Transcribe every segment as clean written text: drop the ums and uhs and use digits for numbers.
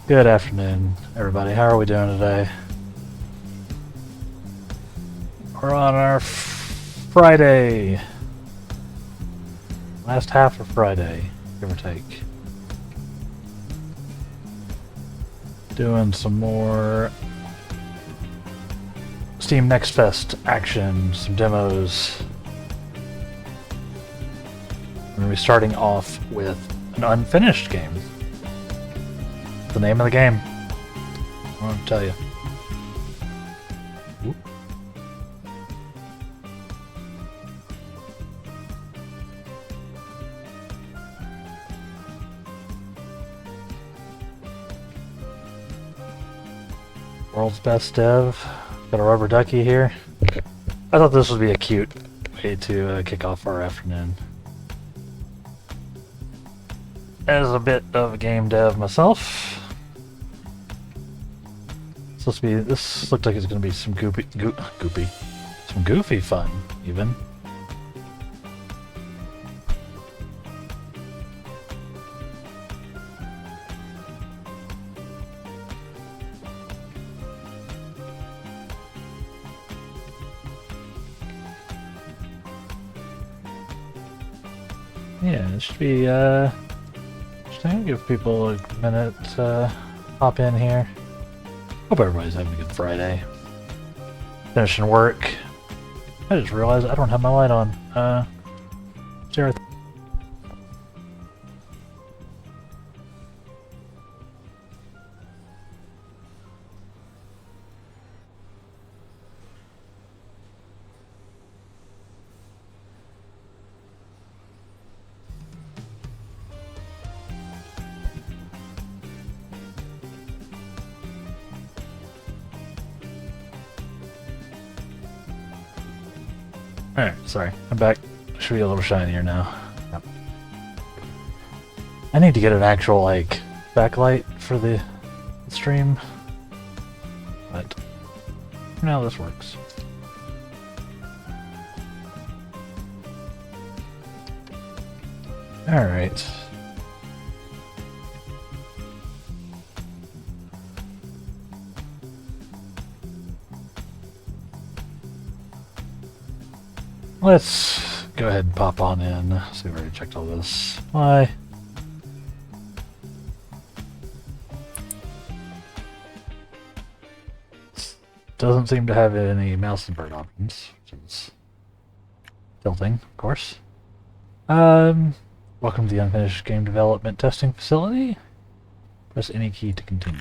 Good afternoon, everybody. How are we doing today? We're on our Friday. Last half of Friday, give or take. Doing some more Steam Next Fest action, some demos. We're going to be starting off with an unfinished game. The name of the game. I want to tell you. Oop. World's Best Dev. Got a rubber ducky here. I thought this would be a cute way to kick off our afternoon. As a bit of a game dev myself, this looked like it's going to be some some goofy fun, even. Yeah, it should be, just give people a minute to hop in here. Hope everybody's having a good Friday. Finishing work. I just realized I don't have my light on. Sarah. Alright, sorry. I'm back. Should be a little shinier now. Yep. I need to get an actual, like, backlight for the stream. But for now, this works. Alright. Let's go ahead and pop on in. See, we already checked all this. Why? Doesn't seem to have any mouse and bird options, which is tilting, of course. Welcome to the Unfinished Game Development Testing Facility. Press any key to continue.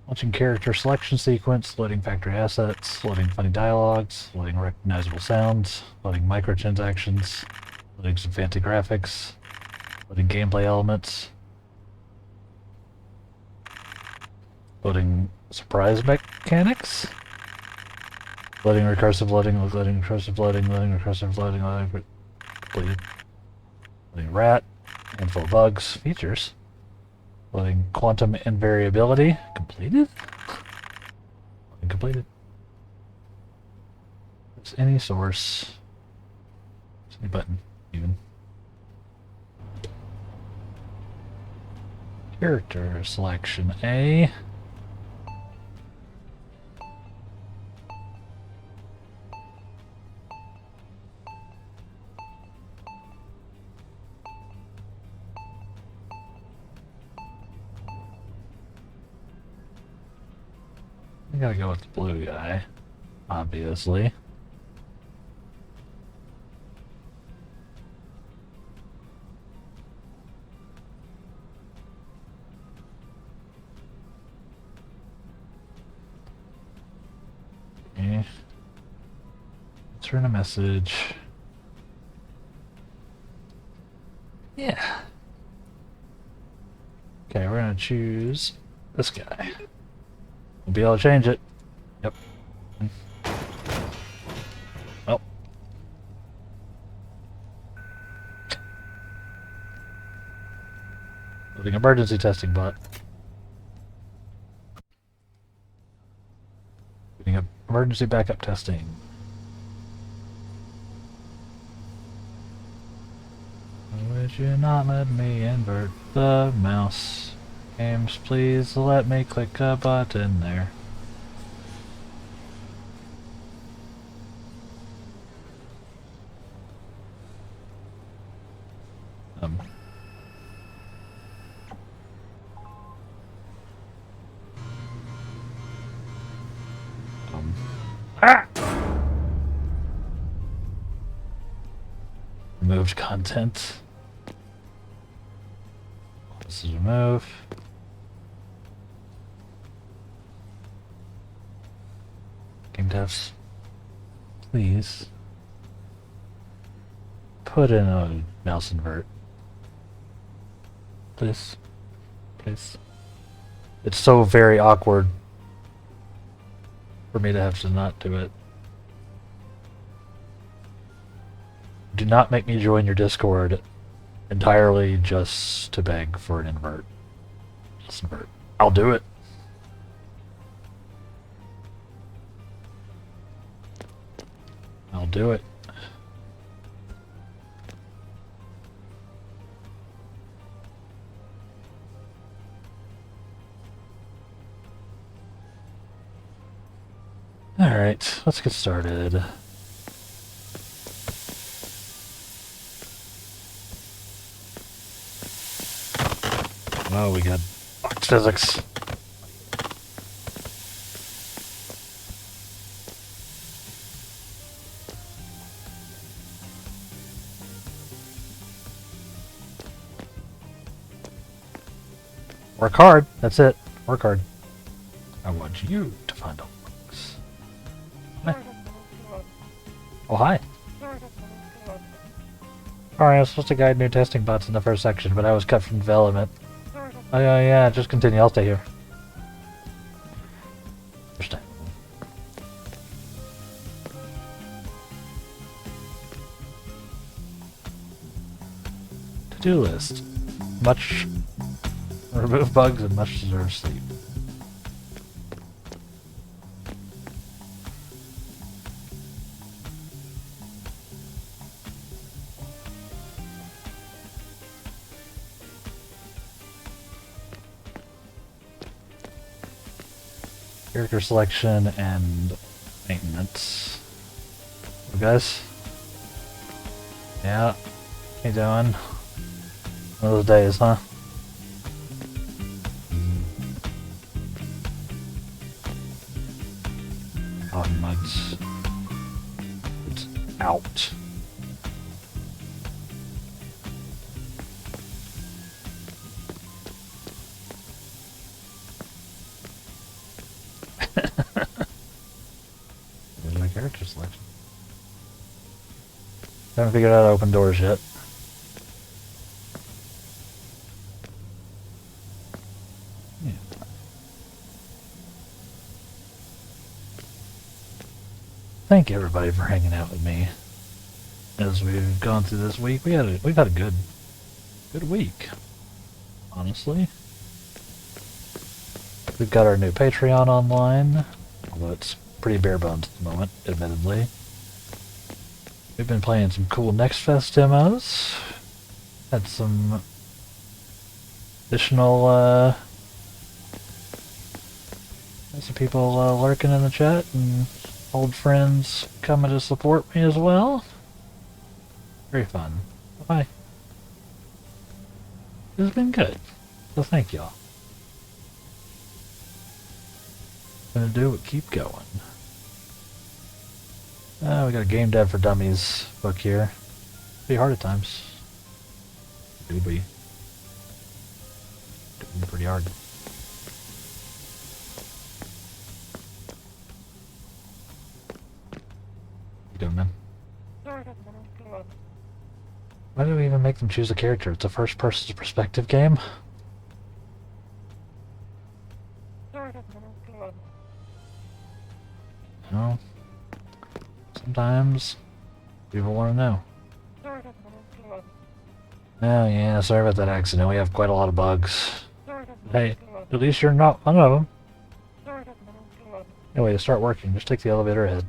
Launching character selection sequence, loading factory assets, loading funny dialogues, loading recognizable sounds, loading microtransactions, loading some fancy graphics, loading gameplay elements, loading surprise mechanics, loading recursive loading, loading recursive loading, loading recursive loading, loading completed, loading rat, handful of bugs, features. Loading quantum invariability. Completed? Completed. There's any source. There's any button, even. Character selection A. I gotta go with the blue guy, obviously. Okay. Turn a message. Yeah. Okay, we're gonna choose this guy. We'll be able to change it. Yep. Well. Loading emergency testing bot. Loading up emergency backup testing. Which Would you not let me invert the mouse? Games, please let me click a button there. Um. Ah! Removed content. This is remove. Game devs, please put in a mouse invert. Please. Please. It's so very awkward for me to have to not do it. Do not make me join your Discord entirely just to beg for an invert. Just invert. I'll do it. I'll do it. Alright, let's get started. Oh, we got box physics. Work hard. That's it. Work hard. I want you to find out books. Hi. Oh, hi. Alright, I was supposed to guide new testing bots in the first section, but I was cut from development. Oh, yeah, just continue. I'll stay here. Understand. To-do list. Much... remove bugs and much deserved sleep. Character selection and maintenance. So guys? Yeah. How you doing? One of those days, huh? Oh, mugs. It's out. There's my character selection. Haven't figured out how to open doors yet. Yeah. Thank you everybody for hanging out with me as we've gone through this week. We've had a good week, honestly. We've got our new Patreon online, although it's pretty bare bones at the moment, admittedly. We've been playing some cool Next Fest demos. Had some additional, some people lurking in the chat, and old friends coming to support me as well. Very fun. Bye. This has been good, so thank y'all. Gonna do it, keep going. We got a Game Dev for Dummies book here. Pretty hard at times. Do be pretty hard. You doing, man? Why do we even make them choose a character? It's a first-person perspective game. No. Sometimes people want to know. Oh yeah, sorry about that accident. We have quite a lot of bugs. Hey, at least you're not one of them. Anyway, to start working, just take the elevator ahead.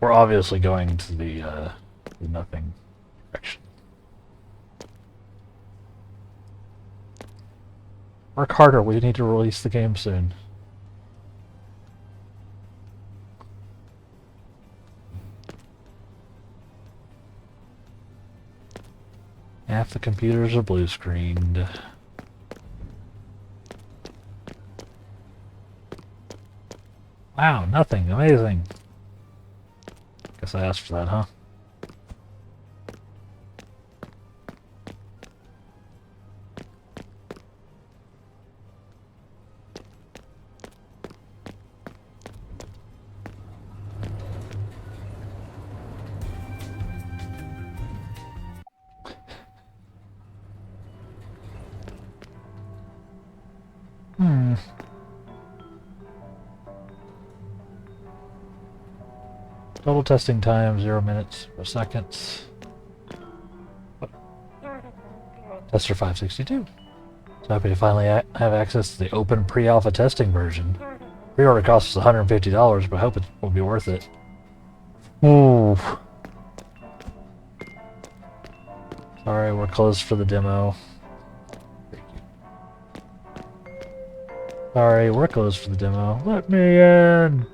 We're obviously going to the nothing direction. Work harder, we need to release the game soon. Half the computers are blue screened. Wow, nothing. Amazing. Guess I asked for that, huh? Total testing time, 0 minutes per seconds. Tester 562. So happy to finally have access to the open pre-alpha testing version. Pre-order costs us $150, but I hope it will be worth it. Ooh. Sorry, we're closed for the demo. Sorry, we're closed for the demo. Let me in!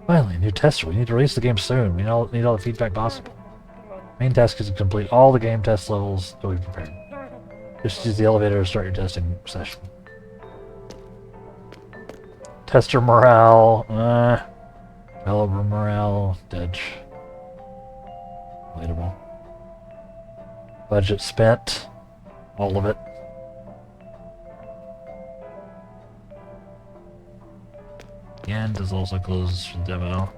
Finally, a new tester. We need to release the game soon. We need all the feedback possible. Main task is to complete all the game test levels that we've prepared. Just use the elevator to start your testing session. Tester morale. Developer morale. Dead. Relatable. Budget spent. All of it. The end is also closed for the demo.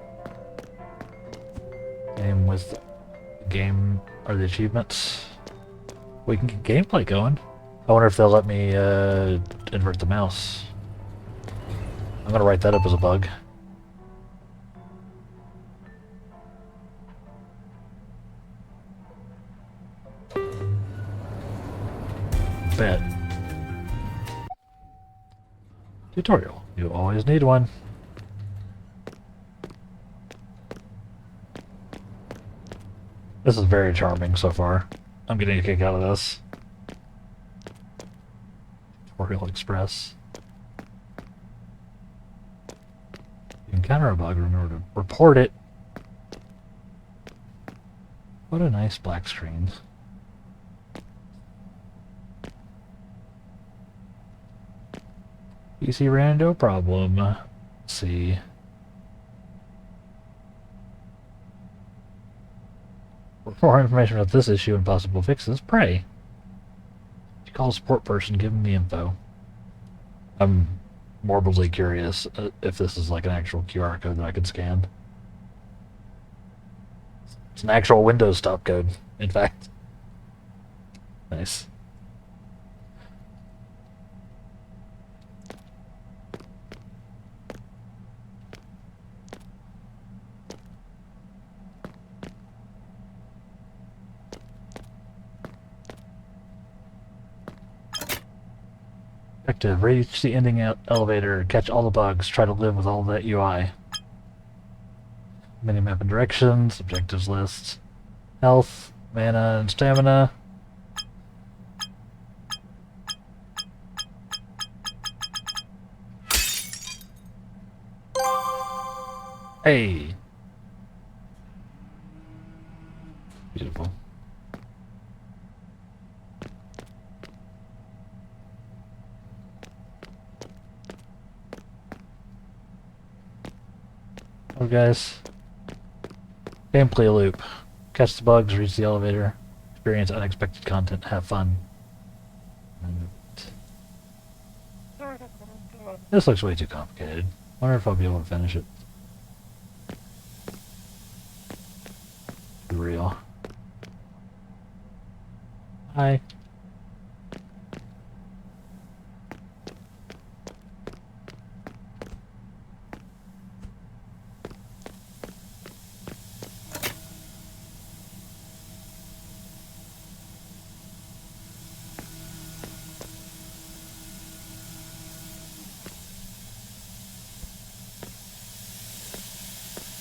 Game with game are the achievements. We can get gameplay going. I wonder if they'll let me invert the mouse. I'm gonna write that up as a bug. Bet. Tutorial. You always need one. This is very charming so far. I'm getting a kick out of this. Tutorial Express. You encounter a bug, remember to report it. What a nice black screen. PC ran into a problem. Let's see. For more information about this issue and possible fixes, pray. If you call a support person, give them the info. I'm morbidly curious if this is like an actual QR code that I could scan. It's an actual Windows stopcode, in fact. Nice. Objective, reach the ending elevator, catch all the bugs, try to live with all that UI. Minimap and directions, objectives list, health, mana, and stamina. Hey! Beautiful. Oh, guys. Gameplay loop. Catch the bugs, reach the elevator, experience unexpected content, have fun. This looks way too complicated. Wonder if I'll be able to finish it. Be real. Hi.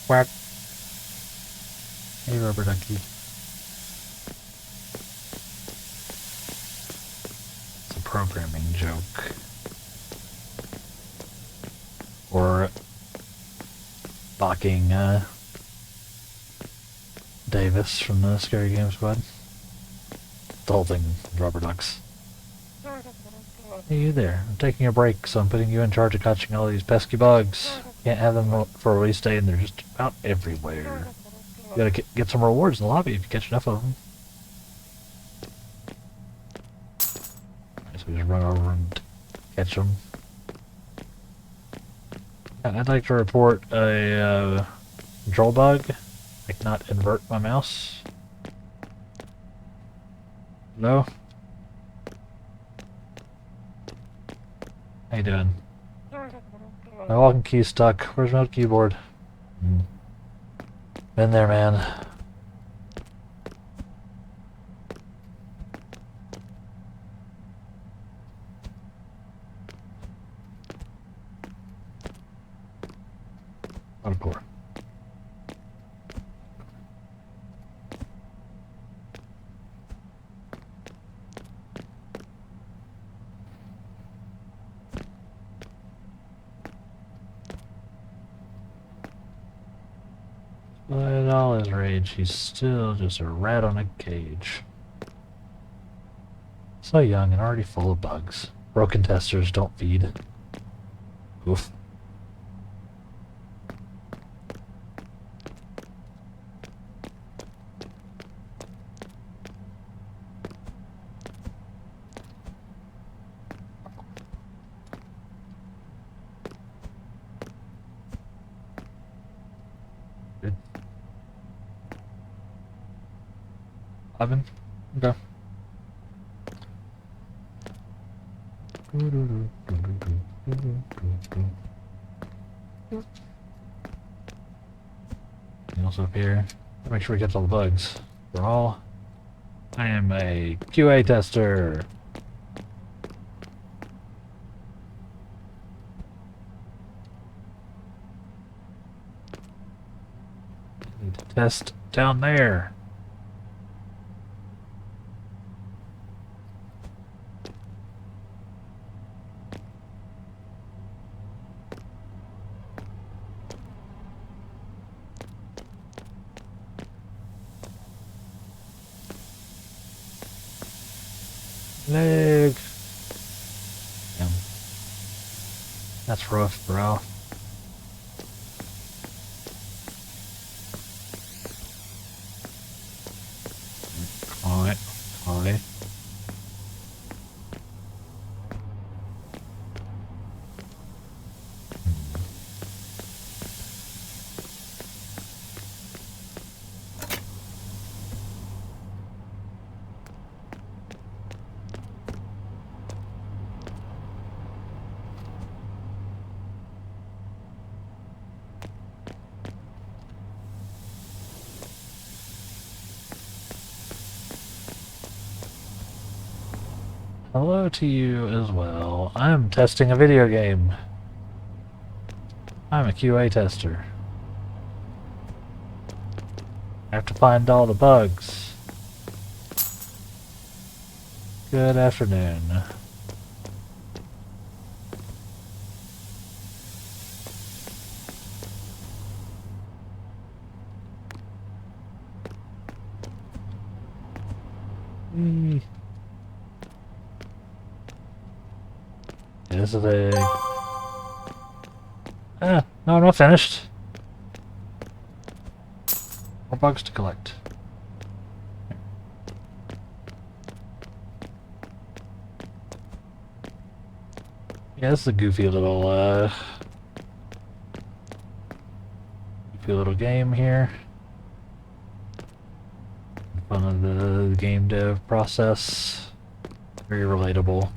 quack. Hey, rubber ducky. It's a programming joke. Or mocking Davis from the Scary Game Squad. The whole thing, rubber ducks. Hey, you there. I'm taking a break, so I'm putting you in charge of catching all these pesky bugs. Can't have them for a release day, and they're just about everywhere. You gotta get some rewards in the lobby if you catch enough of them. So we just run over and catch them. And I'd like to report a control bug. I cannot invert my mouse. No? How you doing? My walking key's stuck. Where's my keyboard? Been there, man. Hardcore. With all his rage, he's still just a rat on a cage. So young and already full of bugs. Broken testers don't feed. Oof. Good. Oven? Okay. Anything else up here? Make sure we get all the bugs. For all. I am a QA tester. Need to test down there. Leg. Damn. That's rough, bro. Alright, alright. Hello to you as well. I'm testing a video game. I'm a QA tester. I have to find all the bugs. Good afternoon. This is a... Ah, no, I'm not finished. More bugs to collect. Yeah, this is a goofy little game here. Fun of the game dev process. Very relatable.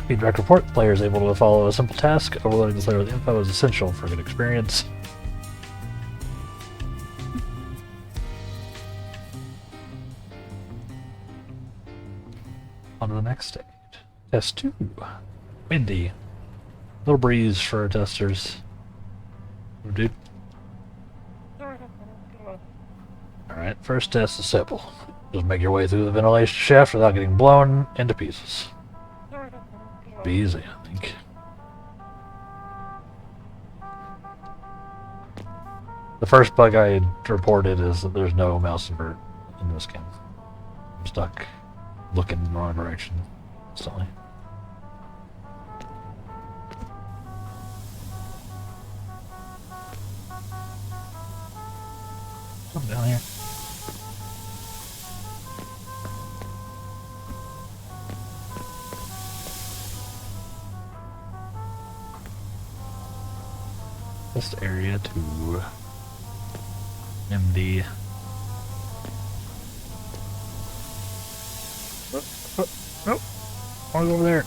Feedback report. The player is able to follow a simple task. Overloading this layer with info is essential for a good experience. On to the next stage. Test 2. Windy. Little breeze for testers. Oh, dude. Alright, first test is simple. Just make your way through the ventilation shaft without getting blown into pieces. Be easy, I think. The first bug I reported is that there's no mouse invert in this game. I'm stuck looking in the wrong direction constantly. Something down here. This area to MD. Nope. I wanna go over there.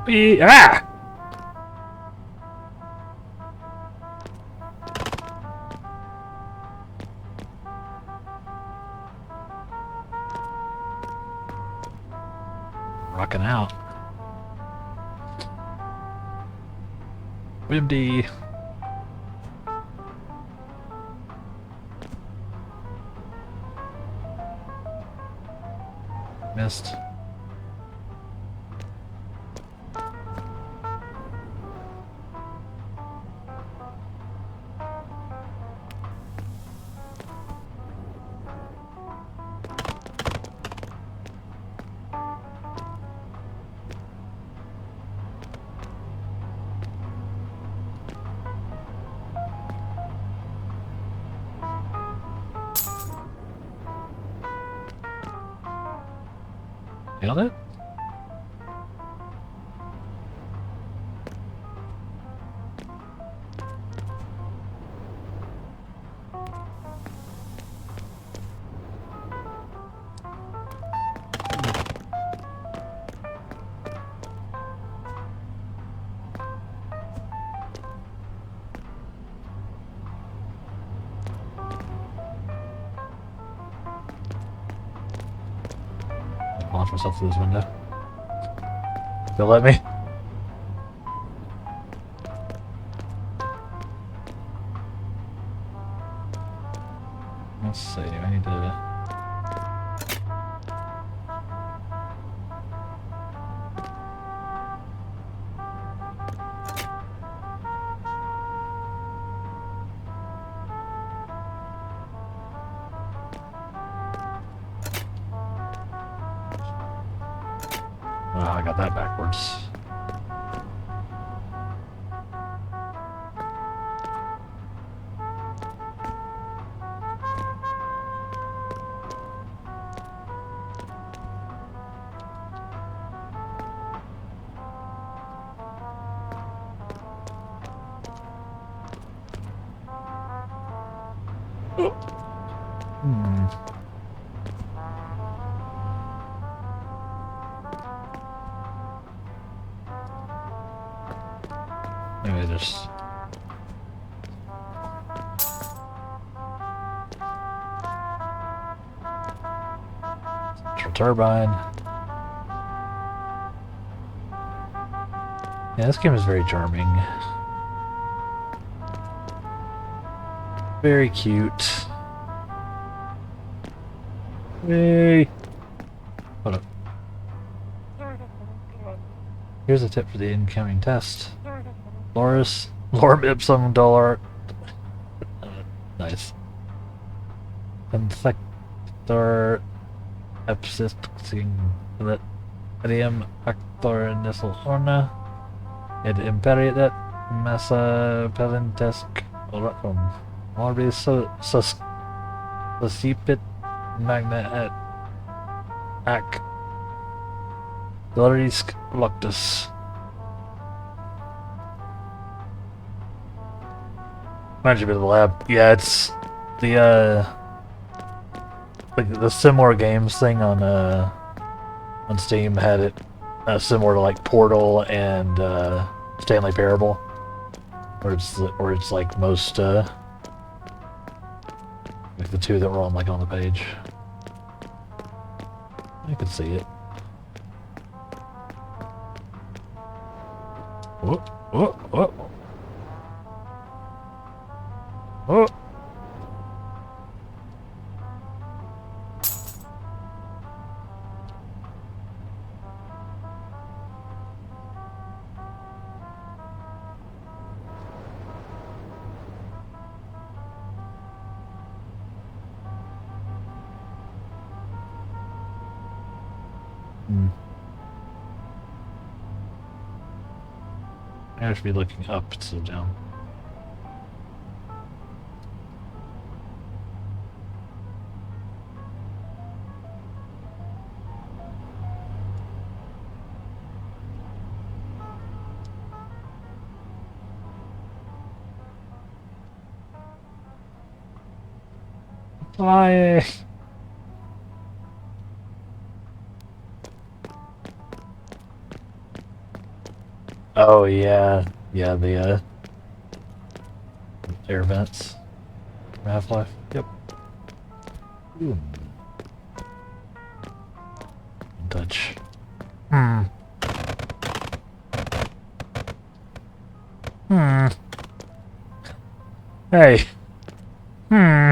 See? Ah! Rocking out. MD. Missed. Nailed it? Launch myself through this window. They'll let me. Let's see, I need to... Oh, I got that backwards. Maybe just... Central turbine. Yeah, this game is very charming. Very cute. Hey! Hold up. Here's a tip for the incoming test. Loris, Lorem ipsum dolor. Nice. Infector epsisting that idiom actor nisel orna. Ed imperiet massa pelintesc oratum. Orbis suscipit magna et ac Glorisc luctus. Reminds you of the lab. Yeah, it's the like the similar games thing on Steam had it similar to like Portal and Stanley Parable, where it's like most Like the two that were on the page. I can see it. Whoa, whoa, whoa. Whoa. I should be looking up instead of down. Flying! Oh yeah, yeah, the air vents from Half-Life. Yep. Ooh. Touch. Hmm. Hmm. Hey. Hmm.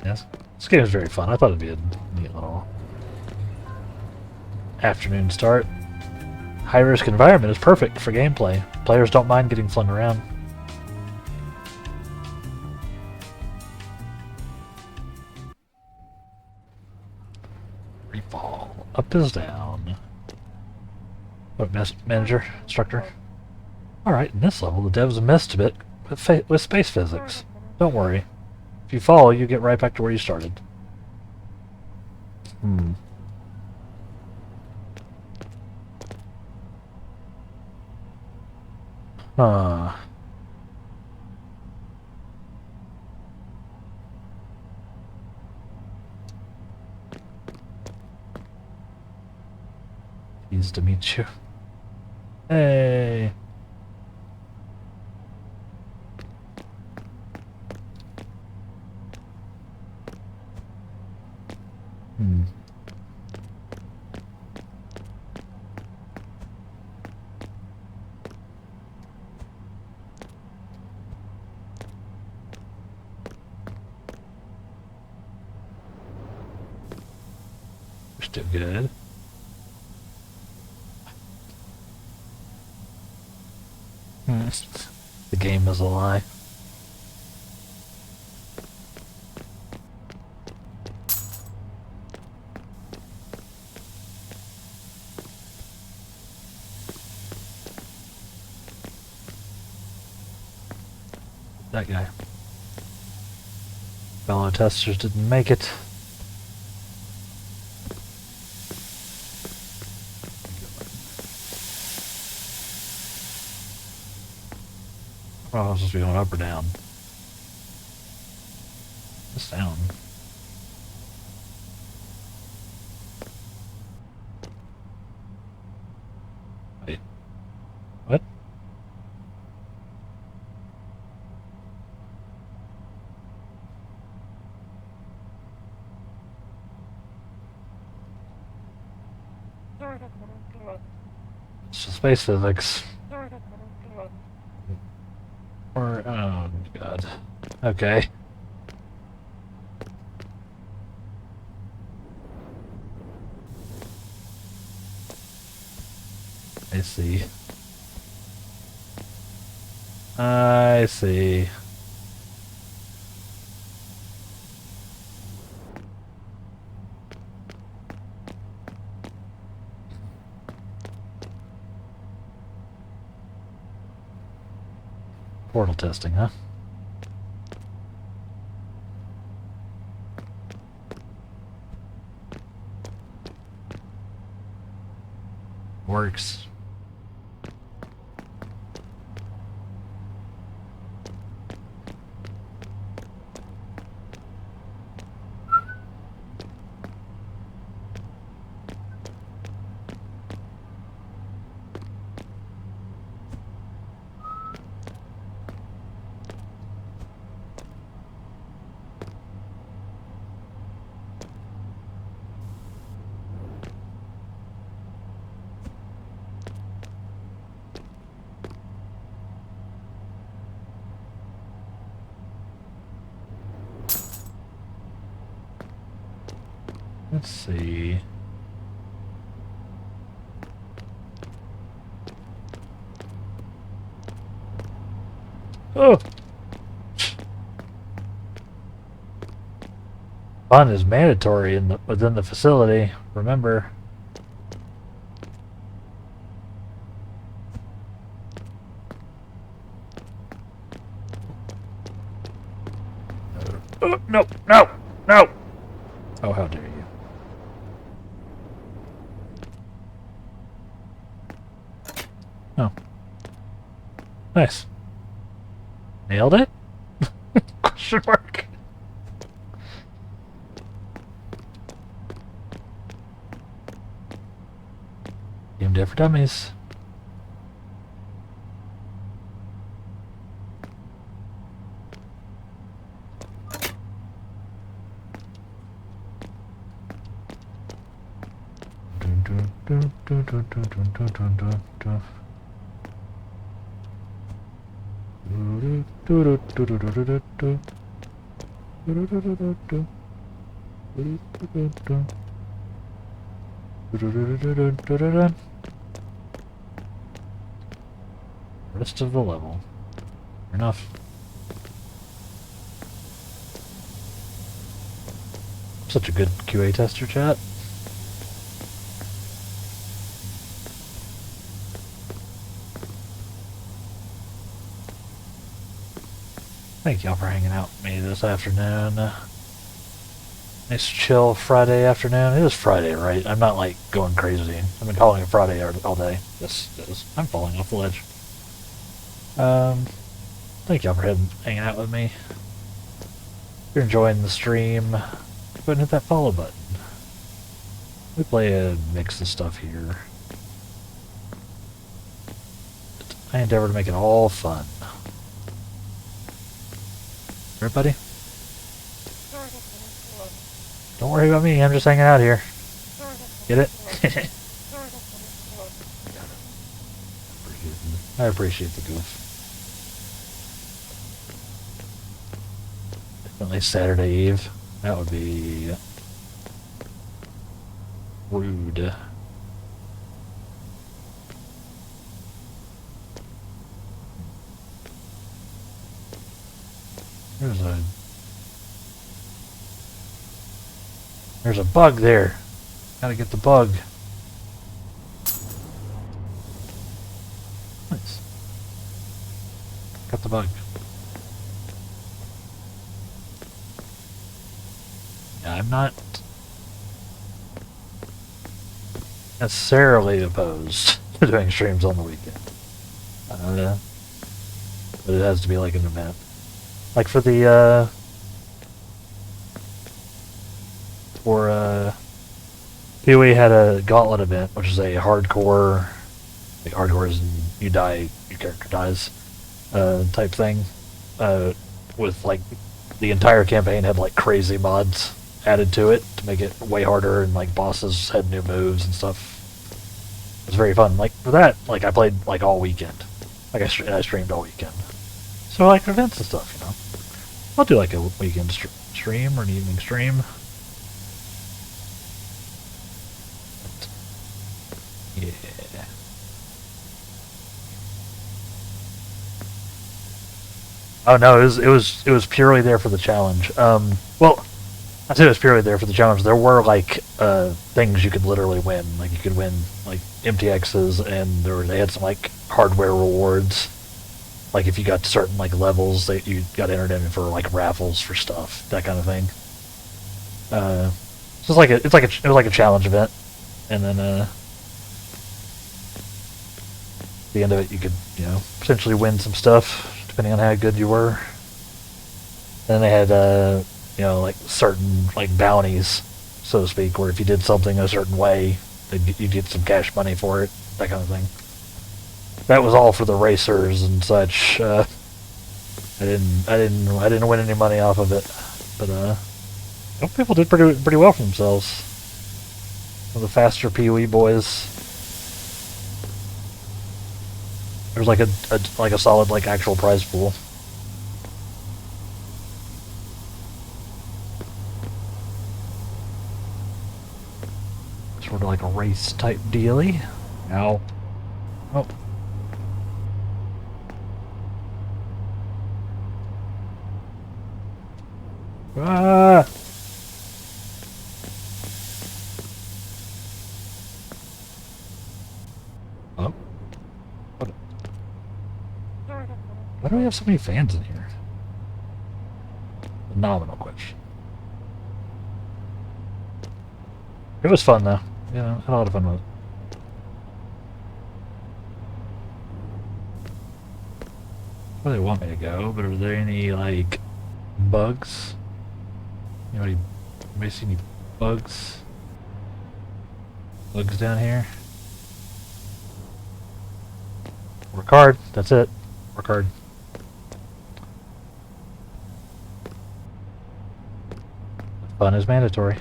Yes. This game is very fun. I thought it'd be a neat little afternoon start. High-risk environment is perfect for gameplay. Players don't mind getting flung around. Freefall. Up is down. What, manager? Instructor? Alright, in this level, the devs missed a bit with space physics. Don't worry. If you fall, you get right back to where you started. Hmm. Huh. Pleased to meet you. Hey. Hmm. We're still good. Hmm. The game is a lie. That guy. Fellow testers didn't make it. Oh, I was supposed to be going up or down. Just down. Wait. What? It's just space physics. Or, oh god. Okay. I see. I see. Portal testing, huh? Works. Let's see. Oh! Fun is mandatory within the facility, remember. Oh, no, no, no! Oh, how dare you. Oh. Nice. Nailed it? Question mark. Game Day for Dummies. Rest of the level. Fair enough. Such a good QA tester, chat. Thank y'all for hanging out with me this afternoon. Nice chill Friday afternoon. It is Friday, right? I'm not like going crazy. I've been calling it Friday all day. This is. I'm falling off the ledge. Thank y'all for hanging out with me. If you're enjoying the stream, go ahead and hit that follow button. We play a mix of stuff here. I endeavor to make it all fun. Everybody? Don't worry about me, I'm just hanging out here. Get it? I appreciate the goof. Definitely Saturday Eve. That would be rude. There's a bug there. Gotta get the bug. Nice. Got the bug. Yeah, I'm not necessarily opposed to doing streams on the weekend. But it has to be like an event. Like for the, PoE had a Gauntlet event, which is a hardcore, like hardcore is you die, your character dies, type thing, with like, the entire campaign had like crazy mods added to it to make it way harder, and like bosses had new moves and stuff. It was very fun. Like for that, like I played like all weekend. Like I streamed all weekend. So like events and stuff, you know. I'll do like a weekend stream or an evening stream. Yeah. Oh no, it was purely there for the challenge. Well, I said it was purely there for the challenge. There were like things you could literally win. Like you could win like MTXs, and they had some like hardware rewards. Like if you got certain like levels, that you got entered in for like raffles for stuff, that kind of thing. So it was like a challenge event, and then at the end of it, you could potentially win some stuff depending on how good you were. And then they had like certain like bounties, so to speak, where if you did something a certain way, you'd get some cash money for it, that kind of thing. That was all for the racers and such. I didn't win any money off of it, but people did pretty well for themselves. Some of the faster PoE boys. There was like a solid like actual prize pool. sort of like a race type dealy. Ow. Oh. Ah! Oh. What? Why do we have so many fans in here? Phenomenal question. It was fun though. You know, I had a lot of fun with it. Where they want me to go, but are there any like bugs? Anybody see any bugs? Bugs down here? Work hard, that's it. Work hard. Fun is mandatory.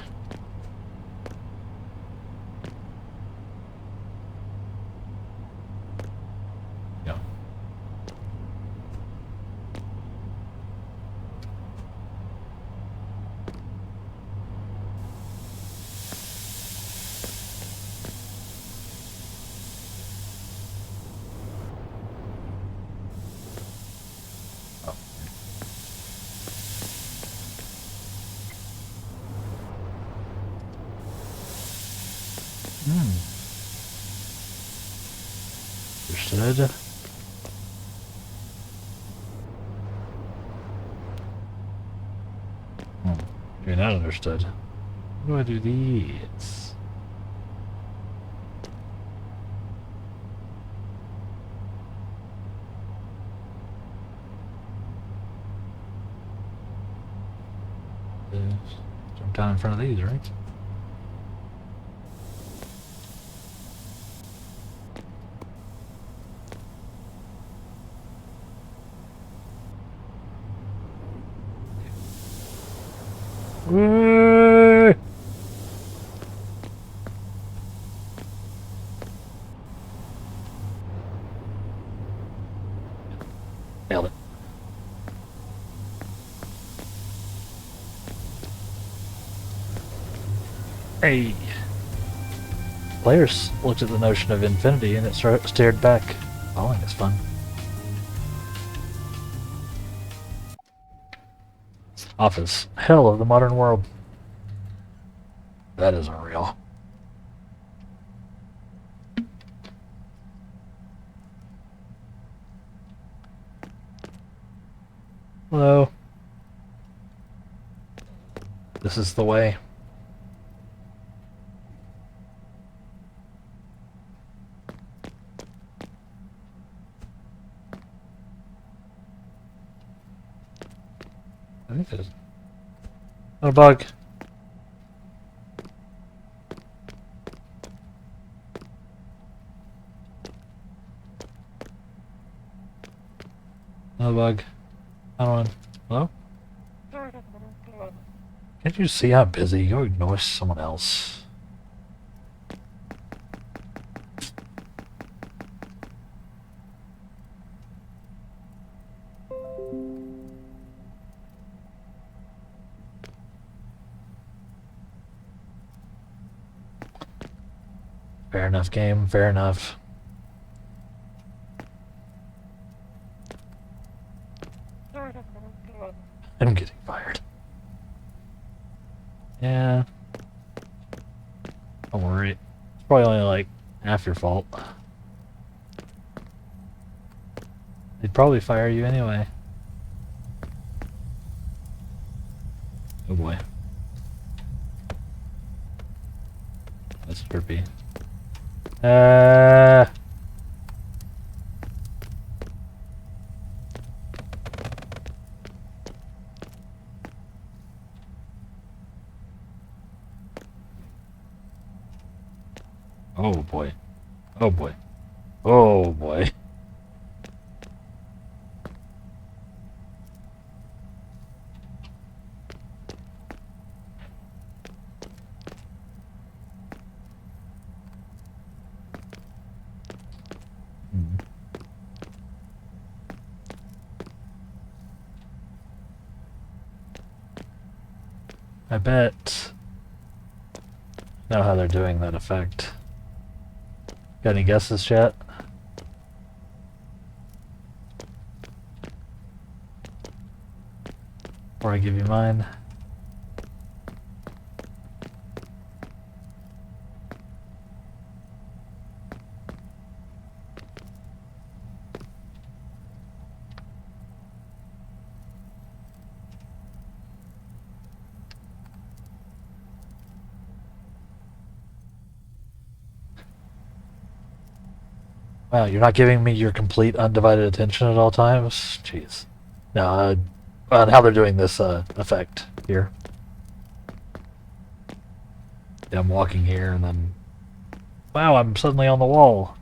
Yeah. Oh. Understood. You're not understood. How do I do these? Jump down in front of these, right? Whee! Nailed it. Hey! Players looked at the notion of infinity and it stared back. Falling is fun. Office. Hell of the modern world. That isn't real. Hello. This is the way. I think there's a bug. No bug. Another one. Hello? Can't you see I'm busy? Go ignore someone else. Fair enough, game. Fair enough. I'm getting fired. Yeah. Don't worry. It's probably only like half your fault. They'd probably fire you anyway. Oh boy. That's trippy. Oh boy. Oh boy. Oh boy. I bet know how they're doing that effect. Got any guesses, chat? Before I give you mine. Wow, you're not giving me your complete undivided attention at all times? Jeez. No, on how they're doing this effect here. Yeah, I'm walking here and then... Wow, I'm suddenly on the wall.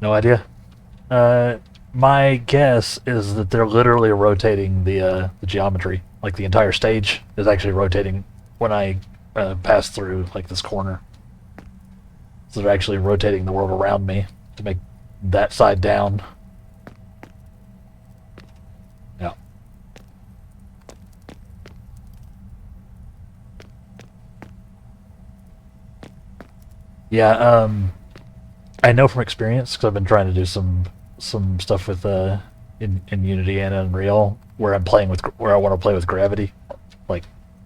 No idea. My guess is that they're literally rotating the geometry. Like the entire stage is actually rotating when I pass through like this corner. So they're actually rotating the world around me to make that side down. Yeah. Yeah. I know from experience because I've been trying to do some stuff with in Unity and Unreal where I'm playing with where I want to play with gravity, like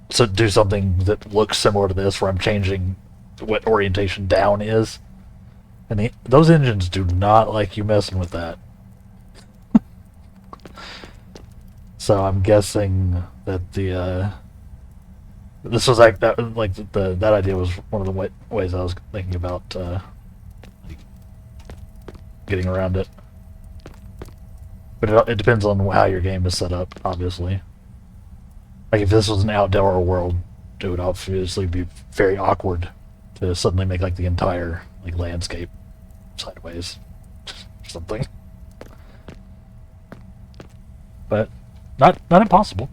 so do something that looks similar to this where I'm changing what orientation down is, and those engines do not like you messing with that. So I'm guessing that the this was like that idea was one of the ways I was thinking about like getting around it. But it depends on how your game is set up, obviously. Like if this was an outdoor world, it would obviously be very awkward to suddenly make like the entire like landscape sideways, or something. But not impossible.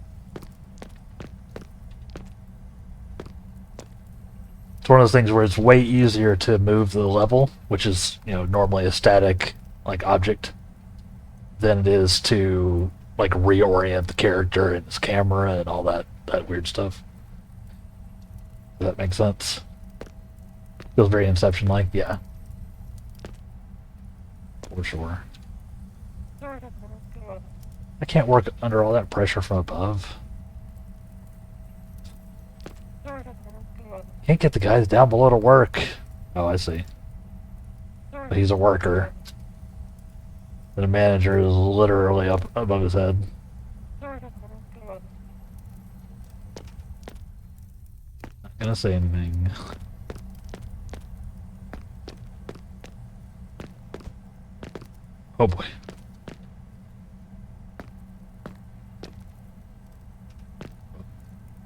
It's one of those things where it's way easier to move the level, which is normally a static like object, than it is to like reorient the character and his camera and all that weird stuff. Does that make sense? Feels very Inception-like, yeah. For sure. I can't work under all that pressure from above. Can't get the guys down below to work. Oh, I see. But he's a worker. And the manager is literally up above his head. Not gonna say anything. Oh boy.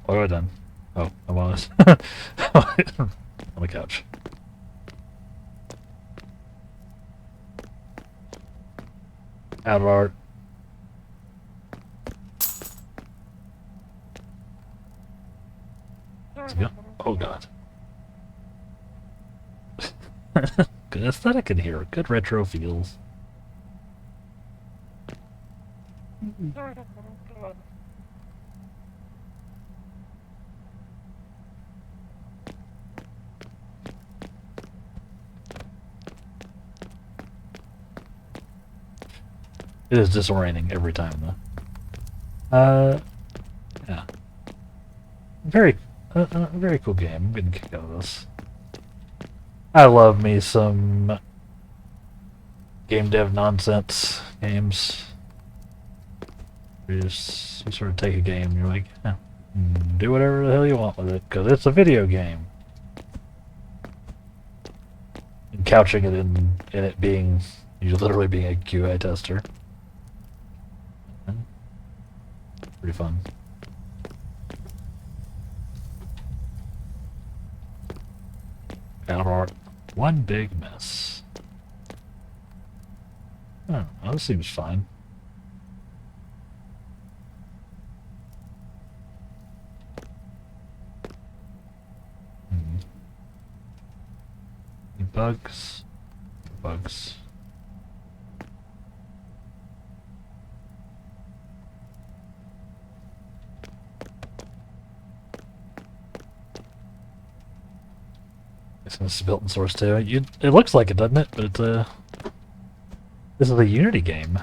What have I done? Oh, I'm on this. On the couch. Out of art. Oh god. Good aesthetic in here. Good retro feels. It is disorienting every time, though. Yeah. Very cool game. I'm getting kicked out of this. I love me some game dev nonsense games. You sort of take a game and you're like, yeah, do whatever the hell you want with it, because it's a video game. And couching it in it being, you literally being a QA tester. Pretty fun. Out of art. One big mess. Oh, well, this seems fine. Any bugs? Bugs. This is built in Source 2. It looks like it, doesn't it? But it's a... This is a Unity game.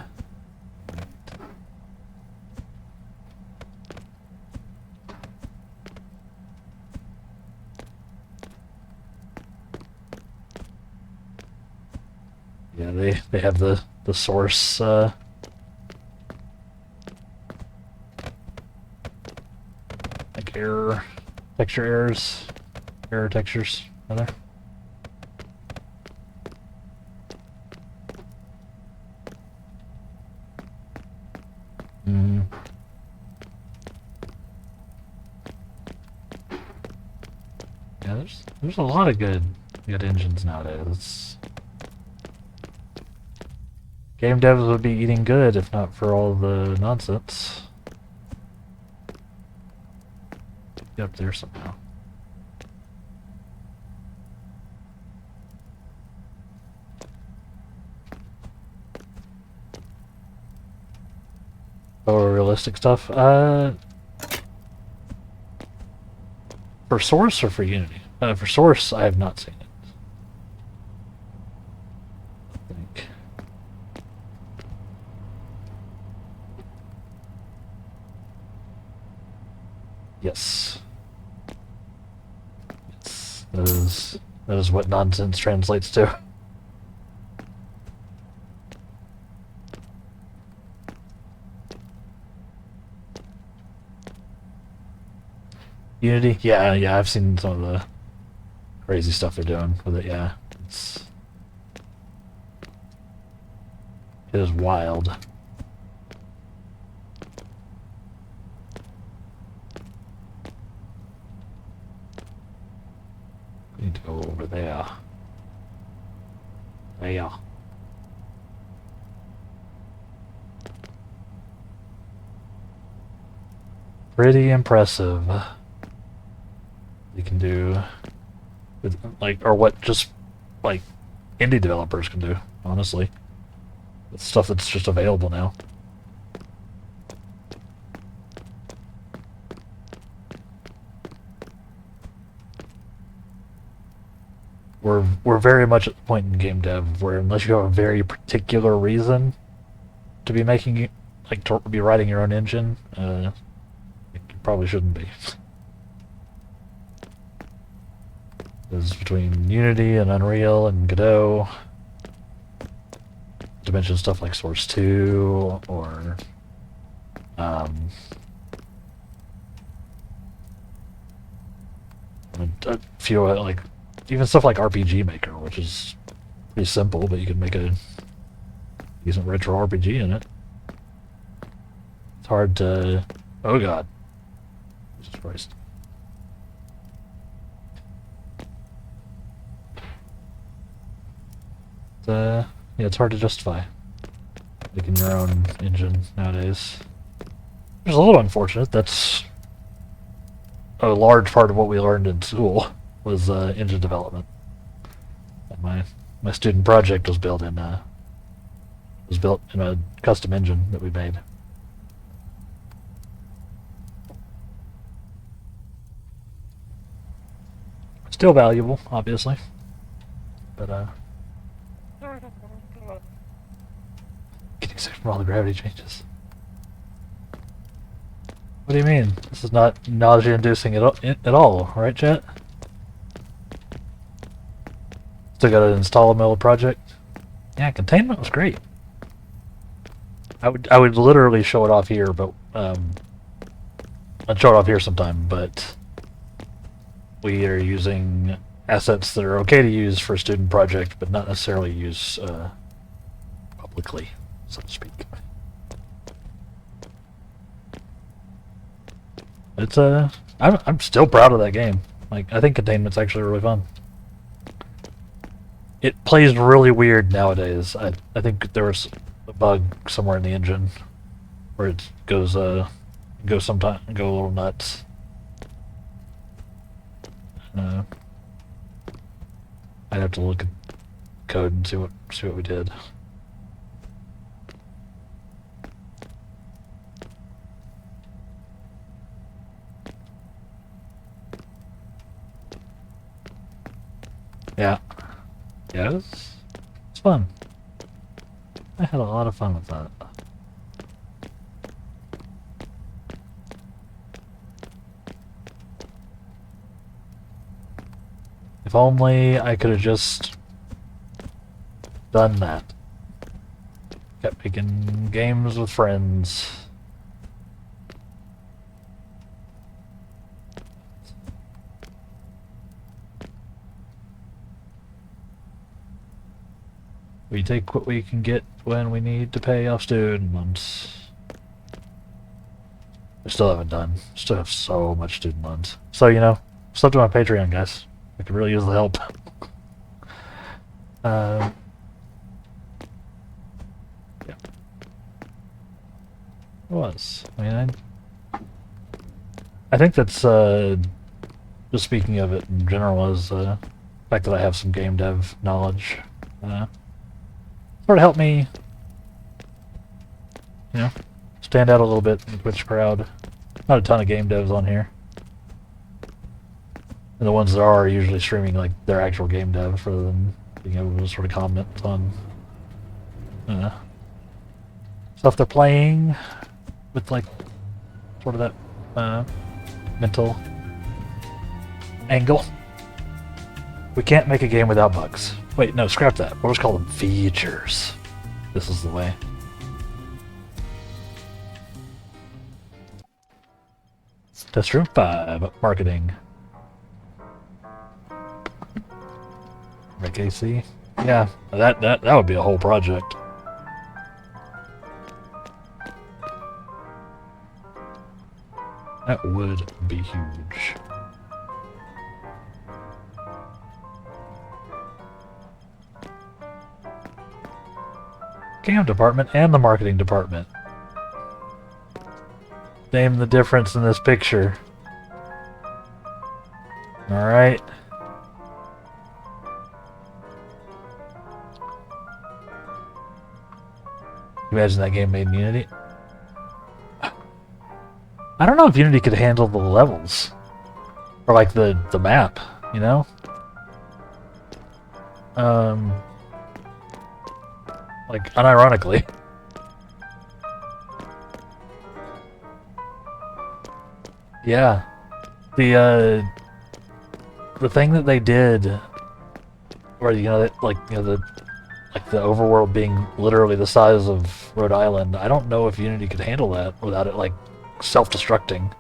Yeah, they have the source like error textures rather. Yeah, there's a lot of good engines nowadays. Game devs would be eating good if not for all the nonsense. Get up there somehow. Realistic stuff. For Source or for Unity? For Source, I have not seen it. I think. Yes. That is what nonsense translates to. Unity? Yeah, I've seen some of the crazy stuff they're doing with it, yeah. It is wild. We need to go over there. There. Pretty impressive. You can do with like, or what just like indie developers can do, honestly. It's stuff that's just available now. We're very much at the point in game dev where unless you have a very particular reason to be making, like to be writing your own engine, you probably shouldn't be. There's between Unity and Unreal and Godot, to mention stuff like Source 2 or a few like even stuff like RPG Maker, which is pretty simple, but you can make a decent retro RPG in it. It's hard to... Oh god. Jesus Christ. Yeah, it's hard to justify making your own engine nowadays. Which is a little unfortunate. That's a large part of what we learned in school was engine development. And my student project was built in a custom engine that we made. Still valuable, obviously, but getting sick from all the gravity changes. What do you mean? This is not nausea-inducing at all, right, chat? Still got to install a Miller project. Yeah, containment was great. I would literally show it off here, but I'd show it off here sometime. But we are using assets that are okay to use for a student project, but not necessarily use publicly, so to speak. It's I'm still proud of that game. Like, I think containment's actually really fun. It plays really weird nowadays. I think there was a bug somewhere in the engine where it goes sometime go a little nuts. I'd have to look at code and see what we did. Yeah. Yeah, it's fun. I had a lot of fun with that. If only I could have just done that. Kept making games with friends. We take what we can get when we need to pay off student loans. I still haven't done. Still have so much student loans. So, you know, sub to my Patreon, guys. I could really use the help. Yeah. It was. I mean, I think that's, just speaking of it in general, is the fact that I have some game dev knowledge. Sort of helped me, you know, stand out a little bit in the Twitch crowd. Not a ton of game devs on here. And the ones that are usually streaming like their actual game dev rather than being able to sort of comment on stuff they're playing with like sort of that mental angle. We can't make a game without bugs. Wait, no, scrap that. We'll just call them features. This is the way. Test Room 5, marketing. Make AC? Yeah, that would be a whole project. That would be huge. Game department and the marketing department. Name the difference in this picture. Alright. Imagine that game made in Unity. I don't know if Unity could handle the levels. Or like the map, you know? Like, unironically. Yeah. The thing that they did, where, you know, like, you know, the overworld being literally the size of Rhode Island, I don't know if Unity could handle that without it, like, self-destructing.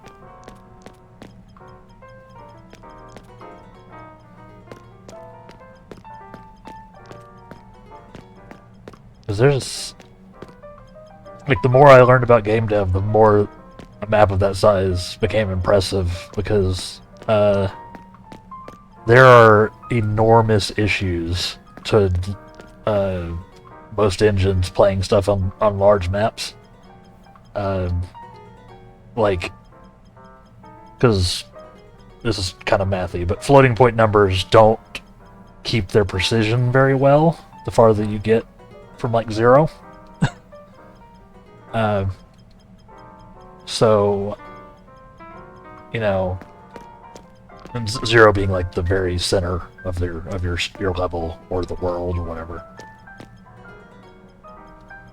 Because there's... like, the more I learned about game dev, the more a map of that size became impressive, because there are enormous issues to most engines playing stuff on large maps. Like, because this is kind of mathy, but floating point numbers don't keep their precision very well the farther you get from like 0. So, you know, and 0 being like the very center of your level or the world or whatever.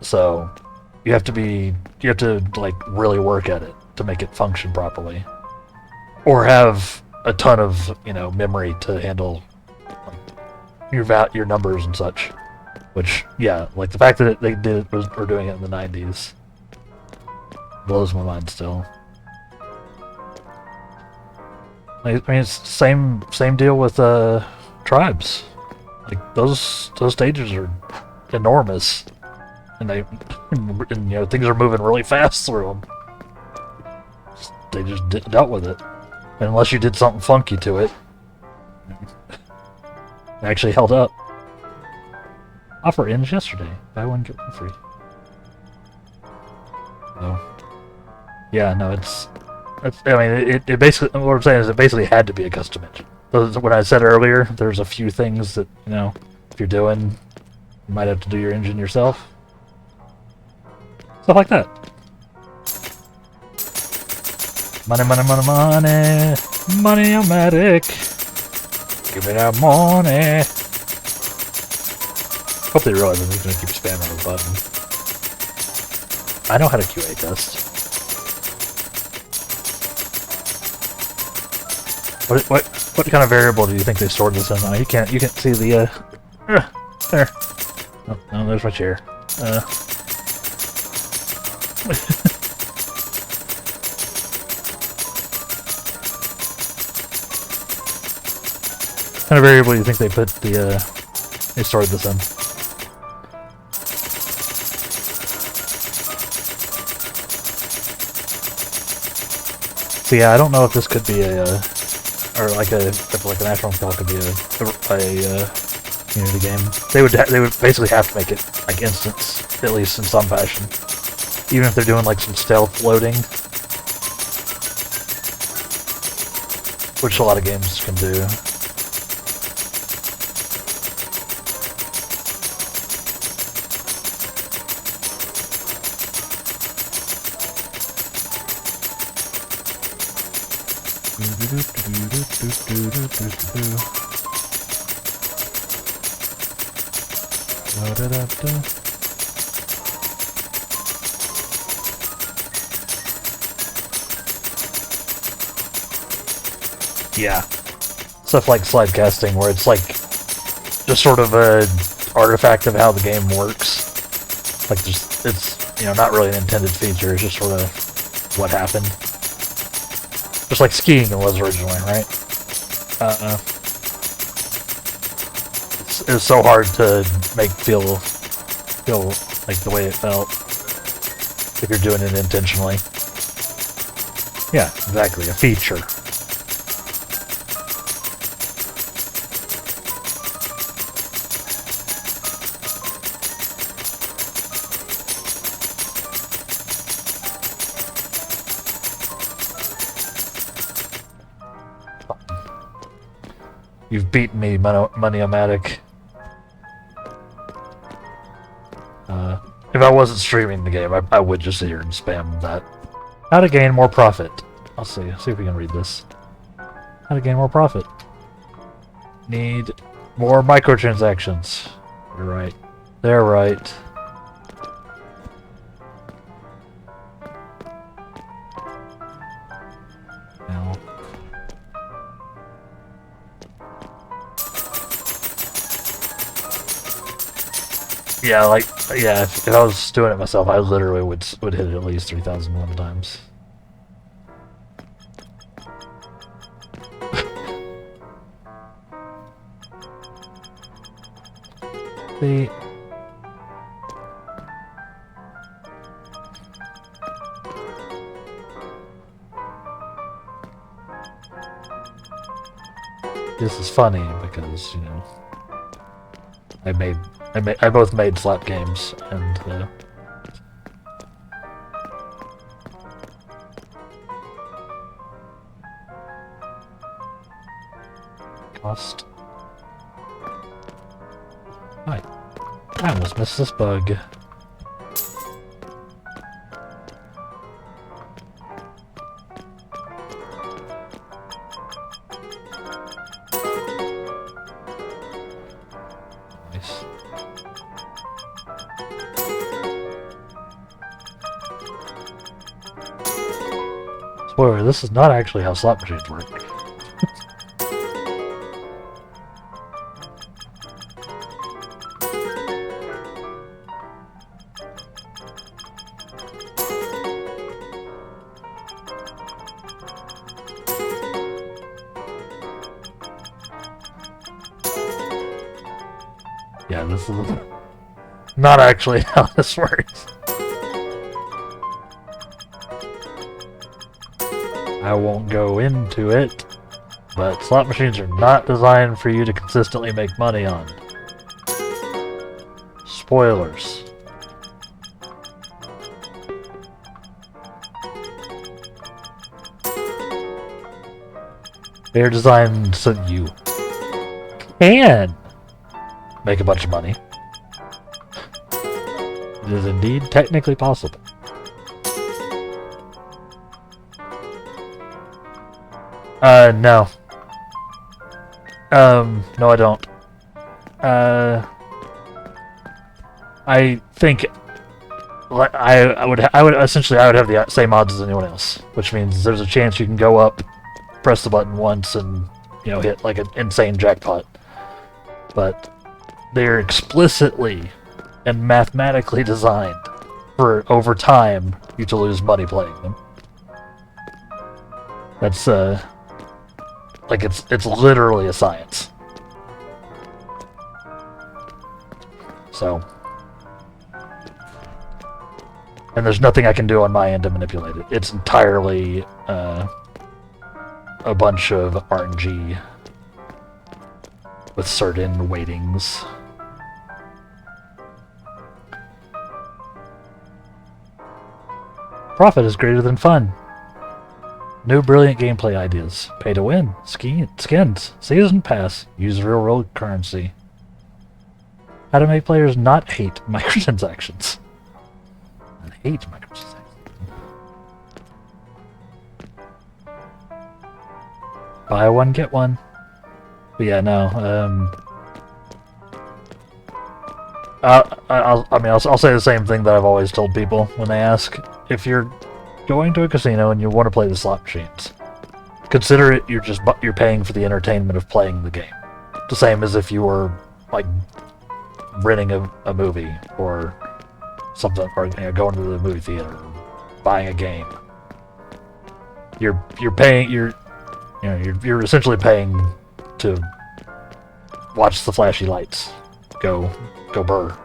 So you have to like really work at it to make it function properly, or have a ton of, you know, memory to handle like your numbers and such. Which, yeah, like the fact that they were doing it in the 90s blows my mind still. I mean, it's same deal with tribes. Like those stages are enormous, and you know, things are moving really fast through them. They just dealt with it, and unless you did something funky to it, it actually held up. Offer ends yesterday. Buy one get one free. So, yeah, no, I mean, it basically, what I'm saying is it basically had to be a custom engine. When I said earlier, there's a few things that, you know, if you're doing, you might have to do your engine yourself. Stuff like that. Money, money, money, money. Money-o-matic. Give me that money. Hope they realize I'm just gonna keep spamming the button. I know how to QA test. What kind of variable do you think they stored this in? Oh, you can't see the there. Oh, no, there's my chair. What kind of variable do you think they put they stored this in? So yeah, I don't know if this could be or like an actual install could be a Unity game. They would basically have to make it like instance, at least in some fashion, even if they're doing like some stealth loading, which a lot of games can do. Yeah, stuff like slide casting, where it's like just sort of a artifact of how the game works. Like just it's not really an intended feature. It's just sort of what happened. Just like skiing was originally, right? It was so hard to make feel like the way it felt if you're doing it intentionally. Yeah, exactly, a feature. You've beaten me, Money-O-Matic. If I wasn't streaming the game, I would just sit here and spam that. How to gain more profit. I'll see if we can read this. How to gain more profit. Need more microtransactions. You're right. They're right. Now. Yeah, if I was doing it myself, I literally would hit it at least 3,001 times. See? This is funny because, I both made slap games, and cost. Hi. I almost missed this bug. Nice. Spoiler, this is not actually how slot machines work. Yeah, this is not actually how this works. I won't go into it, but slot machines are not designed for you to consistently make money on. Spoilers. They are designed so that you can make a bunch of money. It is indeed technically possible. No. No, I don't. I think I would essentially have the same odds as anyone else, which means there's a chance you can go up, press the button once, and hit like an insane jackpot. But they're explicitly and mathematically designed for over time you to lose money playing them. That's like it's literally a science. So, and there's nothing I can do on my end to manipulate it. It's entirely a bunch of RNG with certain weightings. Profit is greater than fun. New brilliant gameplay ideas. Pay to win. Skins. Season pass. Use real world currency. How to make players not hate microtransactions. I hate microtransactions. Buy one, get one. But yeah, no. I'll say the same thing that I've always told people when they ask. If you're going to a casino and you want to play the slot machines, consider it you're paying for the entertainment of playing the game. The same as if you were like renting a movie or something, or going to the movie theater, or buying a game. You're essentially paying to watch the flashy lights go burr.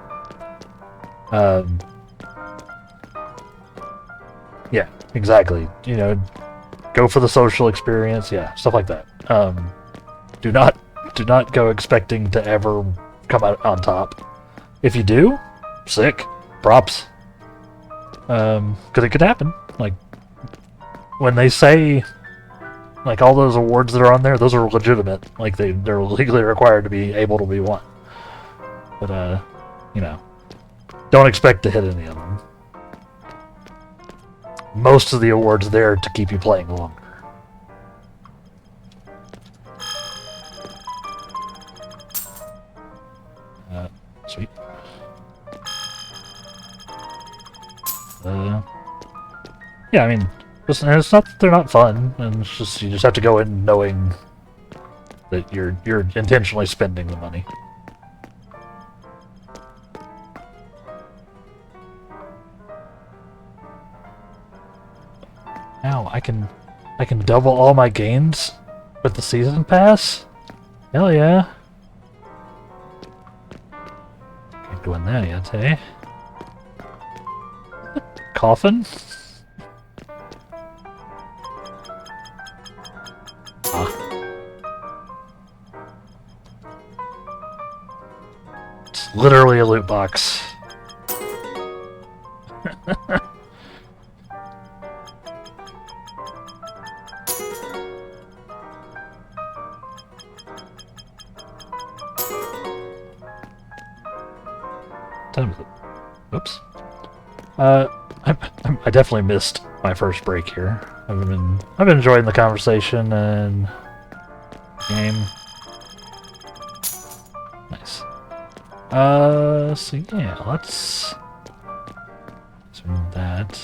Yeah, exactly. Go for the social experience. Yeah, stuff like that. Do not go expecting to ever come out on top. If you do, sick. Props. Because it could happen. Like, when they say, like, all those awards that are on there, those are legitimate. Like, they're legally required to be able to be won. But, don't expect to hit any of them. Most of the awards are there to keep you playing longer. Sweet. Yeah, I mean, it's not that they're not fun, and it's just you just have to go in knowing that you're intentionally spending the money. Now I can double all my gains with the season pass? Hell yeah. Can't go in there yet, eh? Coffin? Ah. It's literally a loot box. Oops. I definitely missed my first break here. I've been enjoying the conversation and game. Nice. So yeah, let's do that.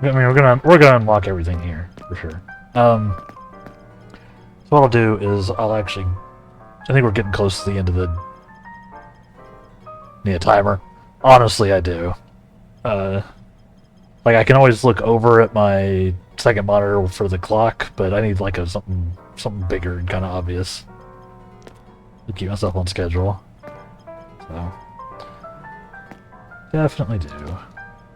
I mean, we're gonna unlock everything here for sure. So what I'll do is I think we're getting close to the end of the timer. Honestly, I do. Like, I can always look over at my second monitor for the clock, but I need like something bigger and kind of obvious to keep myself on schedule. So definitely do.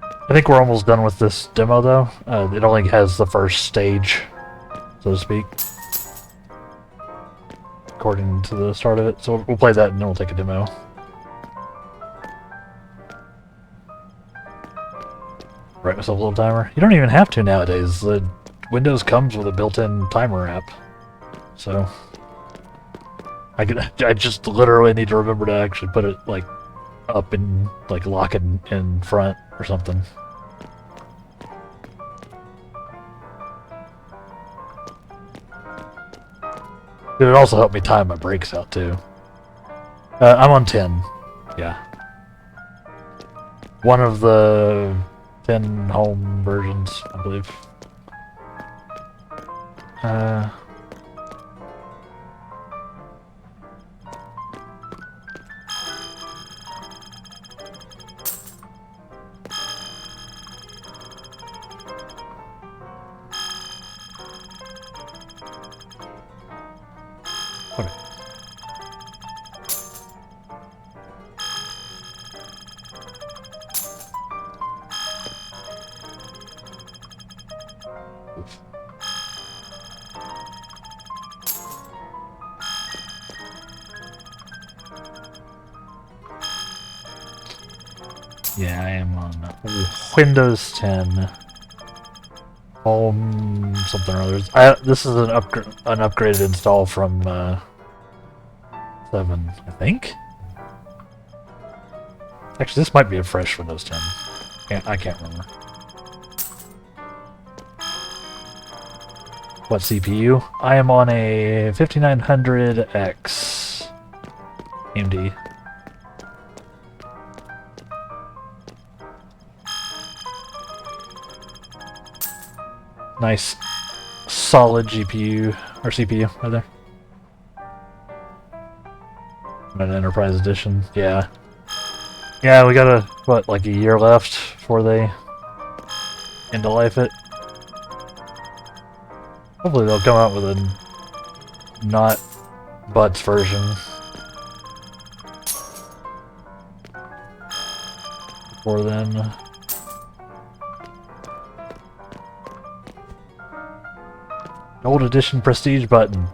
I think we're almost done with this demo though. It only has the first stage, so to speak, according to the start of it. So we'll play that and then we'll take a demo. Write myself a little timer. You don't even have to nowadays. The Windows comes with a built-in timer app, so I just literally need to remember to actually put it like up and like lock it in front or something. It would also help me time my breaks out too. I'm on 10. Yeah. One of the 10 home versions, I believe. Okay. Yeah, I am on Windows 10. Home something or others. This is an upgraded install from 7, I think. Actually, this might be a fresh Windows 10. I can't remember. What CPU? I am on a 5900X AMD. Nice, solid GPU, or CPU, rather. An Enterprise Edition, yeah. Yeah, we got what, like a year left before they end of life it. Hopefully they'll come out with a not butts version. Before then. Gold Edition Prestige button.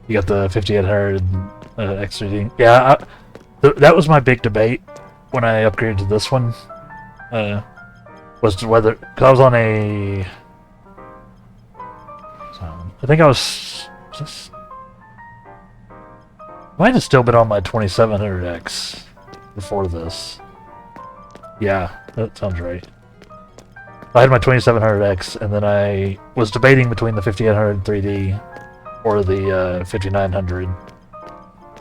You got the 5800 X3D. Yeah, that was my big debate when I upgraded to this one. Was to whether, cause I was on a, I think I was just, might have still been on my 2700X before this. Yeah, that sounds right. I had my 2700X, and then I was debating between the 5800 3D or the 5900,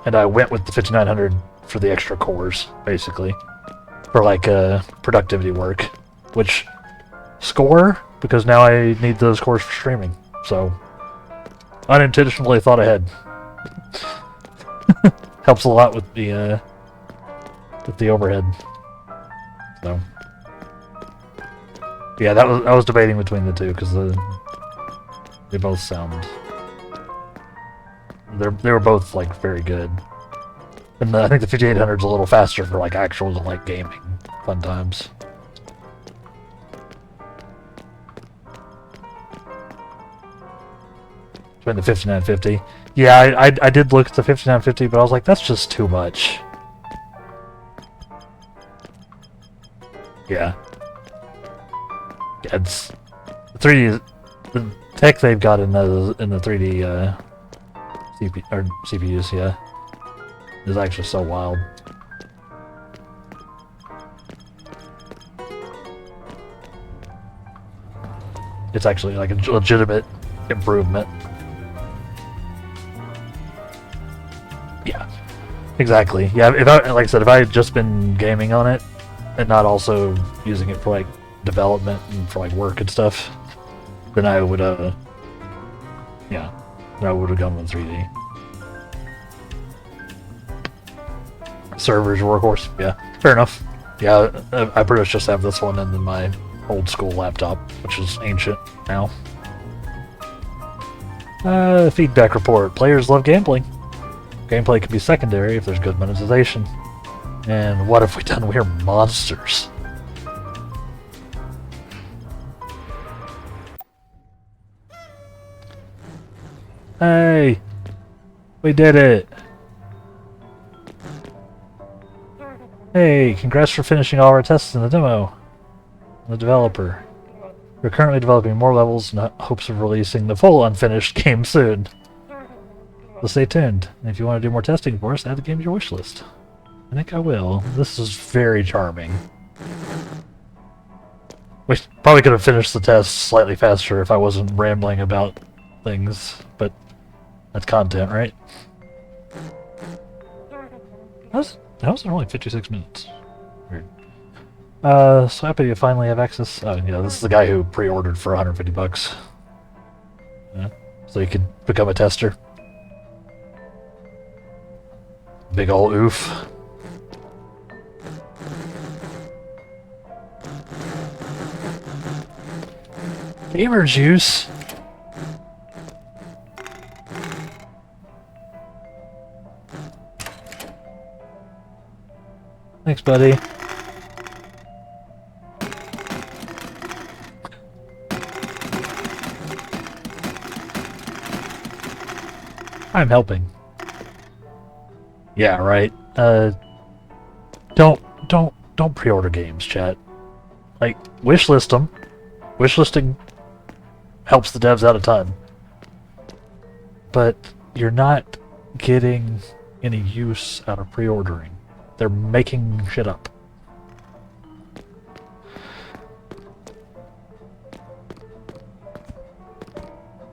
and I went with the 5900 for the extra cores, basically. For like productivity work, which score, because now I need those cores for streaming. So unintentionally thought ahead. Helps a lot with the overhead. So yeah, I was debating between the two because they both sound, they were both like very good. And I think the 5800 is a little faster for like actual like gaming fun times. Between the 5950, yeah, I did look at the 5950, but I was like, that's just too much. Yeah, it's the 3D, the tech they've got in the 3D CPUs, yeah. Is actually so wild. It's actually like a legitimate improvement. Yeah, exactly. Yeah, if I, like I said, if I had just been gaming on it and not also using it for like development and for like work and stuff, then I would yeah, then I would have gone with 3D. Servers, workhorse, yeah, fair enough. Yeah, I pretty much just have this one and then my old school laptop, which is ancient now. Feedback report. Players love gambling. Gameplay can be secondary if there's good monetization. And what have we done? We're monsters. Hey! We did it! Hey, congrats for finishing all our tests in the demo. The developer. We're currently developing more levels in hopes of releasing the full unfinished game soon. So stay tuned. And if you want to do more testing for us, add the game to your wish list. I think I will. This is very charming. We probably could have finished the test slightly faster if I wasn't rambling about things, but that's content, right? That was only 56 minutes. Weird. So happy to finally have access. Oh, yeah, this is the guy who pre-ordered for 150 bucks. So he could become a tester. Big ol' oof. Gamer juice. Thanks, buddy. I'm helping. Yeah, right. Don't pre-order games, chat. Like, wishlist them. Wishlisting helps the devs out a ton. But you're not getting any use out of pre-ordering. They're making shit up.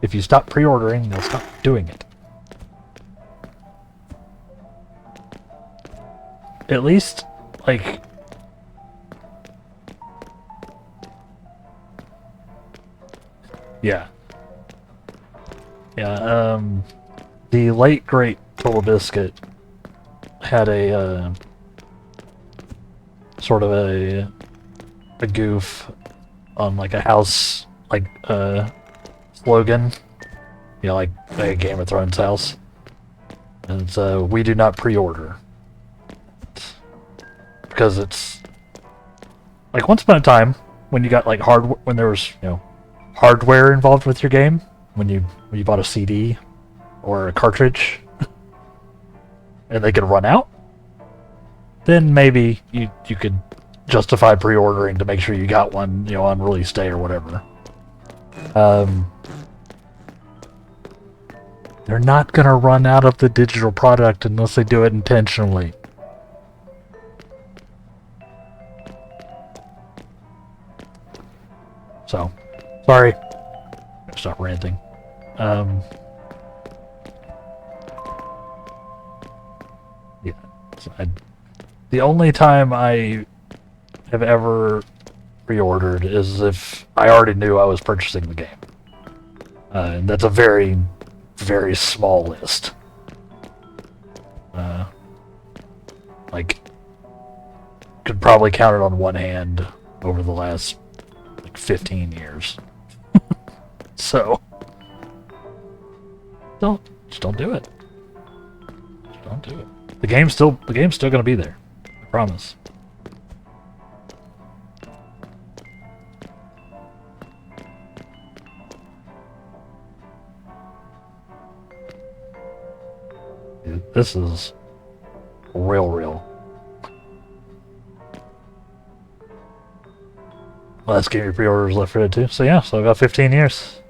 If you stop pre-ordering, they'll stop doing it. At least, like... Yeah. Yeah, the late great Total Biscuit had a, sort of a goof on, like, a house, like, slogan. You know, like a Game of Thrones house. And it's, we do not pre-order. Because it's... Like, once upon a time, when you got, like, when there was, you know, hardware involved with your game, when you bought a CD or a cartridge, and they could run out, then maybe you could justify pre-ordering to make sure you got one, you know, on release day or whatever. They're not gonna run out of the digital product unless they do it intentionally. So, sorry. Stop ranting. Yeah. So the only time I have ever pre-ordered is if I already knew I was purchasing the game. And that's a very, very small list. Like, could probably count it on one hand over the last 15 years. So just don't do it. Just don't do it. The game's still gonna be there. I promise. This is real. Last game your pre-orders left for it too. So yeah, so I got 15 years.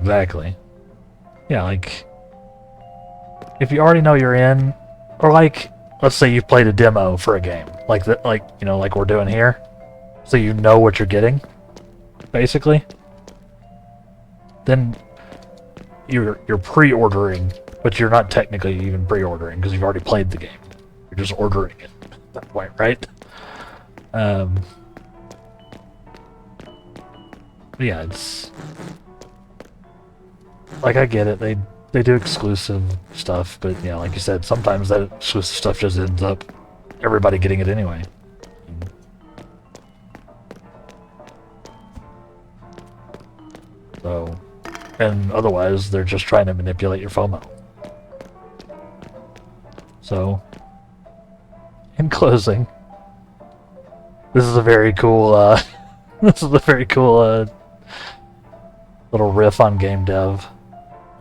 Exactly. Yeah, like, if you already know you're in, or like, let's say you've played a demo for a game, like that, like, you know, like we're doing here, so you know what you're getting, basically, then you're pre-ordering, but you're not technically even pre-ordering because you've already played the game. You're just ordering it that way, right? Yeah, it's like, I get it. They do exclusive stuff, but yeah, like you said, sometimes that exclusive stuff just ends up everybody getting it anyway. So, and otherwise, they're just trying to manipulate your FOMO. So, in closing, this is a very cool, this is a very cool, little riff on game dev.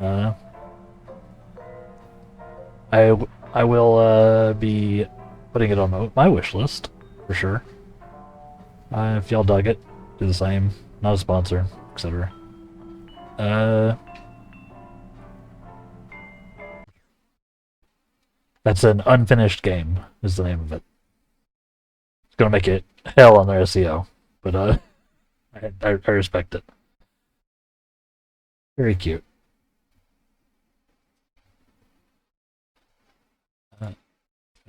Uh, I will, be putting it on my wish list, for sure. If y'all dug it, do the same. Not a sponsor, etc. That's an unfinished game, is the name of it. It's gonna make it hell on their SEO, but I respect it. Very cute.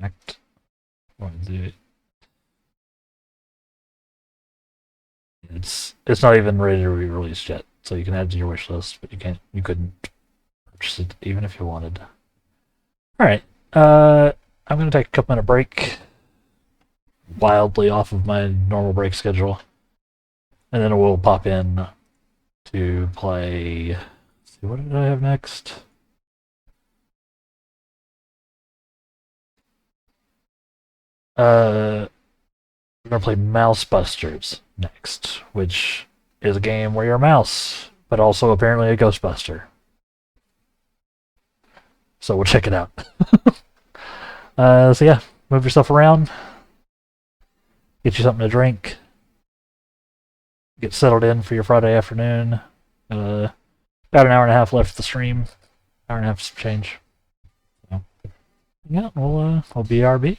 Fact, it's not even ready to be released yet, so you can add it to your wish list, but you couldn't purchase it even if you wanted. All right, I'm gonna take a couple minute break, wildly off of my normal break schedule, and then we'll pop in to play. Let's see, what did I have next? We're gonna play Mouse Busters next, which is a game where you're a mouse, but also apparently a Ghostbuster. So we'll check it out. So yeah, move yourself around, get you something to drink, get settled in for your Friday afternoon. About an hour and a half left of the stream, hour and a half some change. So, yeah, we'll BRB.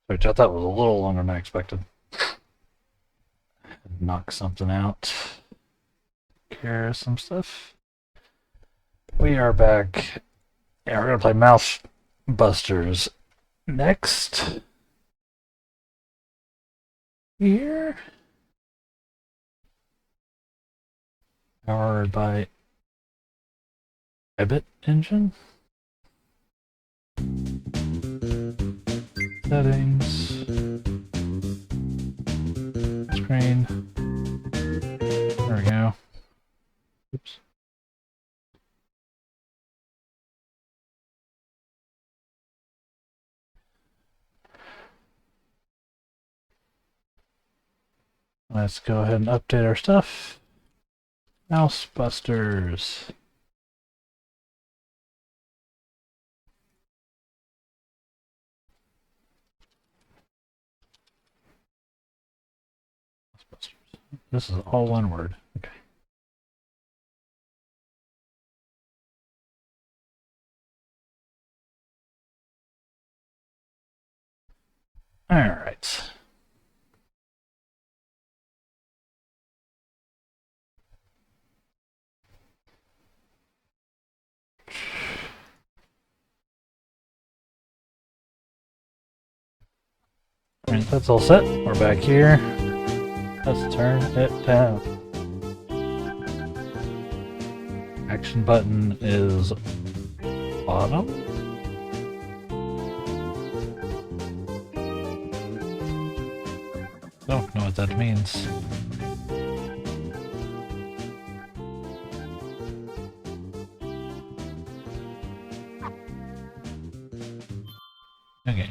Which I thought was a little longer than I expected. Knock something out. Care of some stuff. We are back. Yeah, we're gonna play Mouse Busters next. Here. Powered by Rabbit Engine. Settings. Screen. There we go. Oops. Let's go ahead and update our stuff. Mouse Busters. This is all one word. Okay. All right. All right, that's all set. We're back here. Let's turn it down. Action button is bottom. Don't know what that means. Okay.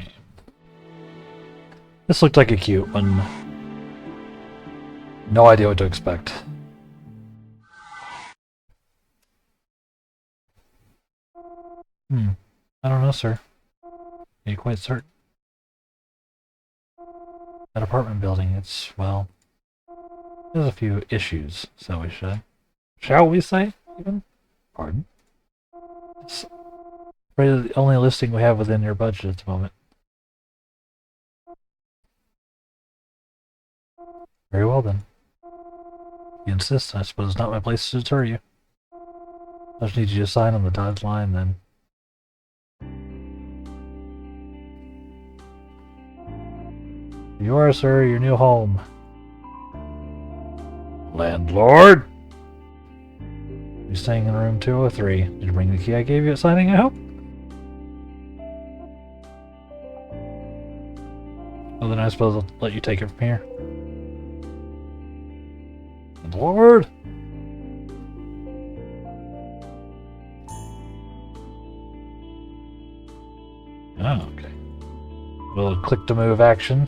This looked like a cute one. No idea what to expect. I don't know, sir. Are you quite certain? That apartment building, it's, well, there's a few issues, so we should. Shall we say, even? Pardon? It's probably the only listing we have within your budget at the moment. Very well then. You insist, I suppose it's not my place to deter you. I just need you to sign on the dotted line then. You are, sir, your new home. Landlord! You're staying in room 203. Did you bring the key I gave you at signing, I hope? Well, then I suppose I'll let you take it from here. Landlord! Oh, okay. Little click to move action.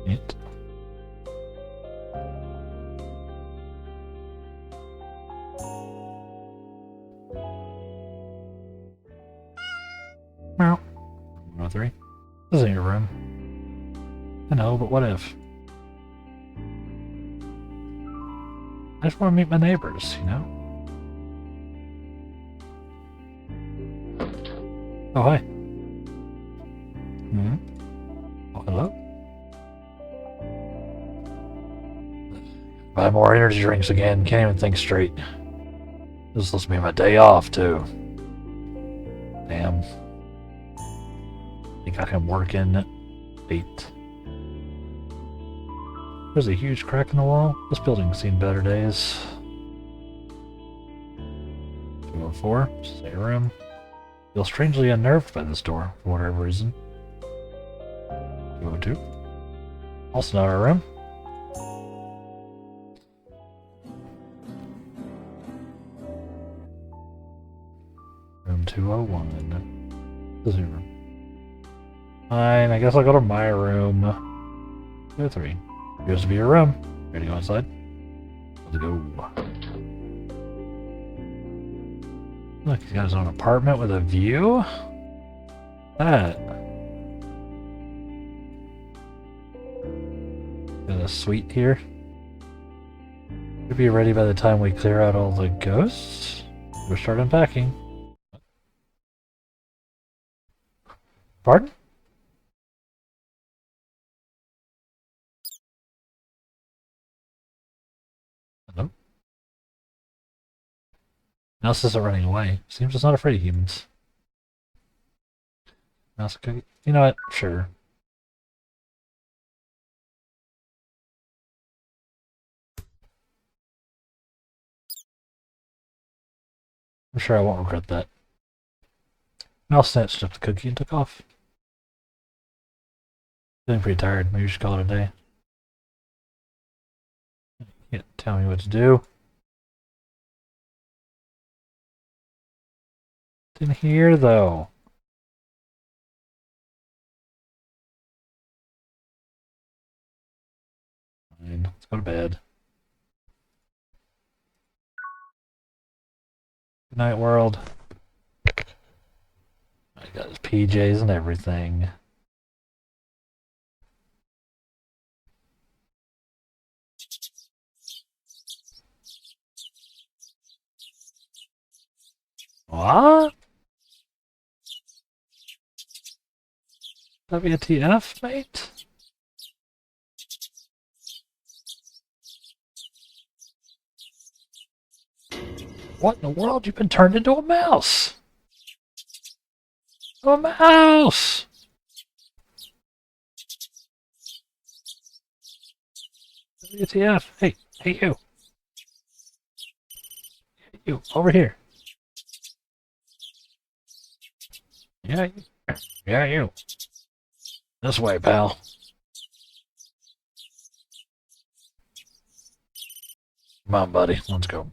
Neat. Meow. 103. This isn't your room. I know, but what if? I just want to meet my neighbors, you know? Oh, hi. Oh, hello? Buy more energy drinks again. Can't even think straight. This is supposed to be my day off, too. Damn. They got him working 8. There's a huge crack in the wall. This building's seen better days. 204, stay room. Feel strangely unnerved by this door, for whatever reason. 202. Also not our room. Room 201. This is your room. Fine, I guess I'll go to my room. 203. Here's to be your room. Ready to go inside? Let's go. Look, he's got his own apartment with a view. That. Got a suite here. Should be ready by the time we clear out all the ghosts. We'll start unpacking. Pardon? Hello? Mouse isn't running away. Seems it's not afraid of humans. Mouse cookie? You know what? Sure. I'm sure I won't regret that. Mouse snatched up the cookie and took off. Feeling pretty tired. Maybe we should call it a day. You can't tell me what to do. Didn't hear though. Fine. Let's go to bed. Good night, world. I got his PJs and everything. What? WTF, mate? What in the world? You've been turned into a mouse! A mouse! WTF? Hey, you! Hey, you, over here! Yeah, you. Yeah, you. This way, pal. Come on, buddy. Let's go.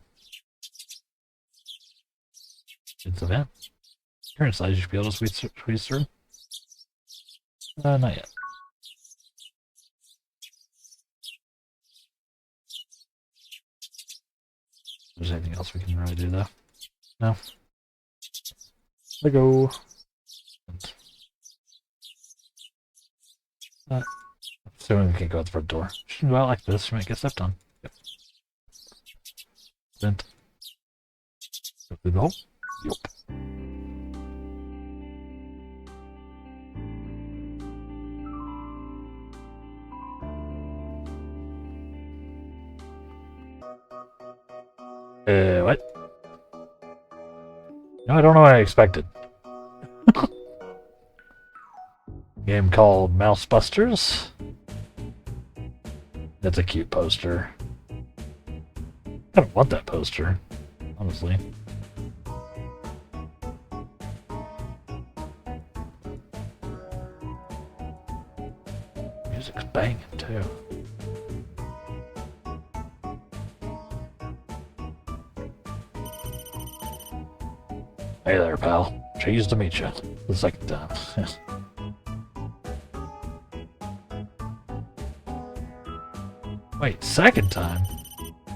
It's a vent. You're inside. You should be able to squeeze through. Not yet. There's anything else we can really do, though? No. Let go. Assuming we can't go out the front door. Shouldn't go out like this. We might get stepped on. Yep. Vent. Go through the hole. Yup. What? No, I don't know what I expected. Game called Mouse Busters. That's a cute poster. I don't want that poster, honestly. Music's banging too. Hey there, pal. Pleased to meet you. The second time. Wait, second time?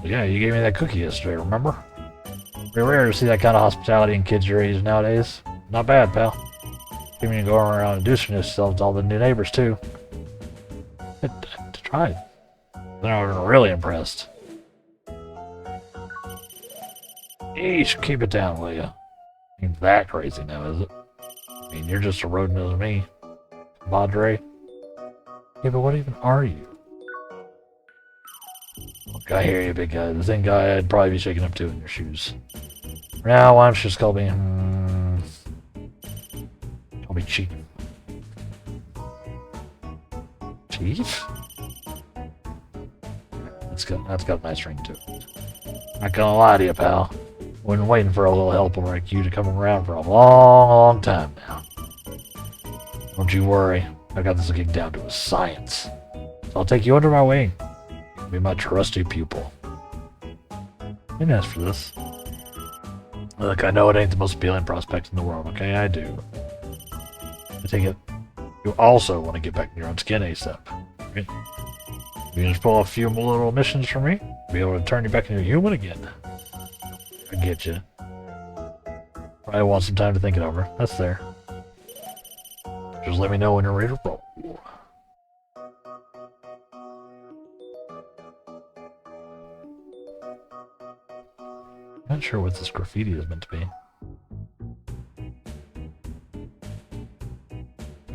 Yeah, you gave me that cookie yesterday, remember? Pretty rare to see that kind of hospitality in kids your age nowadays. Not bad, pal. You mean going around introducing yourself to all the new neighbors, too. I tried. Then I was really impressed. Eesh, keep it down, will ya? Ain't that crazy now, is it? I mean, you're just a rodent as me. Padre. Yeah, but what even are you? Look, I hear you, big guy. The thin guy, I'd probably be shaking up too in your shoes. For now, why don't you just call me... call me Chief. Chief? That's got a nice ring to it. Not gonna lie to you, pal. Been waiting for a little helper like you to come around for a long, long time now. Don't you worry. I got this gig down to a science. So I'll take you under my wing. You'll be my trusty pupil. You didn't ask for this. Look, I know it ain't the most appealing prospect in the world, okay? I do. I take it you also want to get back in your own skin ASAP, right? You just pull a few more little missions for me, be able to turn you back into a human again. I get you. Probably want some time to think it over. That's there. Just let me know when you're ready to roll. Not sure what this graffiti is meant to be.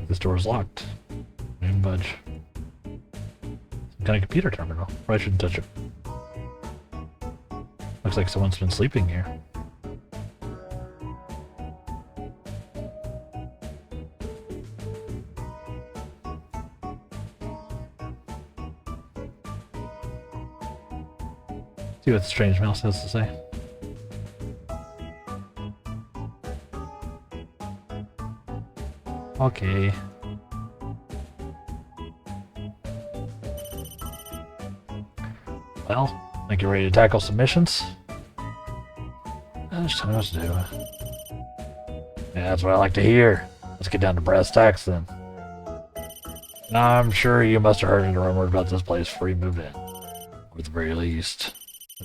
This door is locked. Didn't budge. Some kind of computer terminal. Probably shouldn't touch it. Looks like someone's been sleeping here. See what the strange mouse has to say. Okay. Well, think you're ready to tackle some missions? Just tell me what to do. Yeah, that's what I like to hear. Let's get down to brass tacks then. I'm sure you must have heard a rumor about this place before you moved in. Or at the very least,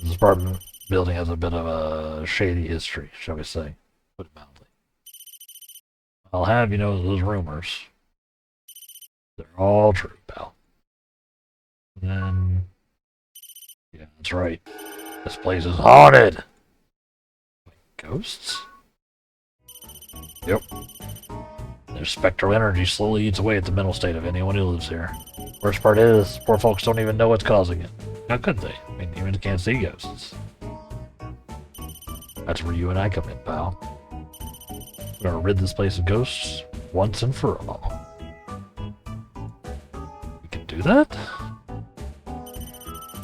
this apartment building has a bit of a shady history, shall we say. Put it mildly. I'll have you know those rumors. They're all true, pal. And then... yeah, that's right. This place is haunted! Ghosts? Yep. Their spectral energy slowly eats away at the mental state of anyone who lives here. Worst part is, poor folks don't even know what's causing it. How could they? I mean, humans can't see ghosts. That's where you and I come in, pal. We're gonna rid this place of ghosts once and for all. We can do that?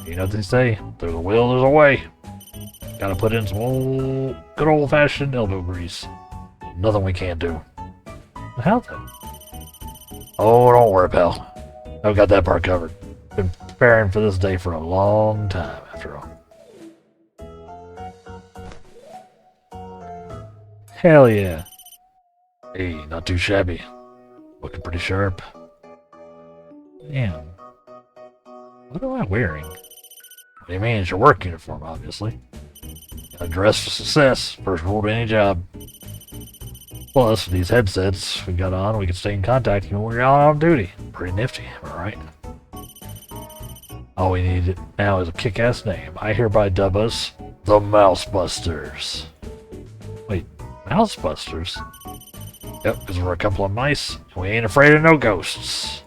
You know what they say, there's a will, there's a way. Gotta put in some good old-fashioned elbow grease. Nothing we can't do. How then? Oh, don't worry, pal. I've got that part covered. Been preparing for this day for a long time, after all. Hell yeah. Hey, not too shabby. Looking pretty sharp. Damn. What am I wearing? What do you mean? It's your work uniform, obviously. Gotta dress for success. First rule of any job. Plus, with these headsets we got on, we can stay in contact even when we're out on duty. Pretty nifty, am I right? All we need now is a kick-ass name. I hereby dub us the Mousebusters. Wait, Mousebusters? Yep, because we're a couple of mice, and we ain't afraid of no ghosts.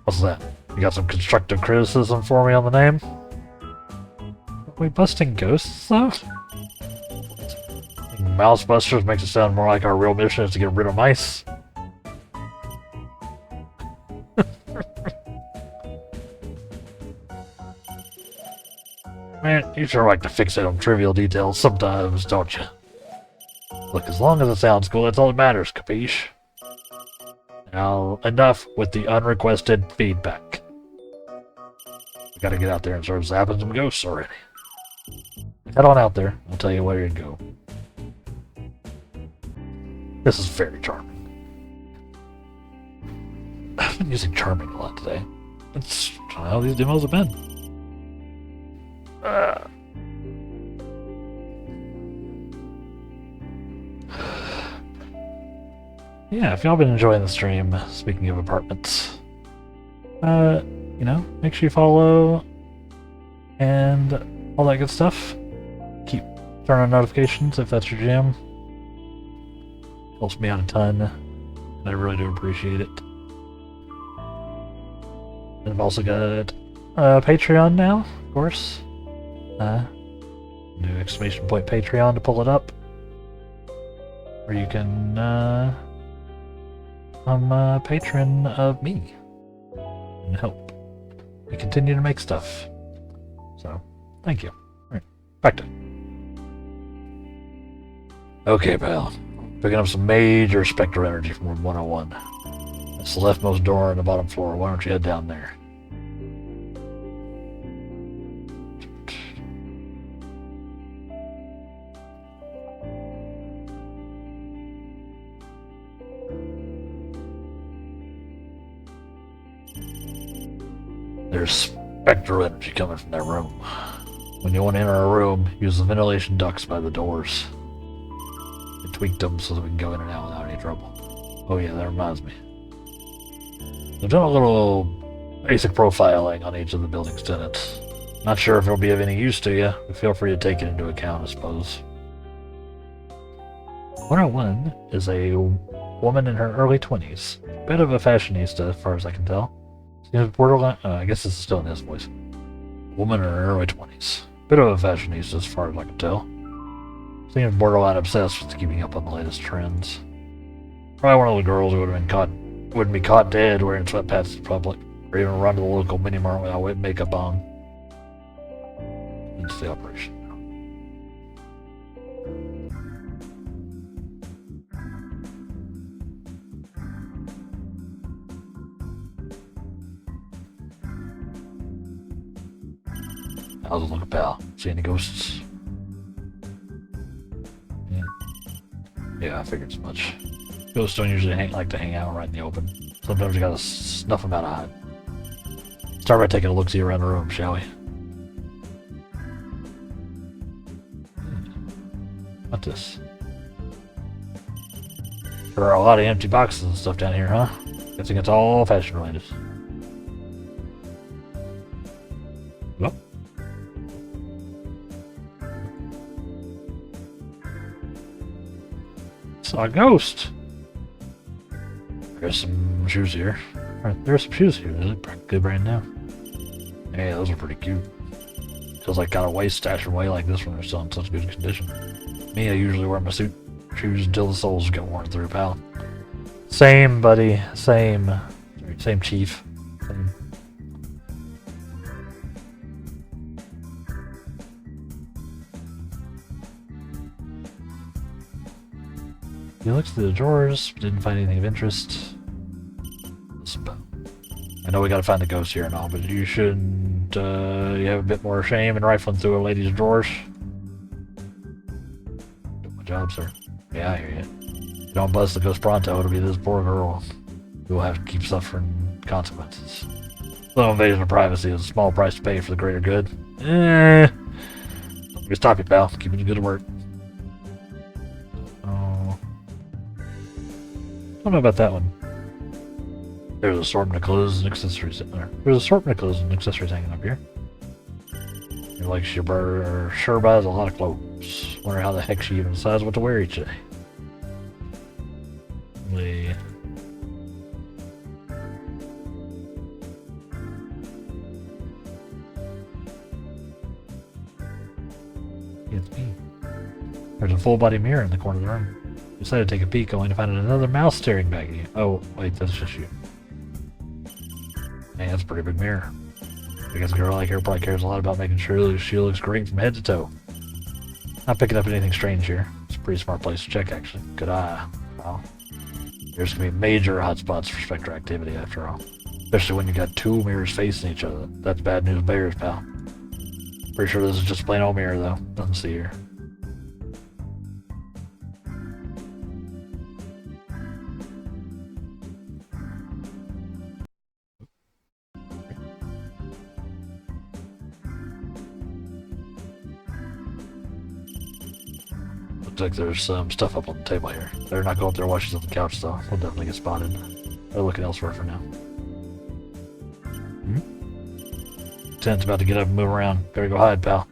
What's that? You got some constructive criticism for me on the name? Are we busting ghosts, though? Mousebusters makes it sound more like our real mission is to get rid of mice. Man, you sure like to fixate on trivial details sometimes, don't you? Look, as long as it sounds cool, that's all that matters, capiche? Now, enough with the unrequested feedback. We gotta get out there and start zapping some ghosts already. Head on out there, I'll tell you where to go. This is very charming. I've been using charming a lot today. That's how these demos have been. Yeah, if y'all been enjoying the stream, speaking of apartments, you know, make sure you follow and all that good stuff. Keep turning on notifications if that's your jam. Helps me out a ton, and I really do appreciate it. And I've also got Patreon now, of course. New exclamation point Patreon to pull it up, where you can become a patron of me and help me continue to make stuff. So, thank you. Alright, back to it. Okay, pal. Picking up some major spectral energy from room 101. That's the leftmost door on the bottom floor. Why don't you head down there? There's spectral energy coming from that room. When you want to enter a room, use the ventilation ducts by the doors. I tweaked them so that we can go in and out without any trouble. Oh yeah, that reminds me. I've done a little basic profiling on each of the building's tenants. Not sure if it'll be of any use to you, but feel free to take it into account, I suppose. 101 is a woman in her early 20s. Bit of a fashionista, as far as I can tell. Seems borderline. I guess this is still in his voice. Woman in her early 20s. Bit of a fashionista, as far as I can tell. Seems borderline obsessed with keeping up on the latest trends. Probably one of the girls who wouldn't be caught dead wearing sweatpants in public, or even run to the local mini mart without makeup on. It's the operation. How's it looking, pal? See any ghosts? Yeah, I figured as much. Ghosts don't usually like to hang out right in the open. Sometimes you gotta snuff them out of hide. Start by taking a look-see around the room, shall we? What's this? There are a lot of empty boxes and stuff down here, huh? Guessing it's all fashion related. Well. Saw a ghost. There's some shoes here. There's some shoes here. They look good brand new. Hey, those are pretty cute. Feels like got a waist stashed away like this when they're still in such good condition. Me, I usually wear my suit shoes until the soles get worn through, pal. Same, buddy. Same. Same, chief. Same. He looked through the drawers, but didn't find anything of interest. I know we gotta find the ghost here and all, but you shouldn't, you have a bit more shame in rifling through a lady's drawers. Do my job, sir. Yeah, I hear you. If you don't bust the ghost pronto, it'll be this poor girl who will have to keep suffering consequences. A little invasion of privacy is a small price to pay for the greater good. Let me stop you, pal. Keep it good work. I don't know about that one. There's an assortment of clothes and accessories in there. There's an assortment of clothes and accessories hanging up here. You're like she sure buys a lot of clothes. Wonder how the heck she even decides what to wear each day. It's me. There's a full body mirror in the corner of the room. Decided to take a peek, only to find another mouse staring back at you. Oh, wait, that's just you. Man, that's a pretty big mirror. I guess a girl like her probably cares a lot about making sure she looks great from head to toe. Not picking up anything strange here. It's a pretty smart place to check, actually. Good eye. Wow. There's gonna be major hotspots for Spectre activity, after all. Especially when you got two mirrors facing each other. That's bad news bears, pal. Pretty sure this is just a plain old mirror, though. Nothing to see here. Looks like there's some stuff up on the table here. Better not go up there while she's on the couch, though. We'll definitely get spotted. They're looking elsewhere for now. Tenant's about to get up and move around. Better go hide, pal.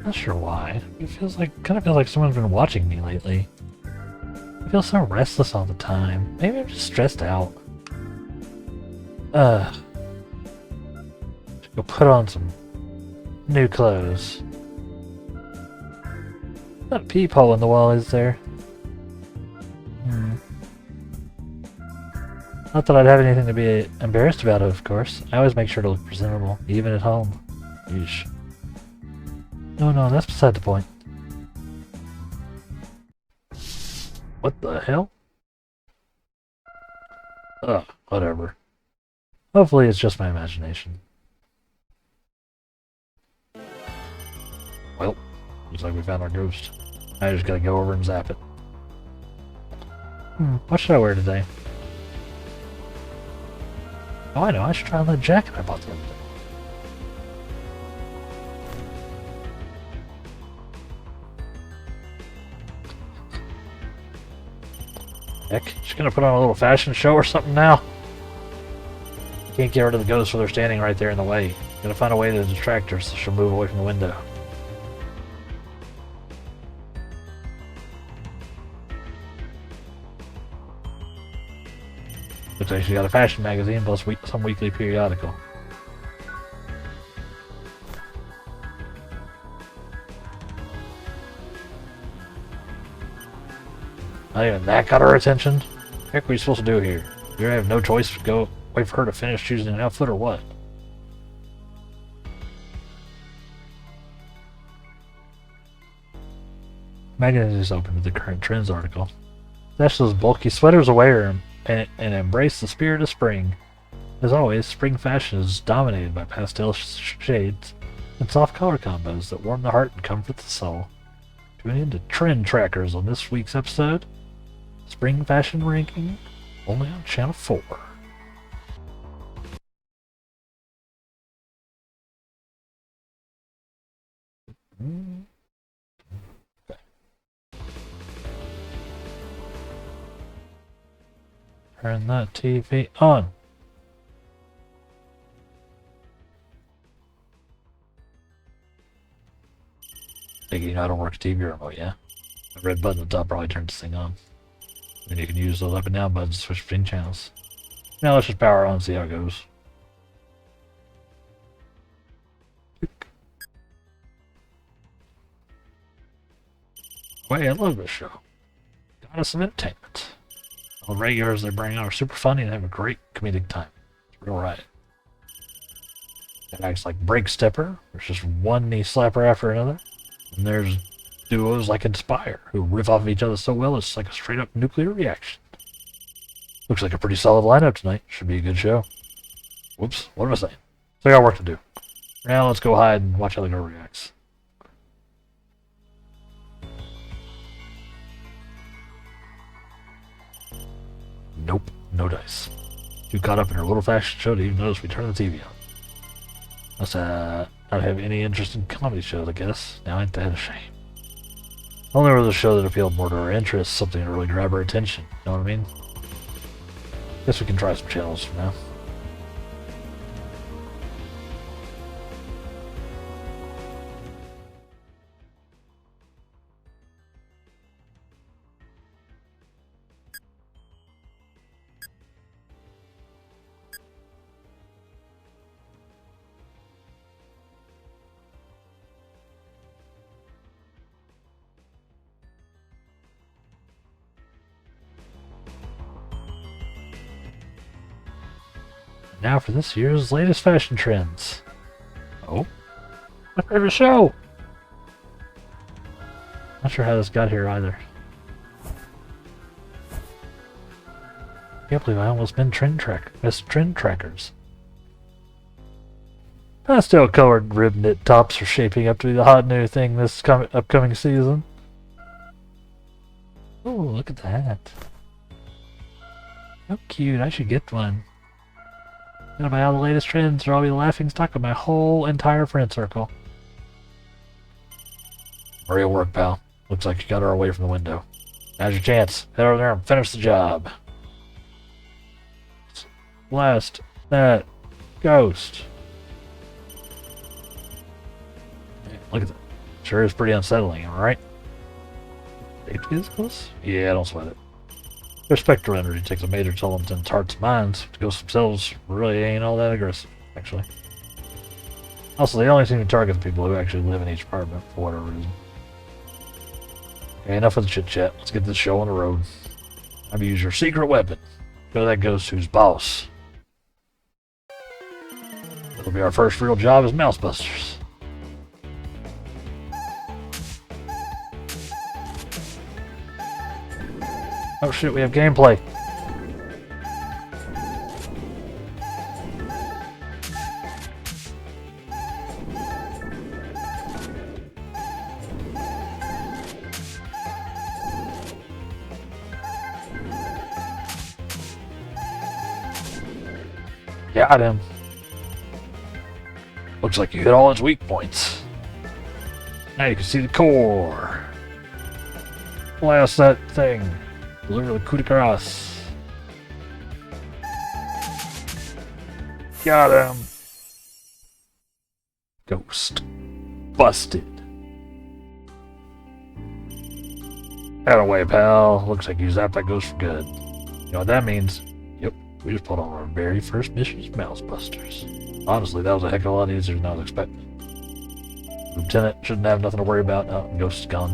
Not sure why. It kind of feels like someone's been watching me lately. I feel so restless all the time. Maybe I'm just stressed out. Should go put on some new clothes. Not a peephole in the wall, is there? Not that I'd have anything to be embarrassed about, of course. I always make sure to look presentable, even at home. Yeesh. No, that's beside the point. What the hell? Ugh, whatever. Hopefully it's just my imagination. Well, looks like we found our ghost. I just gotta go over and zap it. What should I wear today? Oh, I know, I should try on that jacket I bought the other day. Heck, she's gonna put on a little fashion show or something now? Can't get rid of the ghosts while they're standing right there in the way. Gotta find a way to distract her so she'll move away from the window. Looks like she's got a fashion magazine plus some weekly periodical. Not even that got her attention? What the heck are we supposed to do here? You have no choice to go wait for her to finish choosing an outfit or what? Magazine is open to the current trends article. Stash those bulky sweaters away and embrace the spirit of spring. As always, spring fashion is dominated by pastel shades and soft color combos that warm the heart and comfort the soul. Tune in to Trend Trackers on this week's episode. Spring fashion ranking, only on Channel 4. Okay. Turn that TV on. Thinking you know how to work a TV remote, yeah? The red button at the top probably turns this thing on. Then you can use those up and down buttons to switch between channels. Now let's just power on and see how it goes. Wait, I love this show. Got us some entertainment. All the regulars they bring out are super funny and have a great comedic time. It's real right. It acts like Break Stepper, which is one knee slapper after another. And there's duos like Inspire, who riff off of each other so well it's like a straight up nuclear reaction. Looks like a pretty solid lineup tonight. Should be a good show. Whoops, what am I saying? So I got work to do. Now let's go hide and watch how the girl reacts. Nope, no dice. Too caught up in her little fashion show to even notice we turned the TV on. Must not have any interest in comedy shows, I guess. Now ain't that a shame. Only was a show that appealed more to her interests, something to really grab her attention. Know what I mean? Guess we can try some channels for now. Now for this year's latest fashion trends. Oh, my favorite show! Not sure how this got here either. Can't believe I almost missed trend trackers. Pastel colored rib knit tops are shaping up to be the hot new thing this upcoming season. Oh, look at that. How cute, I should get one. Gonna buy all the latest trends, or I'll be the laughing stock of my whole entire friend circle. Real work, pal. Looks like you got her away from the window. Now's your chance. Head over there and finish the job. Blast that ghost. Look at that. Sure is pretty unsettling, am I right? Safety is close? Yeah, don't sweat it. Their spectral energy takes a major toll on tenants' hearts and minds. The ghosts themselves really ain't all that aggressive, actually. Also, they only seem to target the people who actually live in each apartment for whatever reason. Okay, enough of the chit-chat. Let's get this show on the road. Time to use your secret weapon. Go to that ghost who's boss. It'll be our first real job as Mousebusters. Oh shit, we have gameplay. Got him. Looks like you hit all its weak points. Now you can see the core. Blast that thing. Deliver the coup de grace. Got him. Ghost. Busted. Out of way, pal. Looks like you zapped that ghost for good. You know what that means? Yep, we just pulled on our very first mission as Mouse Busters. Honestly, that was a heck of a lot easier than I was expecting. Lieutenant shouldn't have nothing to worry about. Oh, ghost is gone.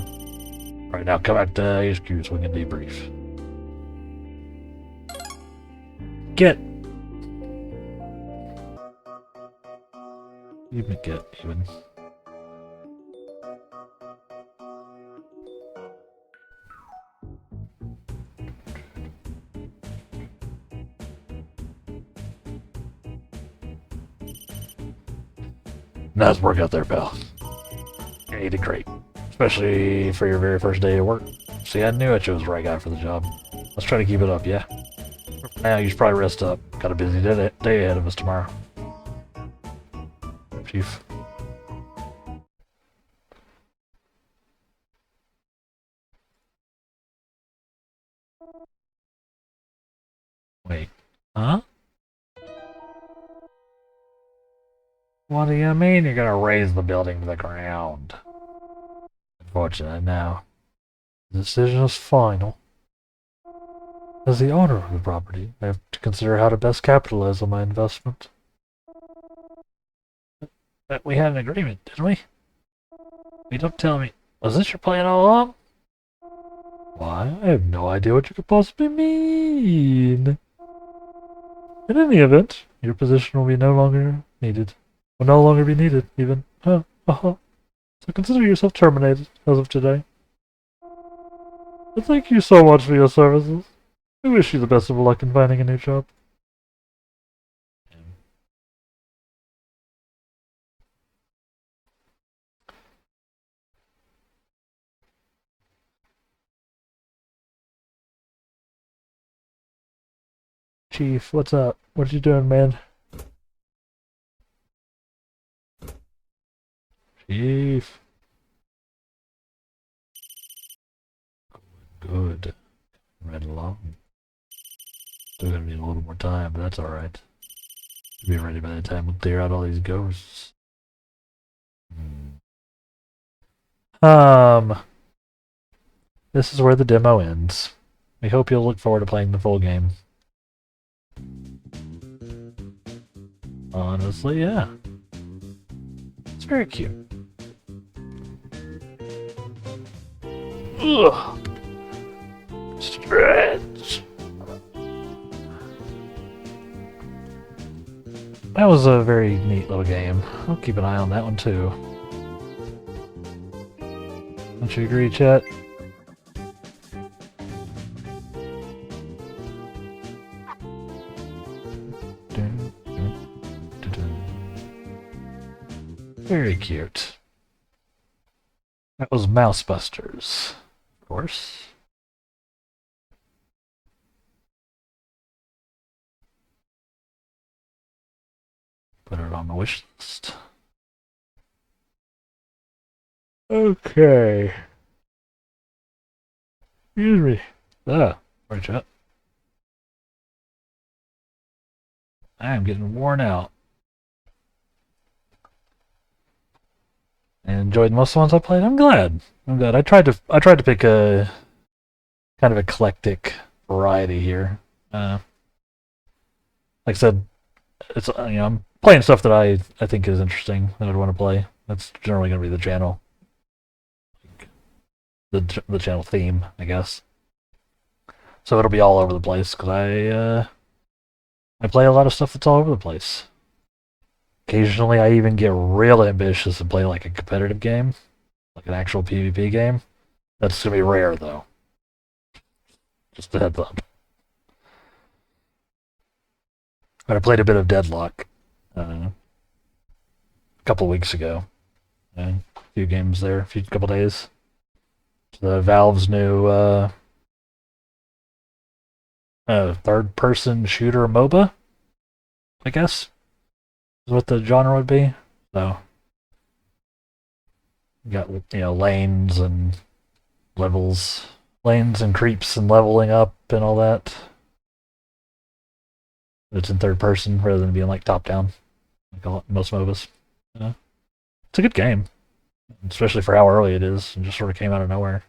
Alright, now come back to HQ so we can debrief. Get! Even get, even. Nice work out there, pal. Yeah, you did great. Especially for your very first day of work. See, I knew I chose the right guy for the job. Let's try to keep it up, yeah? Now you should probably rest up. Got a busy day ahead of us tomorrow. Chief. Wait. Huh? What do you mean you're gonna raise the building to the ground? Unfortunately, now. The decision is final. As the owner of the property, I have to consider how to best capitalize on my investment. But we had an agreement, didn't we? You don't tell me. Was this your plan all along? Why, I have no idea what you could possibly mean. In any event, your position will be no longer needed. Will no longer be needed, even. So consider yourself terminated as of today. But thank you so much for your services. I wish you the best of luck in finding a new job. Chief, what's up? What you doing, man? Chief. Good. Right along. Still gonna need a little more time, but that's alright. Be ready by the time we clear out all these ghosts. This is where the demo ends. We hope you'll look forward to playing the full game. Honestly, yeah. It's very cute. Ugh. Stretch. That was a very neat little game. I'll keep an eye on that one too. Don't you agree, chat? Very cute. That was Mouse Busters, of course. Put it on the wish list. Okay. Excuse me. Sorry, chat. I am getting worn out. And enjoyed most of the ones I played. I'm glad. I tried to pick a kind of eclectic variety here. Like I said, it's I'm playing stuff that I think is interesting that I'd want to play. That's generally going to be the channel. The channel theme, I guess. So it'll be all over the place because I play a lot of stuff that's all over the place. Occasionally, I even get real ambitious and play like a competitive game, like an actual PvP game. That's gonna be rare, though. Just a heads up. But I played a bit of Deadlock a couple weeks ago. A few games there, couple days. The Valve's new third-person shooter MOBA, I guess, is what the genre would be. So, you got lanes and levels, lanes and creeps and leveling up and all that. It's in third person rather than being like top down, like most MOBAs. Yeah. It's a good game, especially for how early it is, and just sort of came out of nowhere.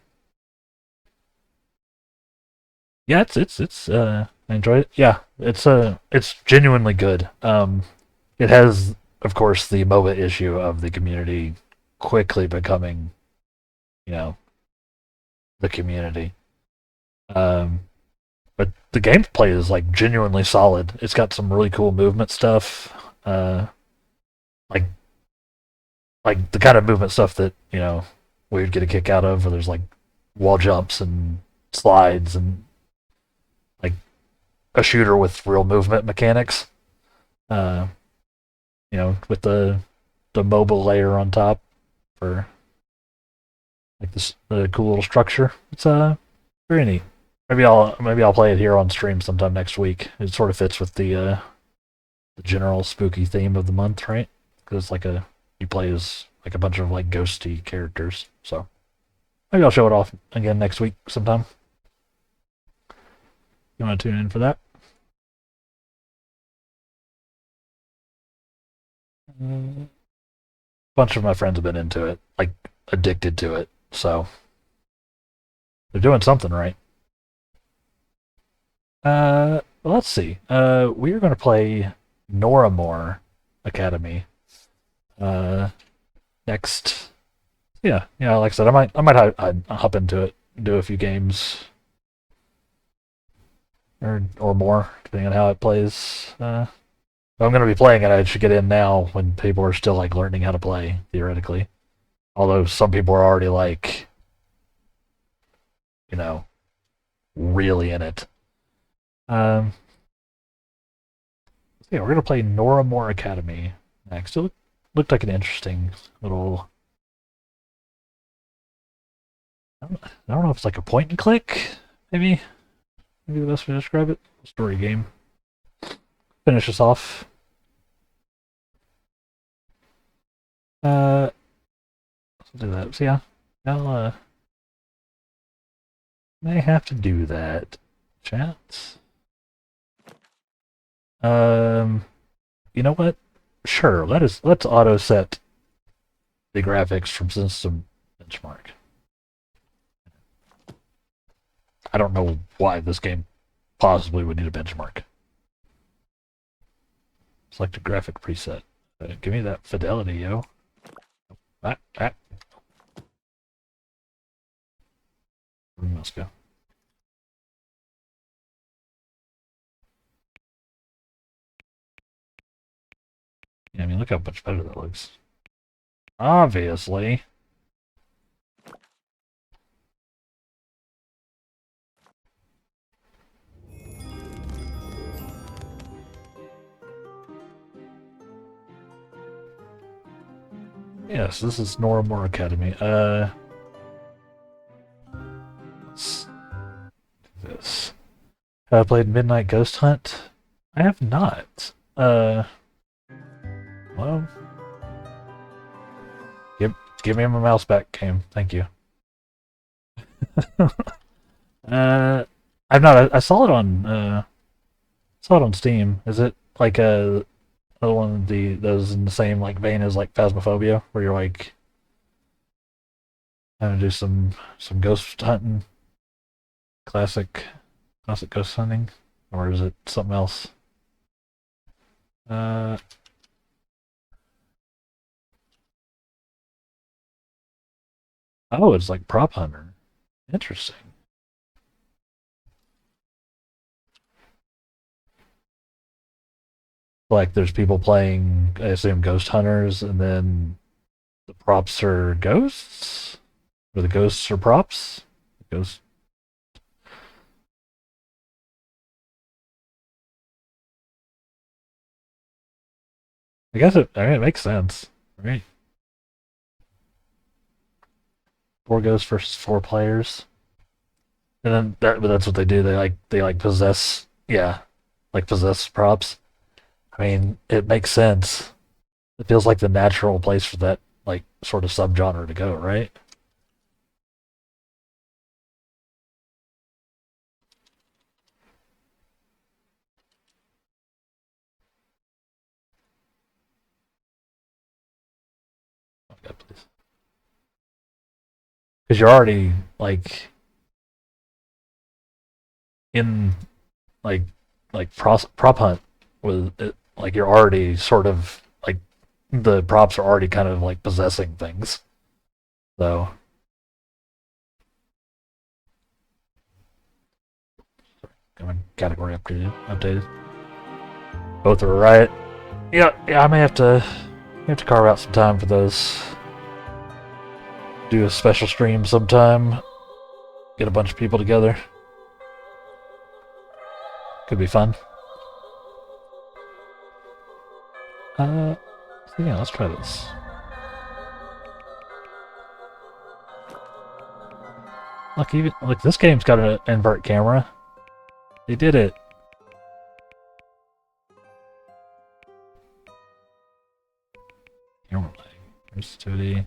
Yeah, it's I enjoy it. Yeah, it's genuinely good. It has, of course, the MOBA issue of the community quickly becoming, you know, the community. Um, but the gameplay is like genuinely solid. It's got some really cool movement stuff. Like like the kind of movement stuff that we'd get a kick out of, where there's like wall jumps and slides and like a shooter with real movement mechanics. Uh, with the mobile layer on top for like this the cool little structure. It's very neat. Maybe I'll play it here on stream sometime next week. It sort of fits with the general spooky theme of the month, right? Because you play as like a bunch of like ghosty characters. So maybe I'll show it off again next week sometime. You want to tune in for that? A bunch of my friends have been into it, like addicted to it. So they're doing something right. Well, let's see. We are going to play Noramore Academy. Next. Yeah, like I said, I'd hop into it, do a few games, or more, depending on how it plays. If I'm going to be playing it, I should get in now when people are still like learning how to play theoretically. Although some people are already like, you know, really in it. Um, yeah, we're gonna play Noramore Academy next. Looked like an interesting little. I don't know if it's like a point and click, maybe the best way to describe it. Story game. Finish us off. Let's do that. So yeah, I'll may have to do that. Chat. You know what? Sure. Let's auto set the graphics from system benchmark. I don't know why this game possibly would need a benchmark. Select a graphic preset. Give me that fidelity, yo. Where must go? Yeah, I mean, look how much better that looks. Obviously. Yes, this is Noramore Academy. Let's do this. Have I played Midnight Ghost Hunt? I have not. Well, give me my mouse back, game. Thank you. I've not. I saw it on Steam. Is it like another one of those in the same like vein as like Phasmophobia, where you're like having to do some ghost hunting, classic ghost hunting, or is it something else? Uh, oh, it's like Prop Hunter. Interesting. Like there's people playing, I assume, ghost hunters, and then the props are ghosts, or the ghosts are props. Ghosts. I guess I mean, it makes sense, right? Four ghosts versus four players, and then but that's what they do. They like possess, yeah, like possess props. I mean, it makes sense. It feels like the natural place for that like sort of subgenre to go, right? because you're already like in like prop hunt with it, like you're already sort of like the props are already kind of like possessing things. So category updated. Both are right. Yeah, I may have to carve out some time for those. Do a special stream sometime. Get a bunch of people together. Could be fun. So yeah, let's try this. Look, this game's got an invert camera. They did it. Camera lag. There's 2D.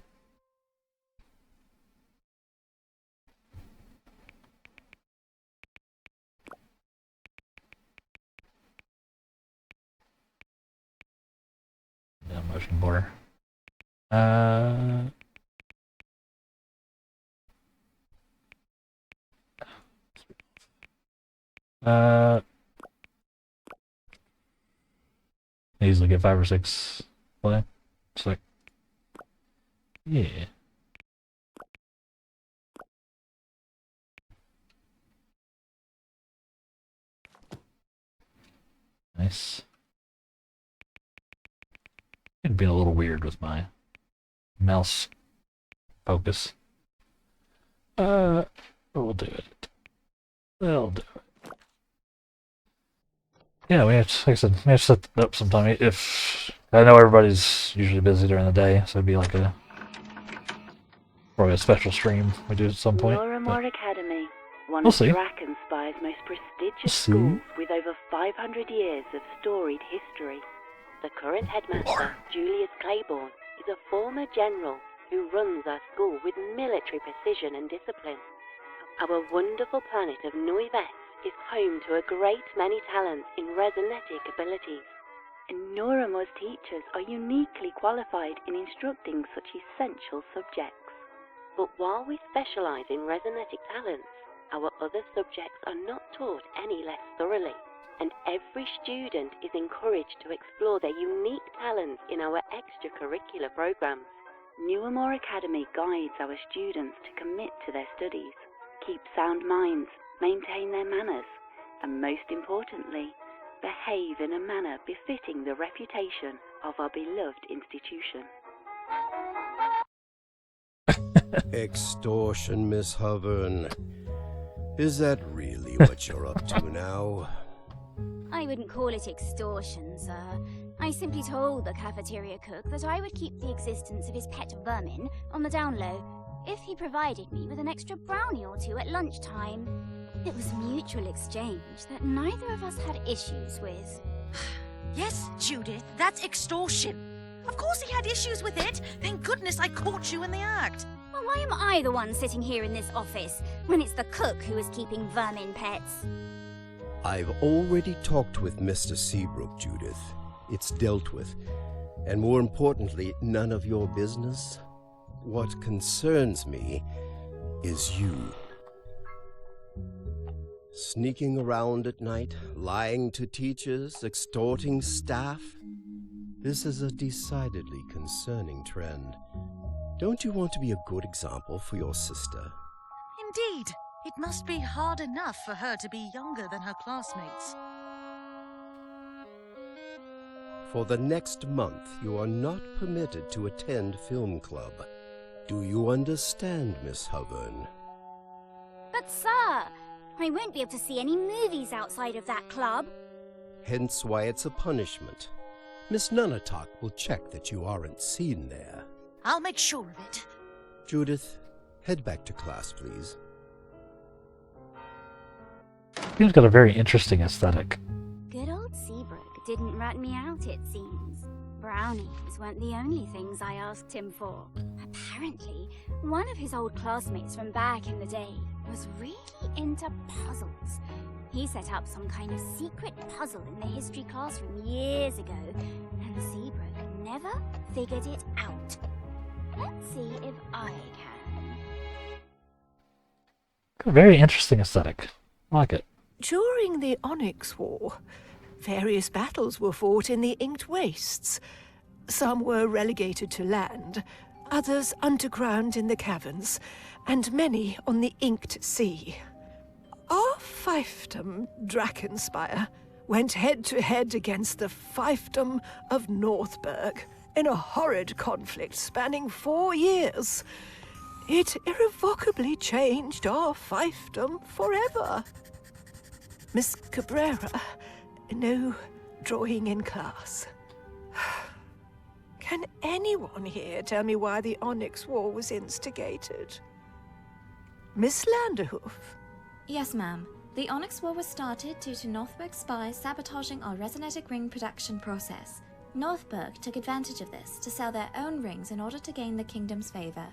Yeah, motion blur. Easily get 5 or 6 play. It's like, yeah. Nice. It'd be a little weird with my mouse focus. We'll do it. We'll do it. Yeah, we have to, like I said, we have to set it up sometime. If I know everybody's usually busy during the day, so it'd be like probably a special stream we do at some point. Noramor Academy, one we'll of see. Drakkenspyre's most prestigious schools with over 500 years of storied history. The current headmaster, Julius Claiborne, is a former general who runs our school with military precision and discipline. Our wonderful planet of Nuives is home to a great many talents in resonetic abilities, and Noramor's teachers are uniquely qualified in instructing such essential subjects. But while we specialize in resonetic talents, our other subjects are not taught any less thoroughly, and every student is encouraged to explore their unique talents in our extracurricular programs. Noramor Academy guides our students to commit to their studies, keep sound minds, maintain their manners, and most importantly, behave in a manner befitting the reputation of our beloved institution. Extortion, Miss Hovern. Is that really what you're up to now? I wouldn't call it extortion, sir. I simply told the cafeteria cook that I would keep the existence of his pet vermin on the down low if he provided me with an extra brownie or two at lunchtime. It was mutual exchange that neither of us had issues with. Yes, Judith, that's extortion. Of course he had issues with it. Thank goodness I caught you in the act. Well, why am I the one sitting here in this office when it's the cook who is keeping vermin pets? I've already talked with Mr. Seabrook, Judith. It's dealt with. And more importantly, none of your business. What concerns me is you. Sneaking around at night, lying to teachers, extorting staff. This is a decidedly concerning trend. Don't you want to be a good example for your sister? Indeed. It must be hard enough for her to be younger than her classmates. For the next month, you are not permitted to attend film club. Do you understand, Miss Hovern? But, sir, I won't be able to see any movies outside of that club. Hence why it's a punishment. Miss Nunatak will check that you aren't seen there. I'll make sure of it. Judith, head back to class, please. He's got a very interesting aesthetic. Good old Seabrook didn't rat me out, it seems. Brownies weren't the only things I asked him for. Apparently, one of his old classmates from back in the day was really into puzzles. He set up some kind of secret puzzle in the history classroom years ago, and Seabrook never figured it out. Let's see if I can. A very interesting aesthetic. I like it. During the Onyx War, various battles were fought in the Inked Wastes. Some were relegated to land, others underground in the caverns, and many on the Inked Sea. Our fiefdom, Drakkenspire, went head-to-head against the fiefdom of Northberg in a horrid conflict spanning 4 years. It irrevocably changed our fiefdom forever. Miss Cabrera, no drawing in class. Can anyone here tell me why the Onyx War was instigated? Miss Landerhoof? Yes, ma'am. The Onyx War was started due to Northberg spies sabotaging our resonatic ring production process. Northberg took advantage of this to sell their own rings in order to gain the kingdom's favor.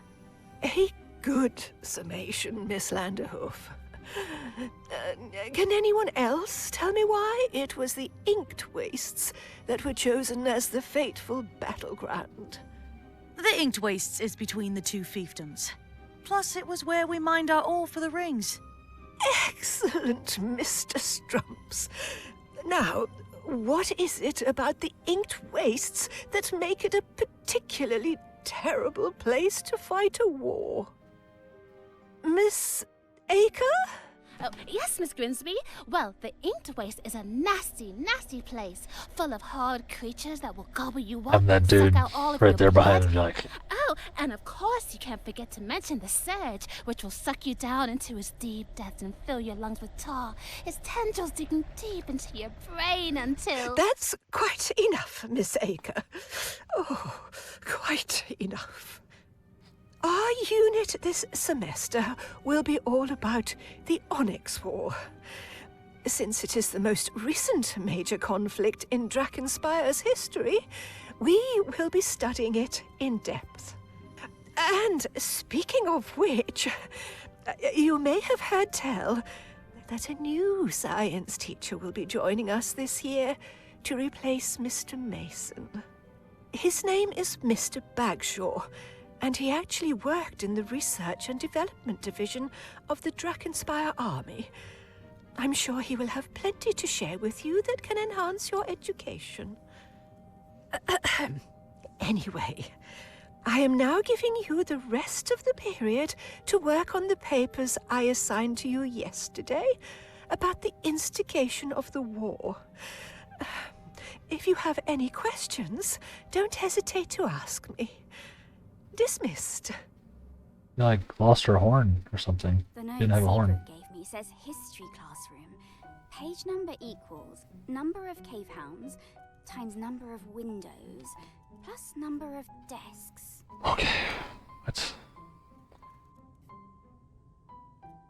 A good summation, Miss Landerhoof. Can anyone else tell me why it was the Inked Wastes that were chosen as the fateful battleground? The Inked Wastes is between the two fiefdoms. Plus, it was where we mined our ore for the rings. Excellent, Mr. Strumps. Now, what is it about the Inked Wastes that make it a particularly terrible place to fight a war? Miss Acre? Oh, yes, Miss Grimsby. Well, the Inked Waste is a nasty, nasty place, full of hard creatures that will gobble you up And that and dude suck out all of right your there behind blood. him, like, Oh, and of course you can't forget to mention the Surge, which will suck you down into his deep depths and fill your lungs with tar, his tendrils digging deep into your brain until... That's quite enough, Miss Acre. Oh, quite enough. Our unit this semester will be all about the Onyx War. Since it is the most recent major conflict in Drakkenspire's history, we will be studying it in depth. And speaking of which, you may have heard tell that a new science teacher will be joining us this year to replace Mr. Mason. His name is Mr. Bagshaw, and he actually worked in the Research and Development Division of the Drakkenspire Army. I'm sure he will have plenty to share with you that can enhance your education. Anyway, I am now giving you the rest of the period to work on the papers I assigned to you yesterday about the instigation of the war. If you have any questions, don't hesitate to ask me. Dismissed. you like lost her horn or something. The note Didn't have a horn. Seabrook gave me says history classroom. Page number equals number of cave hounds times number of windows plus number of desks. Okay. What's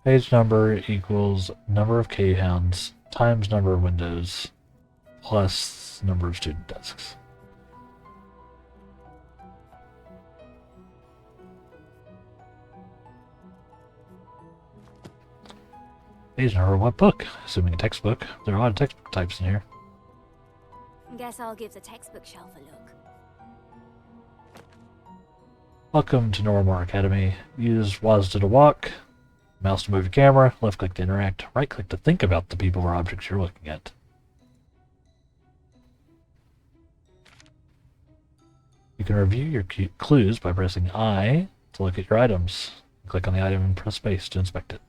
page number equals number of cave hounds times number of windows plus number of student desks. Page number of what book? Assuming a textbook. There are a lot of textbook types in here. Guess I'll give the textbook shelf a look. Welcome to Norrimore Academy. Use WASD to walk, mouse to move your camera, left click to interact, right click to think about the people or objects you're looking at. You can review your clues by pressing I to look at your items. Click on the item and press space to inspect it.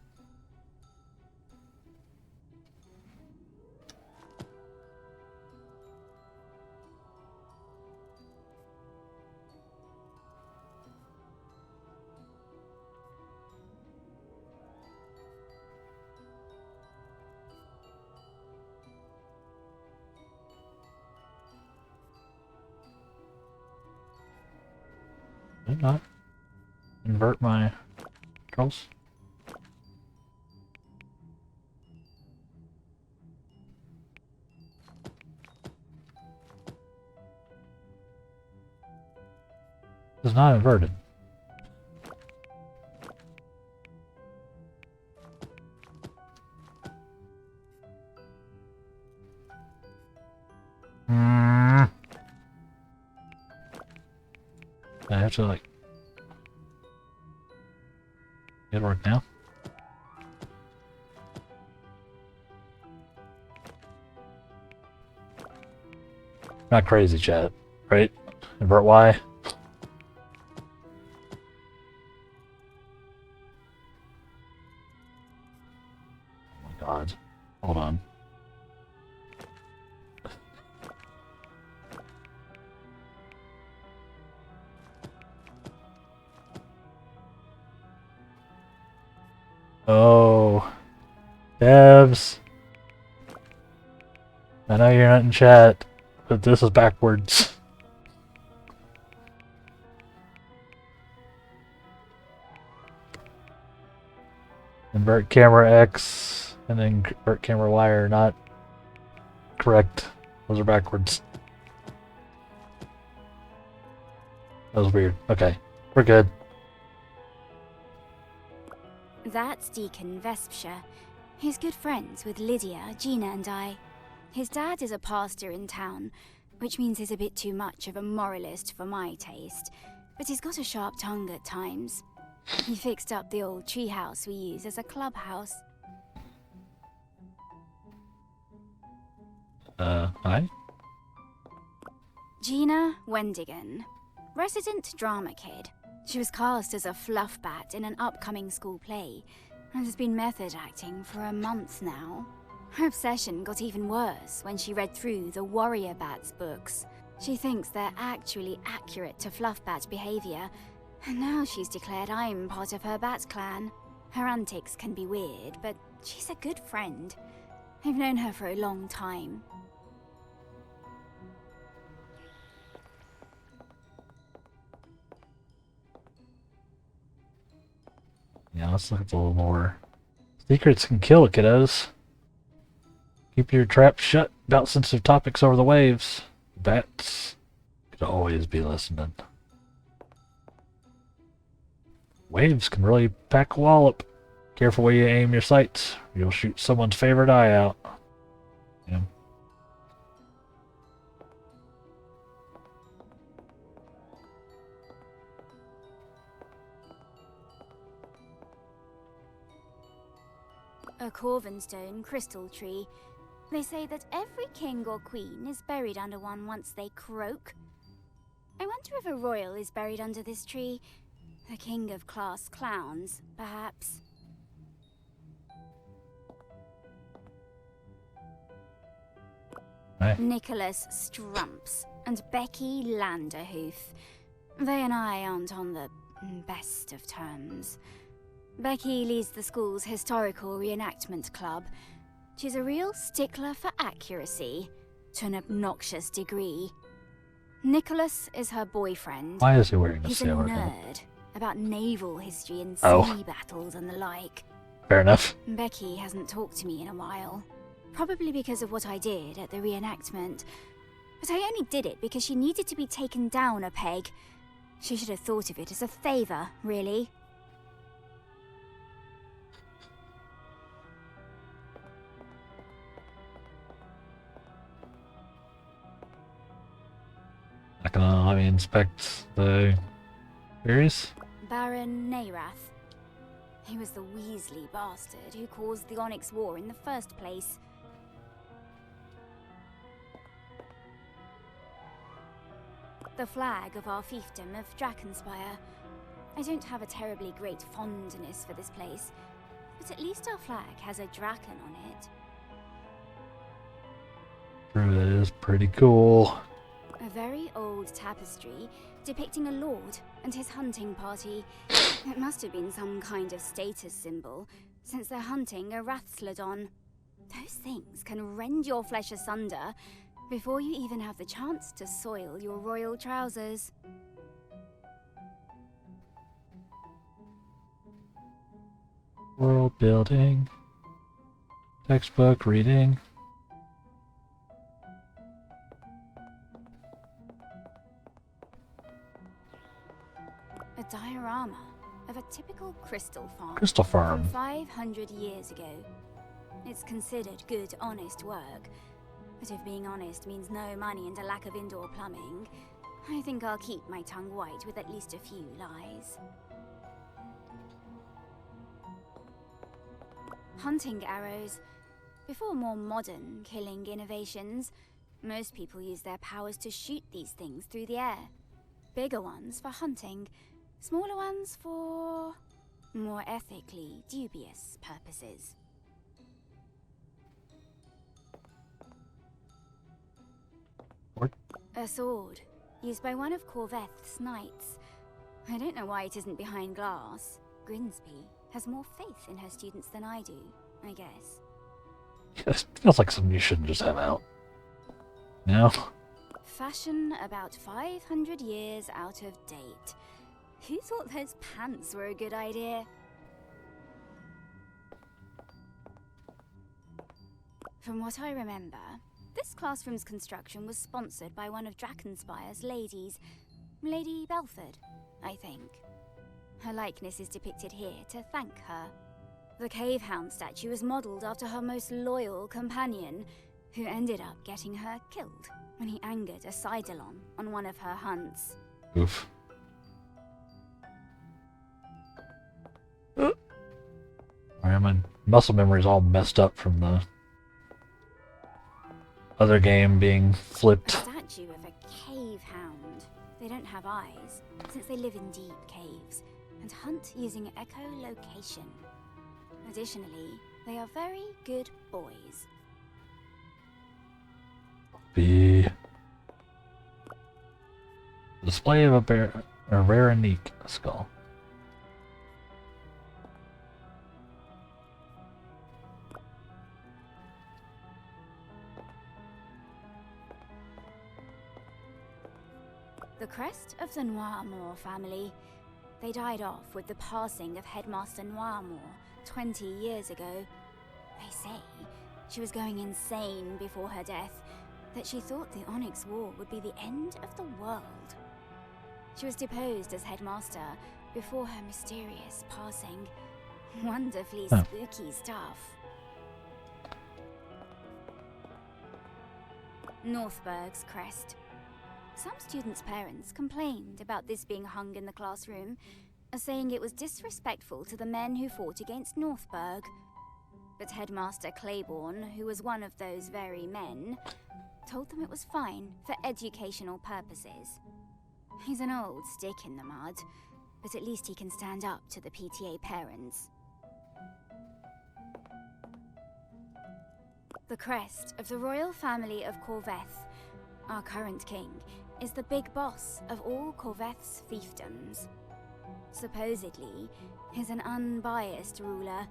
Did not invert my controls. It's not inverted. I have to like it work now. Not crazy, chat, right? Invert Y. Oh my god. Hold on. Oh. Devs. I know you're not in chat, but this is backwards. Invert camera X and then invert camera Y are not correct. Those are backwards. That was weird. Okay, we're good. That's Deacon Vespsha. He's good friends with Lydia, Gina, and I. His dad is a pastor in town, which means he's a bit too much of a moralist for my taste, but he's got a sharp tongue at times. He fixed up the old treehouse we use as a clubhouse. Hi? Gina Wendigan, resident drama kid. She was cast as a fluffbat in an upcoming school play, and has been method acting for a month now. Her obsession got even worse when she read through the Warrior Bats books. She thinks they're actually accurate to fluffbat behavior, and now she's declared I'm part of her bat clan. Her antics can be weird, but she's a good friend. I've known her for a long time. Yeah, let's look at a little more. Secrets can kill, kiddos. Keep your trap shut about sensitive topics over the waves. Bats could always be listening. Waves can really pack a wallop. Careful where you aim your sights. You'll shoot someone's favorite eye out. Yeah. A Corvinstone crystal tree. They say that every king or queen is buried under one once they croak. I wonder if a royal is buried under this tree. The king of class clowns, perhaps. Hi. Nicholas Strumps and Becky Landerhoof. They and I aren't on the best of terms. Becky leads the school's historical reenactment club. She's a real stickler for accuracy, to an obnoxious degree. Nicholas is her boyfriend. Why is he wearing a He's a sailor hat? nerd about naval history and Oh. sea battles and the like. Fair enough. Becky hasn't talked to me in a while. Probably because of what I did at the reenactment. But I only did it because she needed to be taken down a peg. She should have thought of it as a favor, really. Not gonna let me inspect the berries. Baron Nayrath. He was the Weasley bastard who caused the Onyx War in the first place. The flag of our fiefdom of Drakenspire. I don't have a terribly great fondness for this place, but at least our flag has a draken on it. True, that is pretty cool. A very old tapestry depicting a lord and his hunting party. It must have been some kind of status symbol, since they're hunting a Rathslodon. Those things can rend your flesh asunder before you even have the chance to soil your royal trousers. World building. Textbook reading. A diorama of a typical crystal farm. Crystal farm. From 500 years ago. It's considered good, honest work. But if being honest means no money and a lack of indoor plumbing, I think I'll keep my tongue white with at least a few lies. Hunting arrows. Before more modern killing innovations, Most people use their powers to shoot these things through the air. Bigger ones for hunting, smaller ones for more ethically dubious purposes. What? A sword, used by one of Corveth's knights. I don't know why it isn't behind glass. Grimsby has more faith in her students than I do, I guess. It feels like something you shouldn't just have out. No? Fashion about 500 years out of date. Who thought those pants were a good idea? From what I remember, this classroom's construction was sponsored by one of Drakenspire's ladies, Lady Belford, I think. Her likeness is depicted here to thank her. The Cave Hound statue is modelled after her most loyal companion, who ended up getting her killed when he angered a Eidolon on one of her hunts. Oof. Alright, my muscle memory's all messed up from the other game being A flipped. statue of a cave hound. They don't have eyes, since they live in deep caves, and hunt using echolocation. Additionally, they are very good boys. The display of a rare and unique skull. The crest of the Noirmore family. They died off with the passing of Headmaster Noirmore 20 years ago. They say she was going insane before her death, that she thought the Onyx War would be the end of the world. She was deposed as headmaster before her mysterious passing. Wonderfully spooky stuff. Northburg's crest. Some students' parents complained about this being hung in the classroom, saying it was disrespectful to the men who fought against Northburg. But Headmaster Claiborne, who was one of those very men, told them it was fine for educational purposes. He's an old stick in the mud, but at least he can stand up to the PTA parents. The crest of the royal family of Corveth, our current king, is the big boss of all Corveth's fiefdoms. Supposedly, he's an unbiased ruler,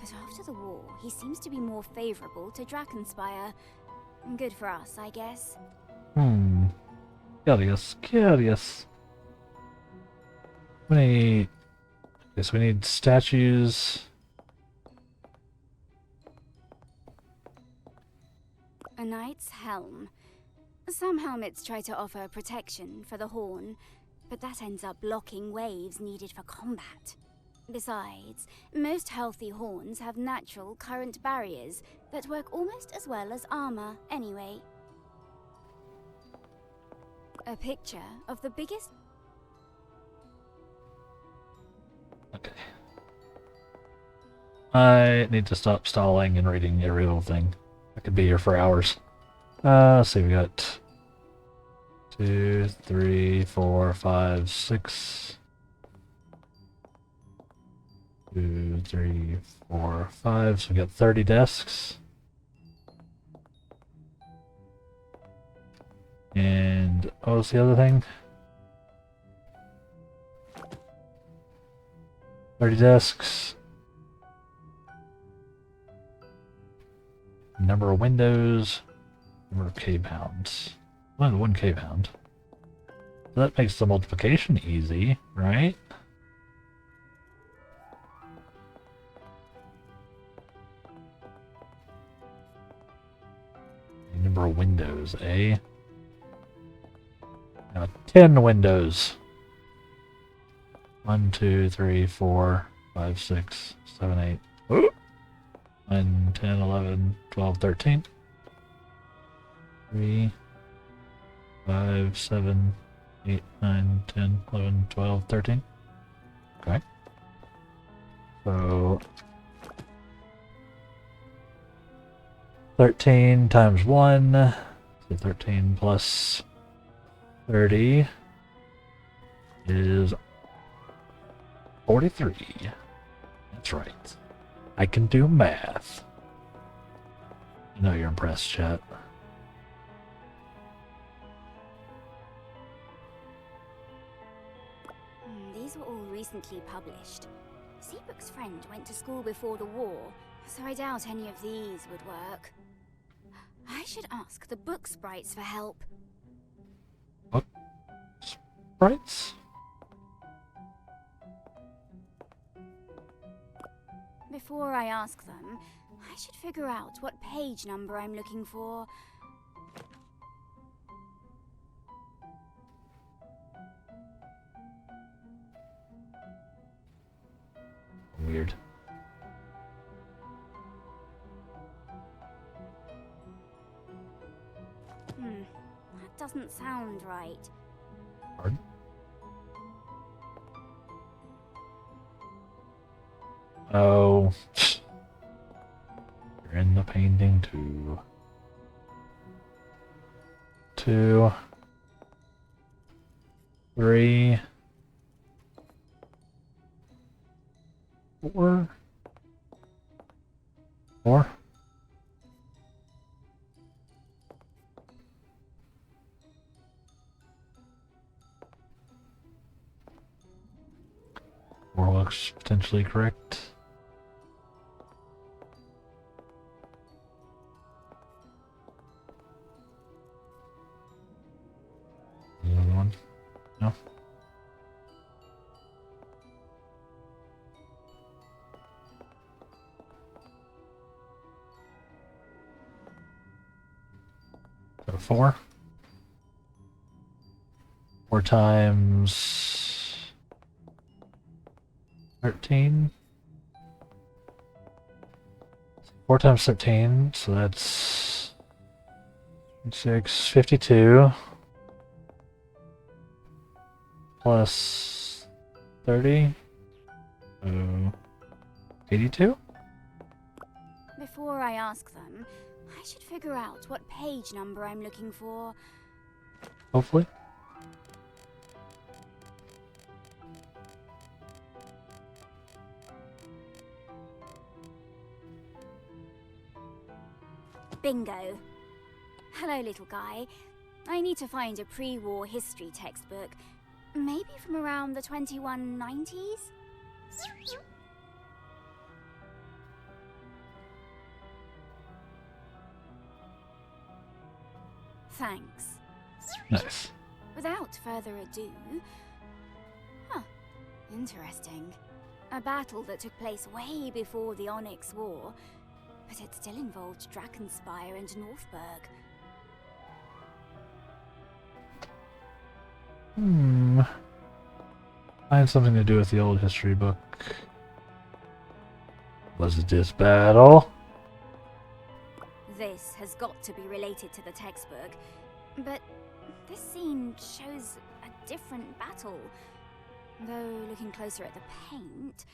but after the war, he seems to be more favorable to Drakenspire. Good for us, I guess. Curious. We need statues. A knight's helm. Some helmets try to offer protection for the horn, but that ends up blocking waves needed for combat. Besides, most healthy horns have natural current barriers that work almost as well as armor anyway. A picture of the biggest... Okay. I need to stop stalling and reading every little thing. I could be here for hours. Let's see, we got 2, 3, 4, 5, 6. 2, 3, 4, 5. So we got 30 desks. And what was the other thing? 30 desks. Number of windows. Number of cave hounds. Only one cave hound. So that makes the multiplication easy, right? Number of windows, eh? Now 10 windows. 1, 2, 3, 4, 5, 6, 7, 8. Ooh. 9, 10, 11, 12, 13. 3, 5, 7, 8, 9, 10, 11, 12, 13. Okay. So 13 times 1, So 13 plus 30 is 43. That's right. I can do math. I know you're impressed, chat. These were all recently published. Seabrook's friend went to school before the war, so I doubt any of these would work. I should ask the book sprites for help. Book sprites? Before I ask them, I should figure out what page number I'm looking for. Weird. That doesn't sound right. Pardon? Oh. You're in the painting too. 2, 3, 4, 4. Four looks potentially correct. Another one? No. So 4. 4 times 13. 4 times 13, so that's 52 plus 30. 82? Before I ask them, I should figure out what page number I'm looking for. Hopefully. Bingo. Hello, little guy. I need to find a pre-war history textbook. Maybe from around the 2190s? Thanks. Nice. Without further ado... Huh. Interesting. A battle that took place way before the Onyx War, but it still involved Drakenspire and Northburg. Find something to do with the old history book. Was it this battle? This has got to be related to the textbook, but this scene shows a different battle. Though looking closer at the paint,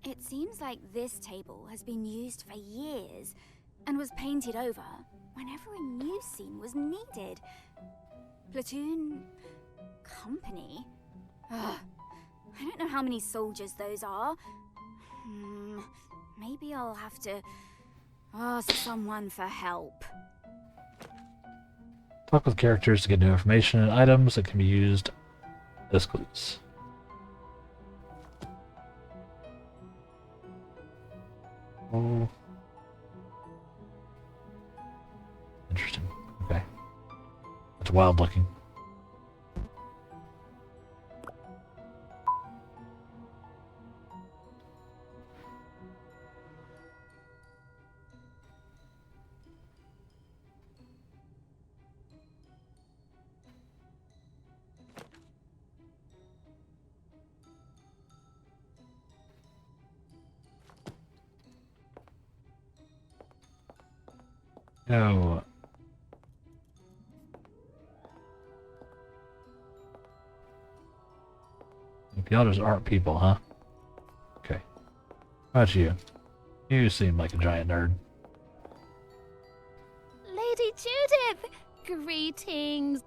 it seems like this table has been used for years and was painted over whenever a new scene was needed. Platoon... company? Ugh. I don't know how many soldiers those are. Maybe I'll have to ask someone for help. Talk with characters to get new information and items that can be used as clues. Oh. Interesting. Okay. That's wild looking. No. The others aren't people, huh? Okay. How about you? You seem like a giant nerd. Lady Judith! Greetings.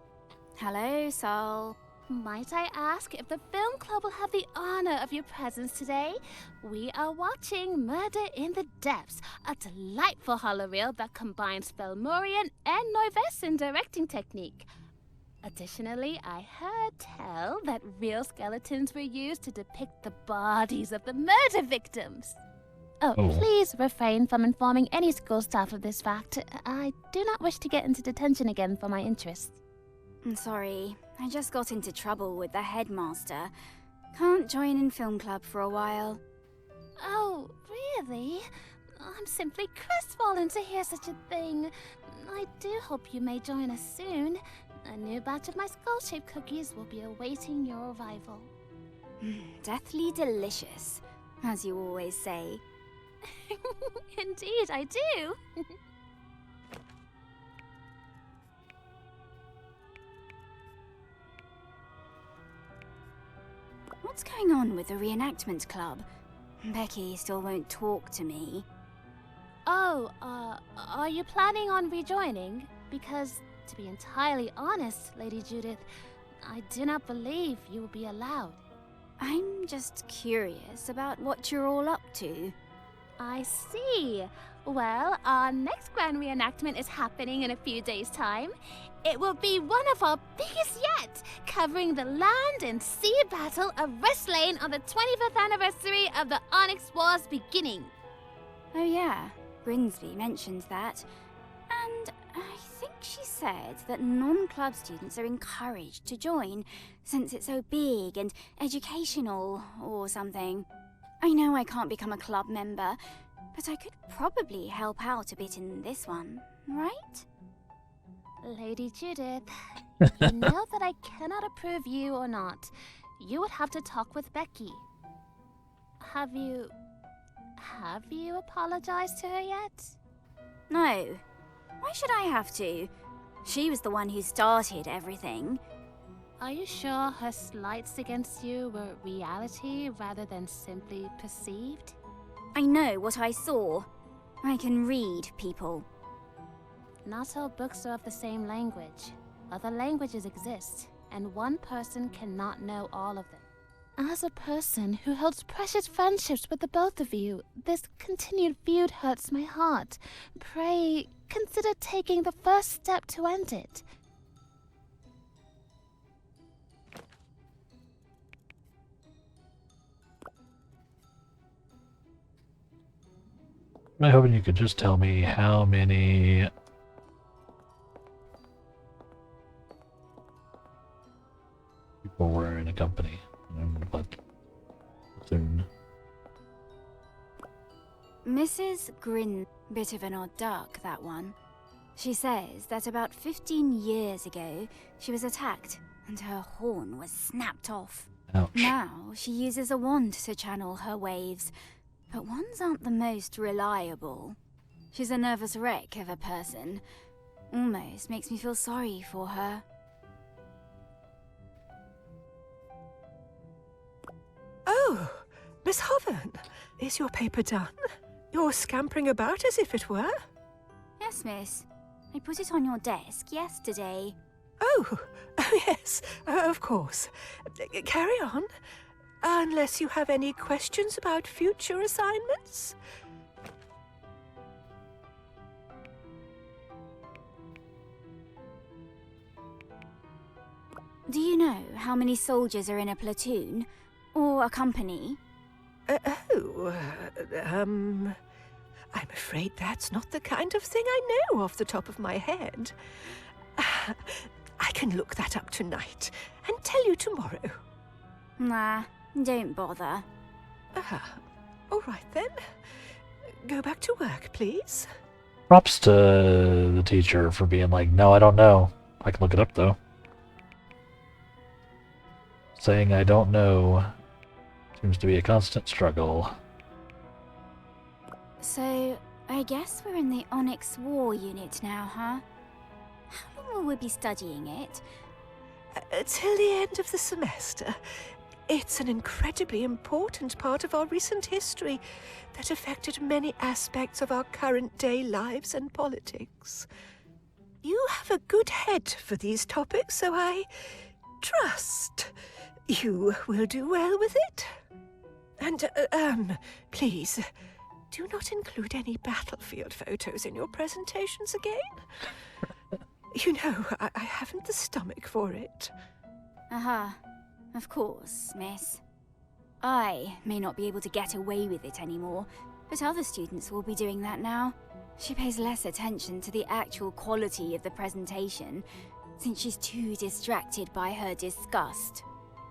Hello, Sol. Might I ask if the film club will have the honor of your presence today? We are watching Murder in the Depths, a delightful horror reel that combines Fomorian and Noivesian directing technique. Additionally, I heard tell that real skeletons were used to depict the bodies of the murder victims. Oh, please refrain from informing any school staff of this fact. I do not wish to get into detention again for my interests. I'm sorry, I just got into trouble with the headmaster. Can't join in film club for a while. Oh, really? I'm simply crestfallen to hear such a thing. I do hope you may join us soon. A new batch of my skull-shaped cookies will be awaiting your arrival. Deathly delicious, as you always say. Indeed, I do. What's going on with the reenactment club? Becky still won't talk to me. Oh, are you planning on rejoining? Because, to be entirely honest, Lady Judith, I do not believe you will be allowed. I'm just curious about what you're all up to. I see. Well, our next grand reenactment is happening in a few days' time. It will be one of our biggest yet, covering the land and sea battle of Restlane on the 25th anniversary of the Onyx War's beginning. Oh yeah, Grimsby mentioned that. And I think she said that non-club students are encouraged to join, since it's so big and educational or something. I know I can't become a club member, but I could probably help out a bit in this one, right? Lady Judith, you know that I cannot approve you or not. You would have to talk with Becky. Have you apologized to her yet? No. Why should I have to? She was the one who started everything. Are you sure her slights against you were reality rather than simply perceived? I know what I saw. I can read people. Not all books are of the same language. Other languages exist, and one person cannot know all of them. As a person who holds precious friendships with the both of you, this continued feud hurts my heart. Pray, consider taking the first step to end it. I'm hoping you could just tell me how many people were in a company. But soon. Mrs. Grin, bit of an odd duck, that one. She says that about 15 years ago, she was attacked and her horn was snapped off. Ouch. Now she uses a wand to channel her waves, but wands aren't the most reliable. She's a nervous wreck of a person. Almost makes me feel sorry for her. Oh, Miss Hoven, is your paper done? You're scampering about as if it were. Yes, miss. I put it on your desk yesterday. Oh, yes, of course. Carry on. Unless you have any questions about future assignments. Do you know how many soldiers are in a platoon? Or a company? I'm afraid that's not the kind of thing I know off the top of my head. I can look that up tonight and tell you tomorrow. Nah, don't bother. All right then. Go back to work, please. Props to the teacher for being like, no, I don't know. I can look it up though. Saying I don't know seems to be a constant struggle. So, I guess we're in the Onyx War unit now, huh? How long will we be studying it? Till the end of the semester. It's an incredibly important part of our recent history that affected many aspects of our current day lives and politics. You have a good head for these topics, so I trust you will do well with it. And, please, do not include any battlefield photos in your presentations again. You know, I haven't the stomach for it. Aha. Of course, miss. I may not be able to get away with it anymore, but other students will be doing that now. She pays less attention to the actual quality of the presentation, since she's too distracted by her disgust.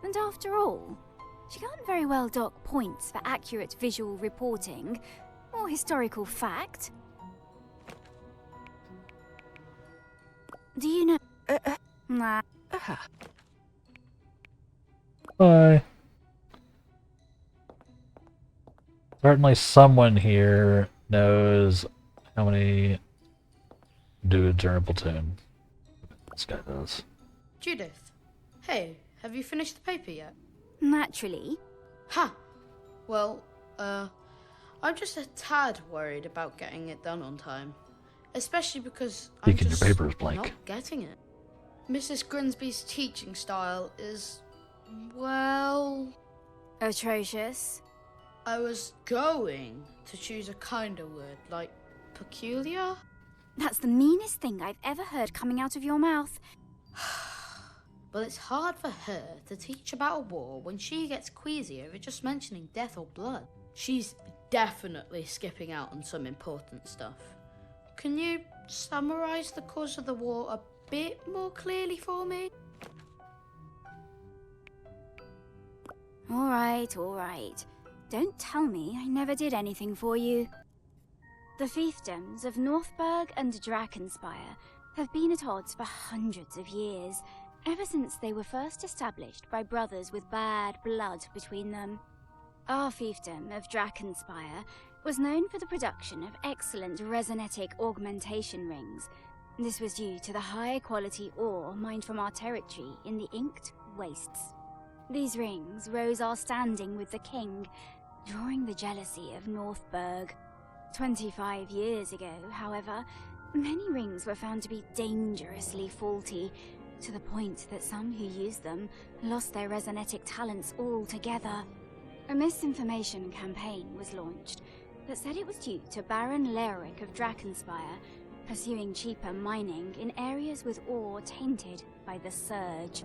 And after all, she can't very well dock points for accurate visual reporting or historical fact. Do you know? Nah. Bye. Certainly someone here knows how many dudes are in Platoon. This guy does. Judith, hey, have you finished the paper yet? Naturally. Ha! Well, I'm just a tad worried about getting it done on time. Especially because I'm Speaking, just your paper is blank. not getting it. Mrs. Grimsby's teaching style is, well... Atrocious. I was going to choose a kinder word, like peculiar? That's the meanest thing I've ever heard coming out of your mouth. Well, it's hard for her to teach about a war when she gets queasy over just mentioning death or blood. She's definitely skipping out on some important stuff. Can you summarise the cause of the war a bit more clearly for me? All right. Don't tell me I never did anything for you. The fiefdoms of Northburg and Drakkenspire have been at odds for hundreds of years, ever since they were first established by brothers with bad blood between them. Our fiefdom of Drakkenspire was known for the production of excellent resonetic augmentation rings. This was due to the high-quality ore mined from our territory in the Inked Wastes. These rings rose our standing with the king, drawing the jealousy of Northburg. 25 years ago, however, many rings were found to be dangerously faulty, to the point that some who used them lost their resonetic talents altogether. A misinformation campaign was launched that said it was due to Baron Leoric of Drakkenspire pursuing cheaper mining in areas with ore tainted by the Surge.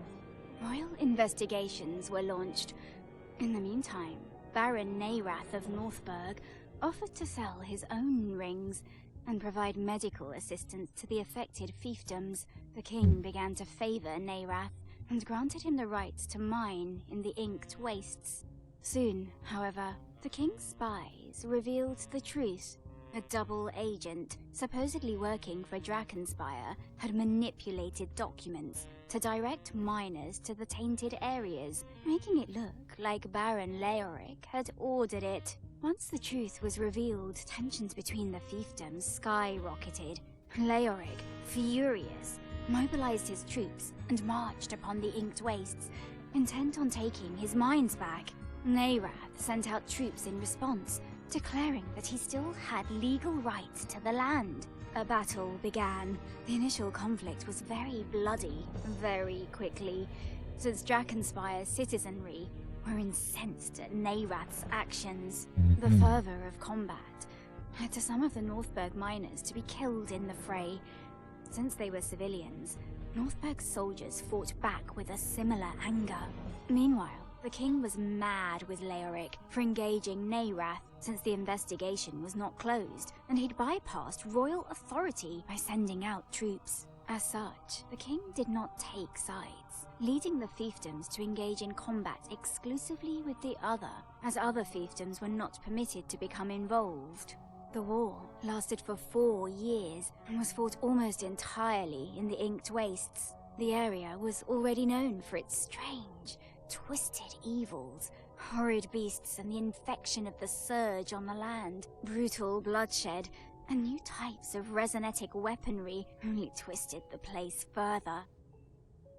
Royal investigations were launched. In the meantime, Baron Neyrath of Northburg offered to sell his own rings and provide medical assistance to the affected fiefdoms. The king began to favour Neyrath and granted him the right to mine in the Inked Wastes. Soon, however, the king's spies revealed the truth. A double agent, supposedly working for Drakkenspire, had manipulated documents to direct miners to the tainted areas, making it look like Baron Leoric had ordered it. Once the truth was revealed, tensions between the fiefdoms skyrocketed. Leoric, furious, mobilized his troops and marched upon the Inked Wastes, intent on taking his mines back. Neyrath sent out troops in response, declaring that he still had legal rights to the land. A battle began. The initial conflict was very bloody, very quickly, since Drakkenspire's citizenry were incensed at Neyrath's actions. The fervor of combat led to some of the Northburg miners to be killed in the fray. Since they were civilians, Northburg's soldiers fought back with a similar anger. Meanwhile, the king was mad with Leoric for engaging Neyrath, since the investigation was not closed, and he'd bypassed royal authority by sending out troops. As such, the king did not take sides, leading the fiefdoms to engage in combat exclusively with the other, as other fiefdoms were not permitted to become involved. The war lasted for 4 years and was fought almost entirely in the Inked Wastes. The area was already known for its strange, twisted evils, horrid beasts and the infection of the Surge on the land. Brutal bloodshed and new types of resonetic weaponry only twisted the place further.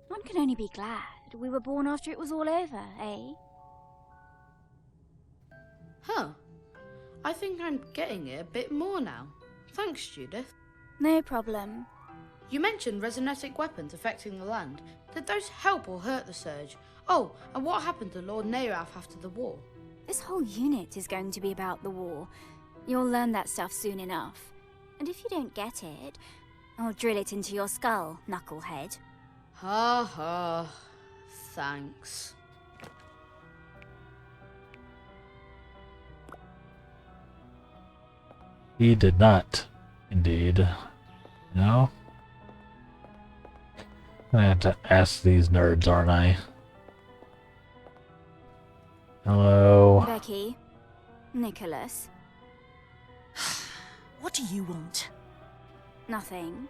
One can only be glad we were born after it was all over, eh? Huh. I think I'm getting it a bit more now. Thanks, Judith. No problem. You mentioned resonatic weapons affecting the land. Did those help or hurt the Surge? Oh, and what happened to Lord Neirath after the war? This whole unit is going to be about the war. You'll learn that stuff soon enough. And if you don't get it, I'll drill it into your skull, knucklehead. Ha ha. Thanks. He did not, indeed. No? I have to ask these nerds, aren't I? Hello? Becky. Nicholas. What do you want? Nothing.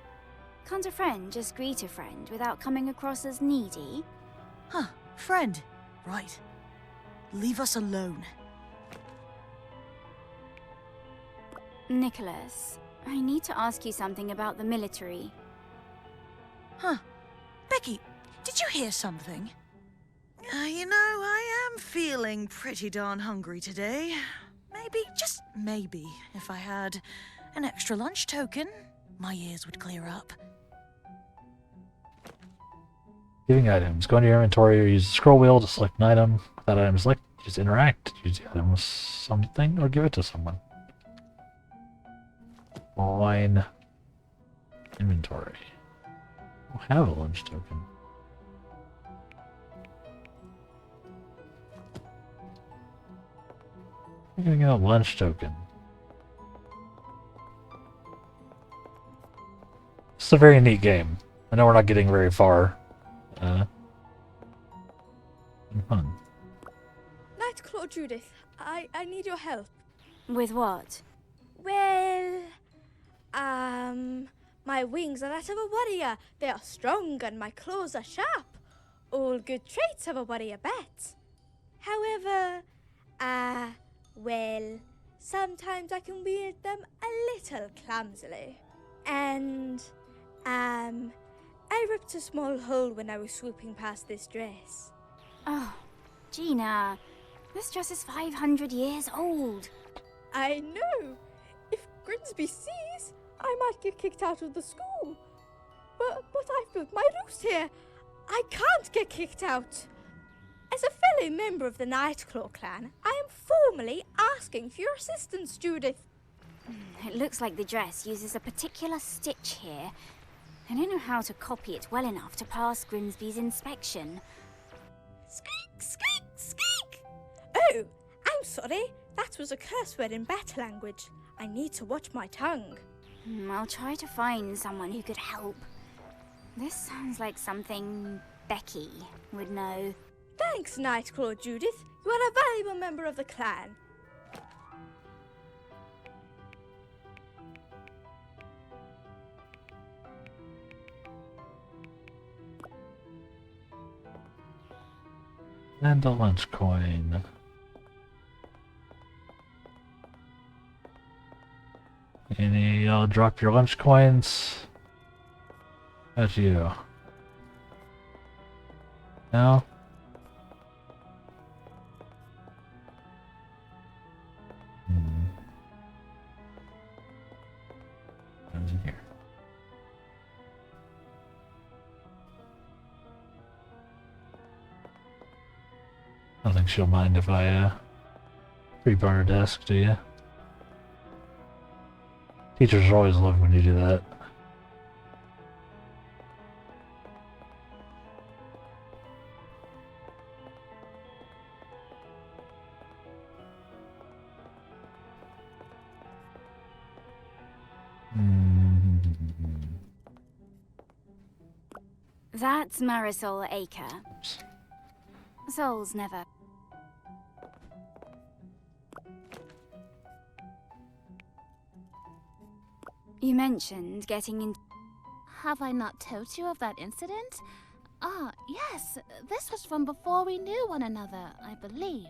Can't a friend just greet a friend without coming across as needy? Huh, friend. Right. Leave us alone. Nicholas, I need to ask you something about the military. Huh. Becky, did you hear something? You know, I am feeling pretty darn hungry today. Maybe, just maybe, if I had an extra lunch token, my ears would clear up. Giving items. Go into your inventory or use the scroll wheel to select an item. With that item select, just interact. Use the item with something or give it to someone. Line inventory. I have a lunch token. I'm gonna get a lunch token. It's a very neat game. I know we're not getting very far. Fun. Nightclaw Judith, I need your help. With what? Well, my wings are that of a warrior. They are strong and my claws are sharp. All good traits of a warrior bat. However, well, sometimes I can wield them a little clumsily. And, I ripped a small hole when I was swooping past this dress. Oh, Gina, this dress is 500 years old. I know. If Grimsby sees, I might get kicked out of the school. But I've built my roost here. I can't get kicked out. As a fellow member of the Nightclaw clan, I am formally asking for your assistance, Judith. It looks like the dress uses a particular stitch here. I don't know how to copy it well enough to pass Grimsby's inspection. Squeak, squeak, squeak! Oh, I'm sorry. That was a curse word in battle language. I need to watch my tongue. I'll try to find someone who could help. This sounds like something Becky would know. Thanks, Nightclaw Judith. You are a valuable member of the clan. And a lunch coin. Any, drop your lunch coins. That's you. No? What's in here? I don't think she'll mind if I, pre-bar her desk, do you? Teachers always love when you do that. That's Marisol Aker. Souls never. You mentioned getting in. Have I not told you of that incident? Ah, yes, this was from before we knew one another, I believe.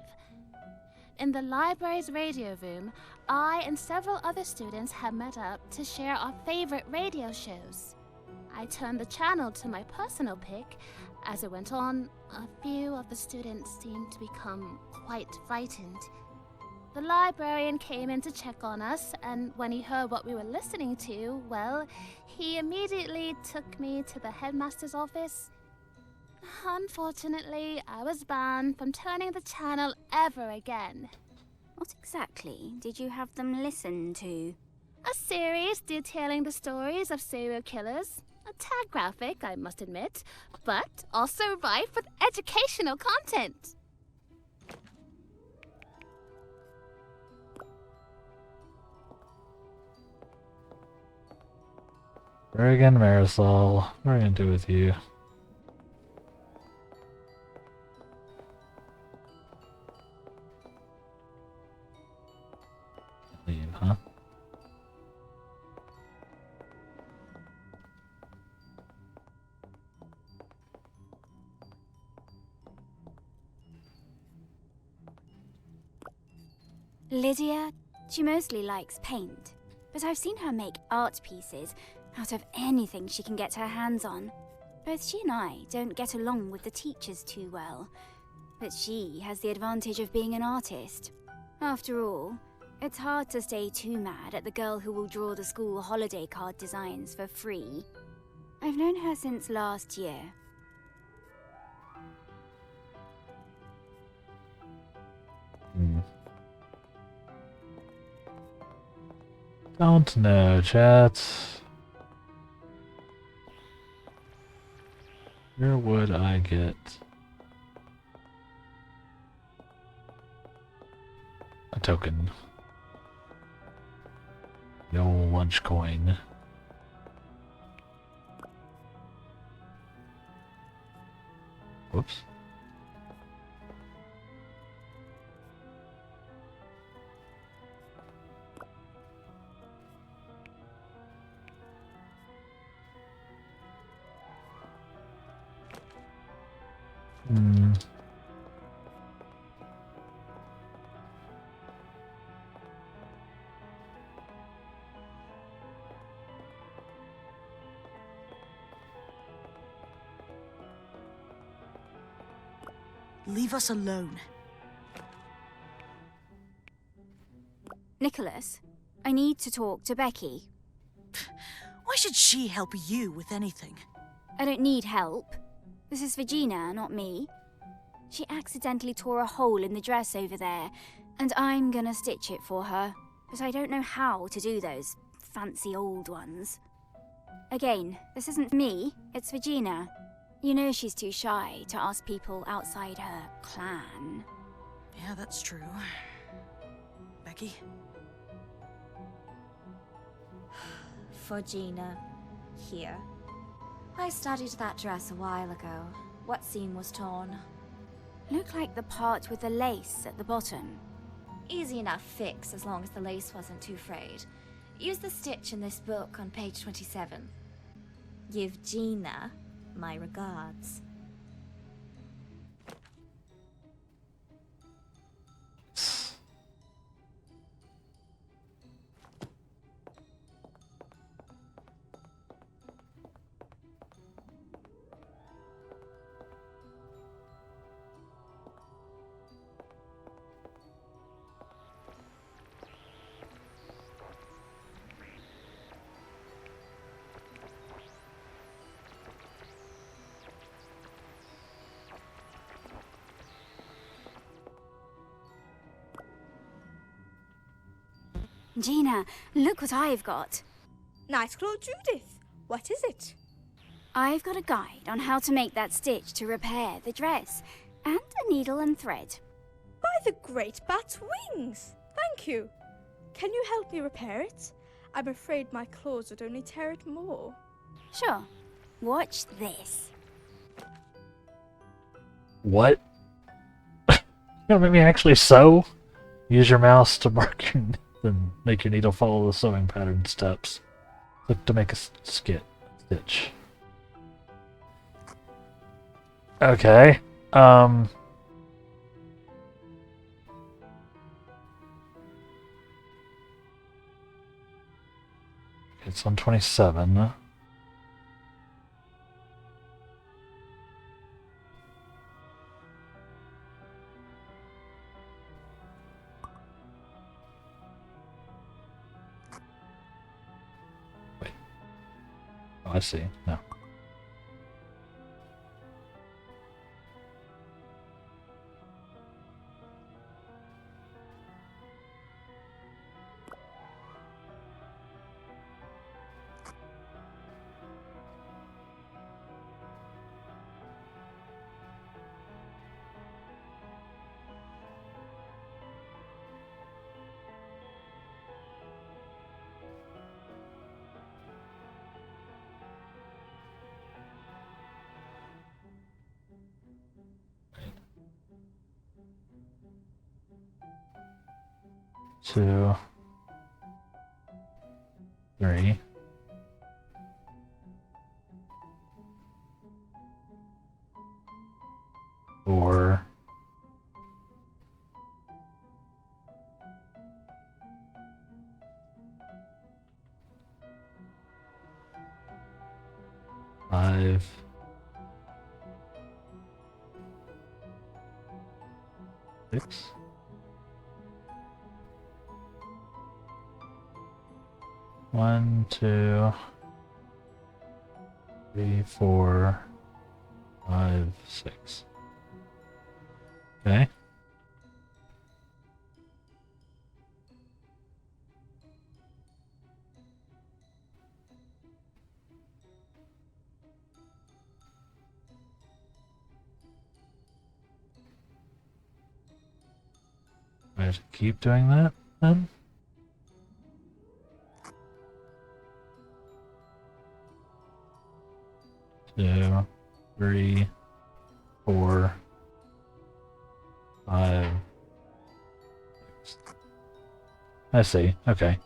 In the library's radio room, I and several other students had met up to share our favorite radio shows. I turned the channel to my personal pick. As it went on, a few of the students seemed to become quite frightened. The librarian came in to check on us, and when he heard what we were listening to, well, he immediately took me to the headmaster's office. Unfortunately, I was banned from turning the channel ever again. What exactly did you have them listen to? A series detailing the stories of serial killers. A tad graphic, I must admit, but also rife with educational content. Very again, Marisol. What are we gonna do with you? Leave, huh? Lydia, she mostly likes paint, but I've seen her make art pieces out of anything she can get her hands on. Both she and I don't get along with the teachers too well, but she has the advantage of being an artist. After all, it's hard to stay too mad at the girl who will draw the school holiday card designs for free. I've known her since last year. Don't know, chat. Where would I get a token? The old lunch coin. Whoops. Leave us alone. Nicholas, I need to talk to Becky. Why should she help you with anything? I don't need help. This is Virginia, not me. She accidentally tore a hole in the dress over there, and I'm gonna stitch it for her, but I don't know how to do those fancy old ones. Again, this isn't me, it's Virginia. You know she's too shy to ask people outside her clan. Yeah, that's true. Becky? For Gina, here. I studied that dress a while ago. What seam was torn? Looked like the part with the lace at the bottom. Easy enough fix as long as the lace wasn't too frayed. Use the stitch in this book on page 27. Give Gina my regards. Gina, look what I've got. Nightclaw Judith, what is it? I've got a guide on how to make that stitch to repair the dress, and a needle and thread. By the great bat's wings! Thank you. Can you help me repair it? I'm afraid my claws would only tear it more. Sure. Watch this. What? You gonna make me actually sew? Use your mouse to mark your then make your needle follow the sewing pattern steps. Look to make a stitch. Okay. It's on 27. I see. No. Two, three, four, five, six, one, two, three, four, five, six. Okay. I have to keep doing that then? Two, three, four, five, six. I see. Okay.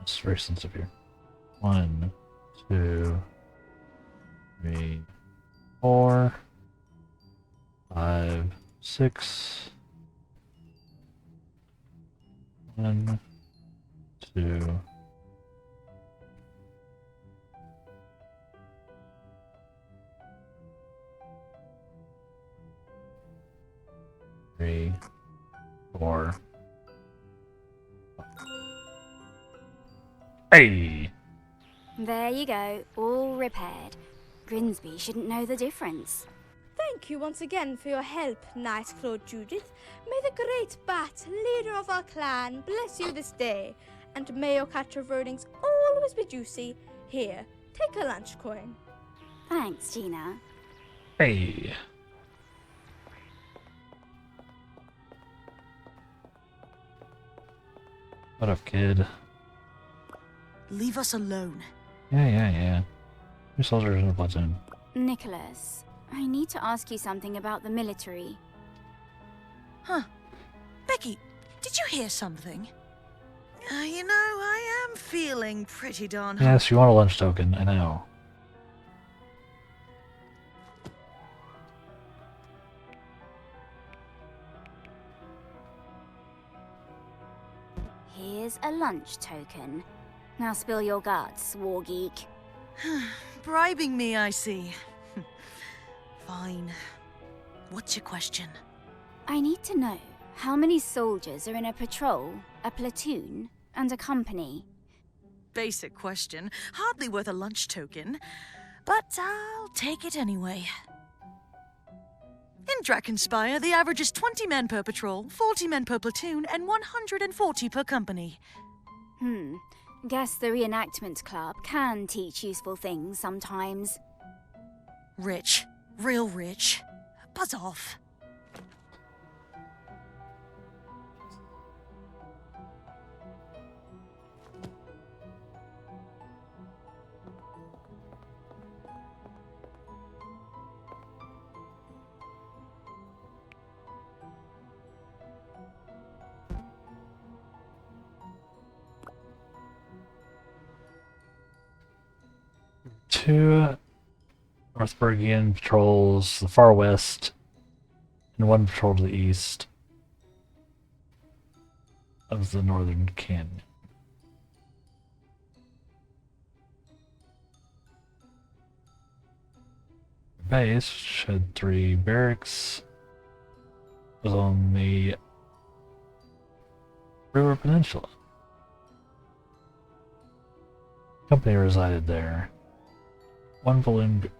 It's very sensitive here. One, two, three, four, five, six. One, two. Three, four. Hey! There you go, all repaired. Grimsby shouldn't know the difference. Thank you once again for your help, Knight Claude Judith. May the great Bat, leader of our clan, bless you this day. And may your catch of earnings always be juicy. Here, take a lunch coin. Thanks, Gina. Hey! What up, kid? Leave us alone. Yeah. Your soldiers in the platoon. Nicholas, I need to ask you something about the military. Huh. Becky, did you hear something? You know, I am feeling pretty darn hungry. Yes, you want a lunch token, I know. Here's a lunch token. Now spill your guts, war geek. Bribing me, I see. Fine. What's your question? I need to know how many soldiers are in a patrol, a platoon, and a company. Basic question. Hardly worth a lunch token. But I'll take it anyway. In Drakenspire, the average is 20 men per patrol, 40 men per platoon, and 140 per company. Guess the Reenactment Club can teach useful things sometimes. Rich. Real rich. Buzz off. Two Northbergian patrols to the far west, and one patrol to the east of the northern canyon. Base had 3 barracks. Was on the River Peninsula. Company resided there. One platoon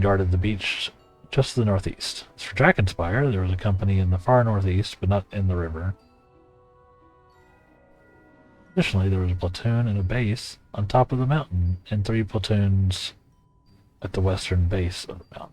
guarded the beach just to the northeast. As for Drakenspire, there was a company in the far northeast, but not in the river. Additionally, there was a platoon and a base on top of the mountain, and 3 platoons at the western base of the mountain.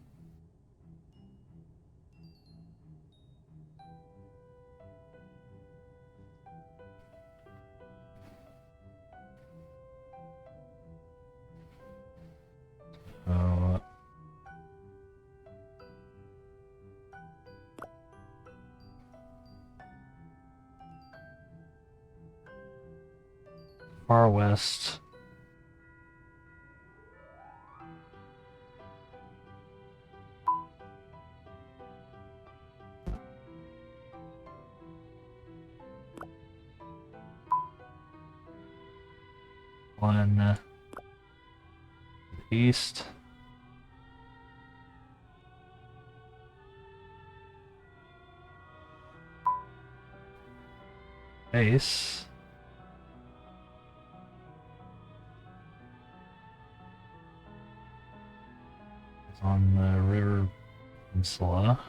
Far west. One east. Base. On the river peninsula.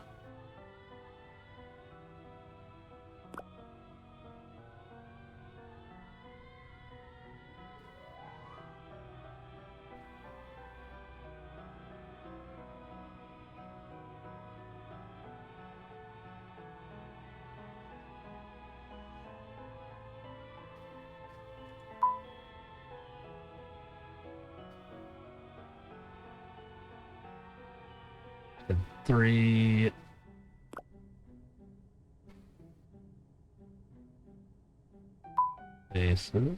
The 3 bases.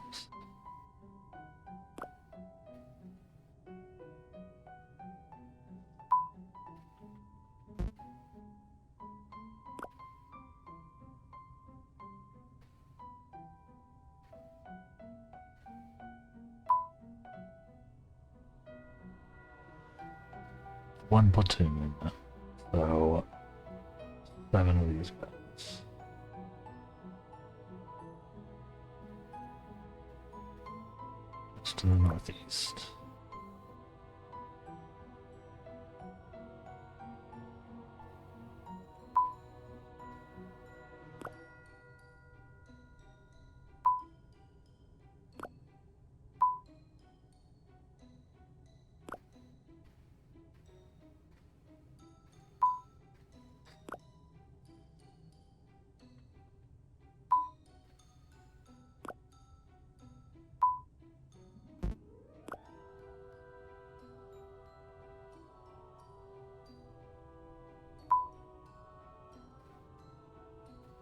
One platoon. So 7 of these guys. Just to the northeast.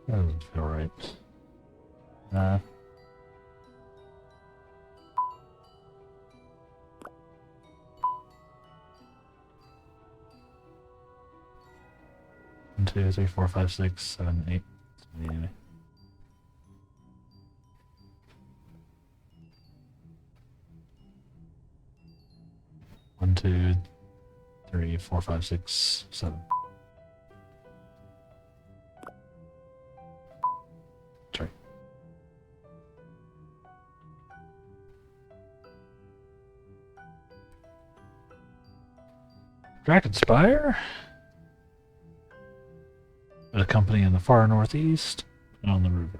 That doesn't feel right. One, 2, 3, 4, 5, 6, 7, 8. Anyway. One, 2, 3, 4, 5, 6, 7. Sorry. Drakenspire. A company in the far northeast and on the river.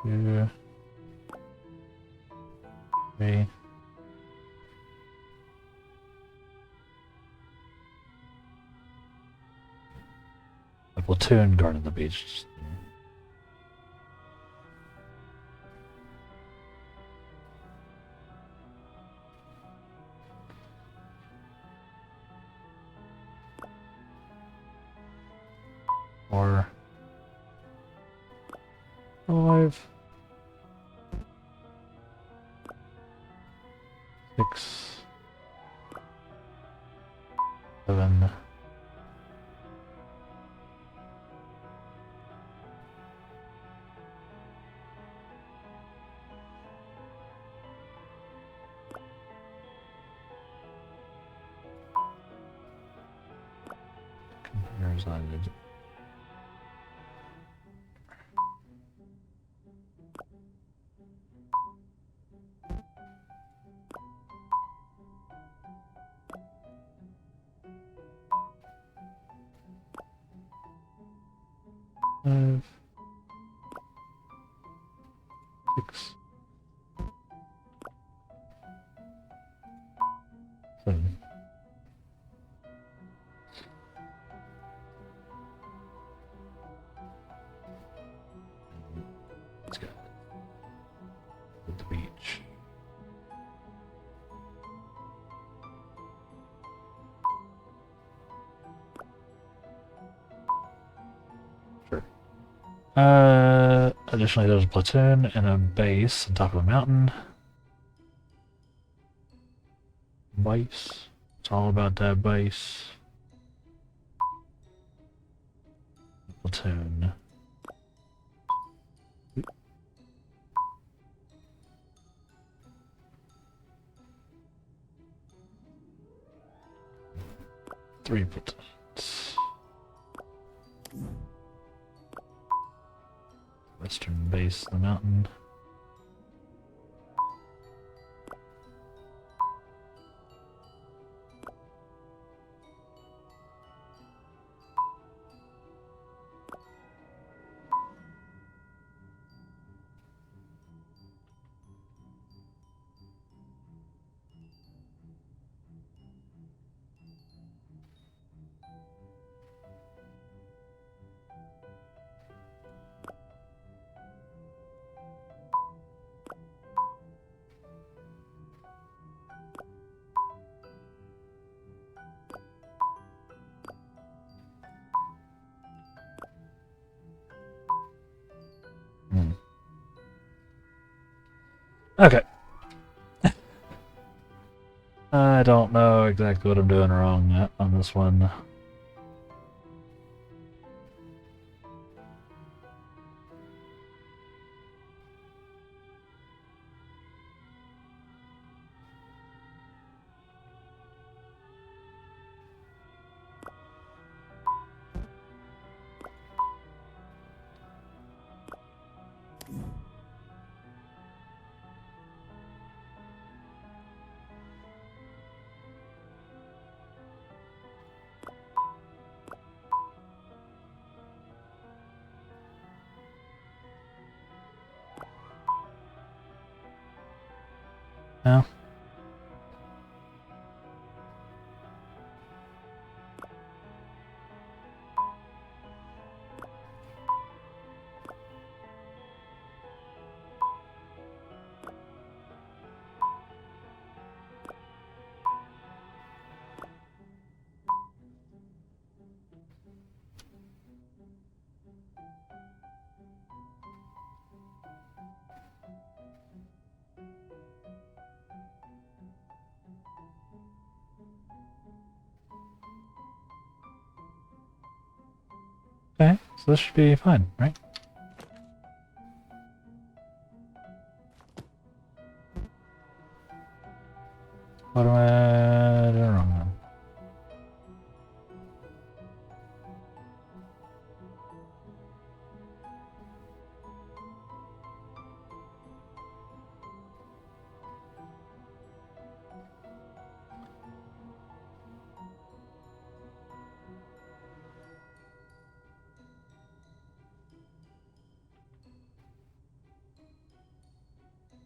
Two, 3. A platoon guarding the beach. Or 5, 6, 7. Resided. 5, 6, 7. Let's go. At the beach. Sure. Additionally, there's a platoon and a base on top of a mountain. Base. It's all about that base. Platoon. Three platoons. Western base of the mountain. Okay. I don't know exactly what I'm doing wrong on this one. No? Okay, so this should be fine, right? What am I doing wrong then?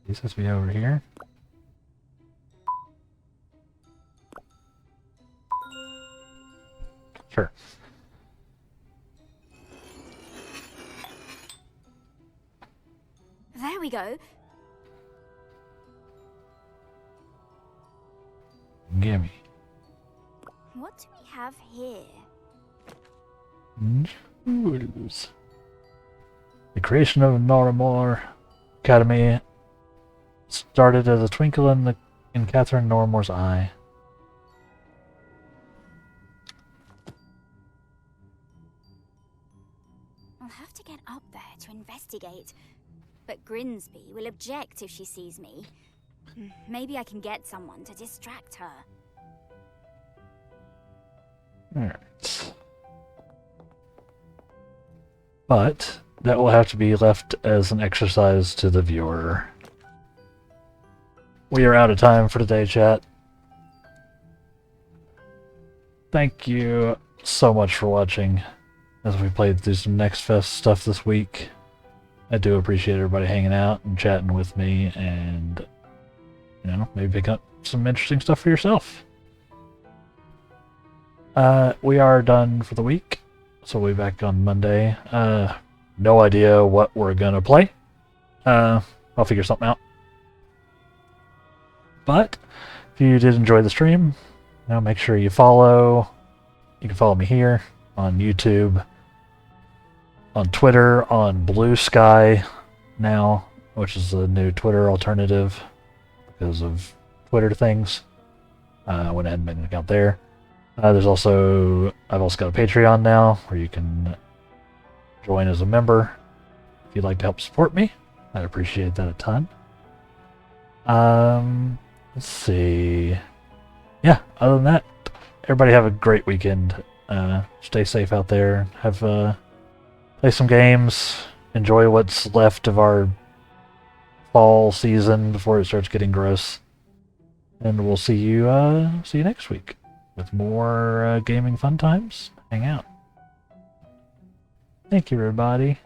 This has to be over here. Sure. There we go. Gimme. What do we have here? Jewels. The creation of Noramor Academy started as a twinkle in Catherine Noramor's eye. I'll have to get up there to investigate, but Grinsby will object if she sees me. Maybe I can get someone to distract her. Alright. But that will have to be left as an exercise to the viewer. We are out of time for today, chat. Thank you so much for watching. as we played through some Next Fest stuff this week. I do appreciate everybody hanging out and chatting with me, and maybe pick up some interesting stuff for yourself. We are done for the week, so we'll be back on Monday. No idea what we're gonna play. I'll figure something out. But if you did enjoy the stream, make sure you follow. You can follow me here on YouTube, on Twitter, on Blue Sky now, which is the new Twitter alternative because of Twitter things. I went ahead and made an account there. I've also got a Patreon now where you can join as a member if you'd like to help support me. I'd appreciate that a ton. Let's see. Yeah, other than that, everybody have a great weekend. Stay safe out there. Play some games. Enjoy what's left of our fall season before it starts getting gross. And we'll see you next week with more gaming fun times. Hang out. Thank you, everybody.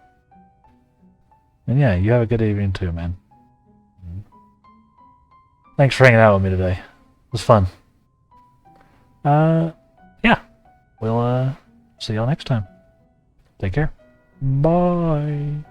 And yeah, you have a good evening too, man. Thanks for hanging out with me today. It was fun. Yeah. We'll see y'all next time. Take care. Bye.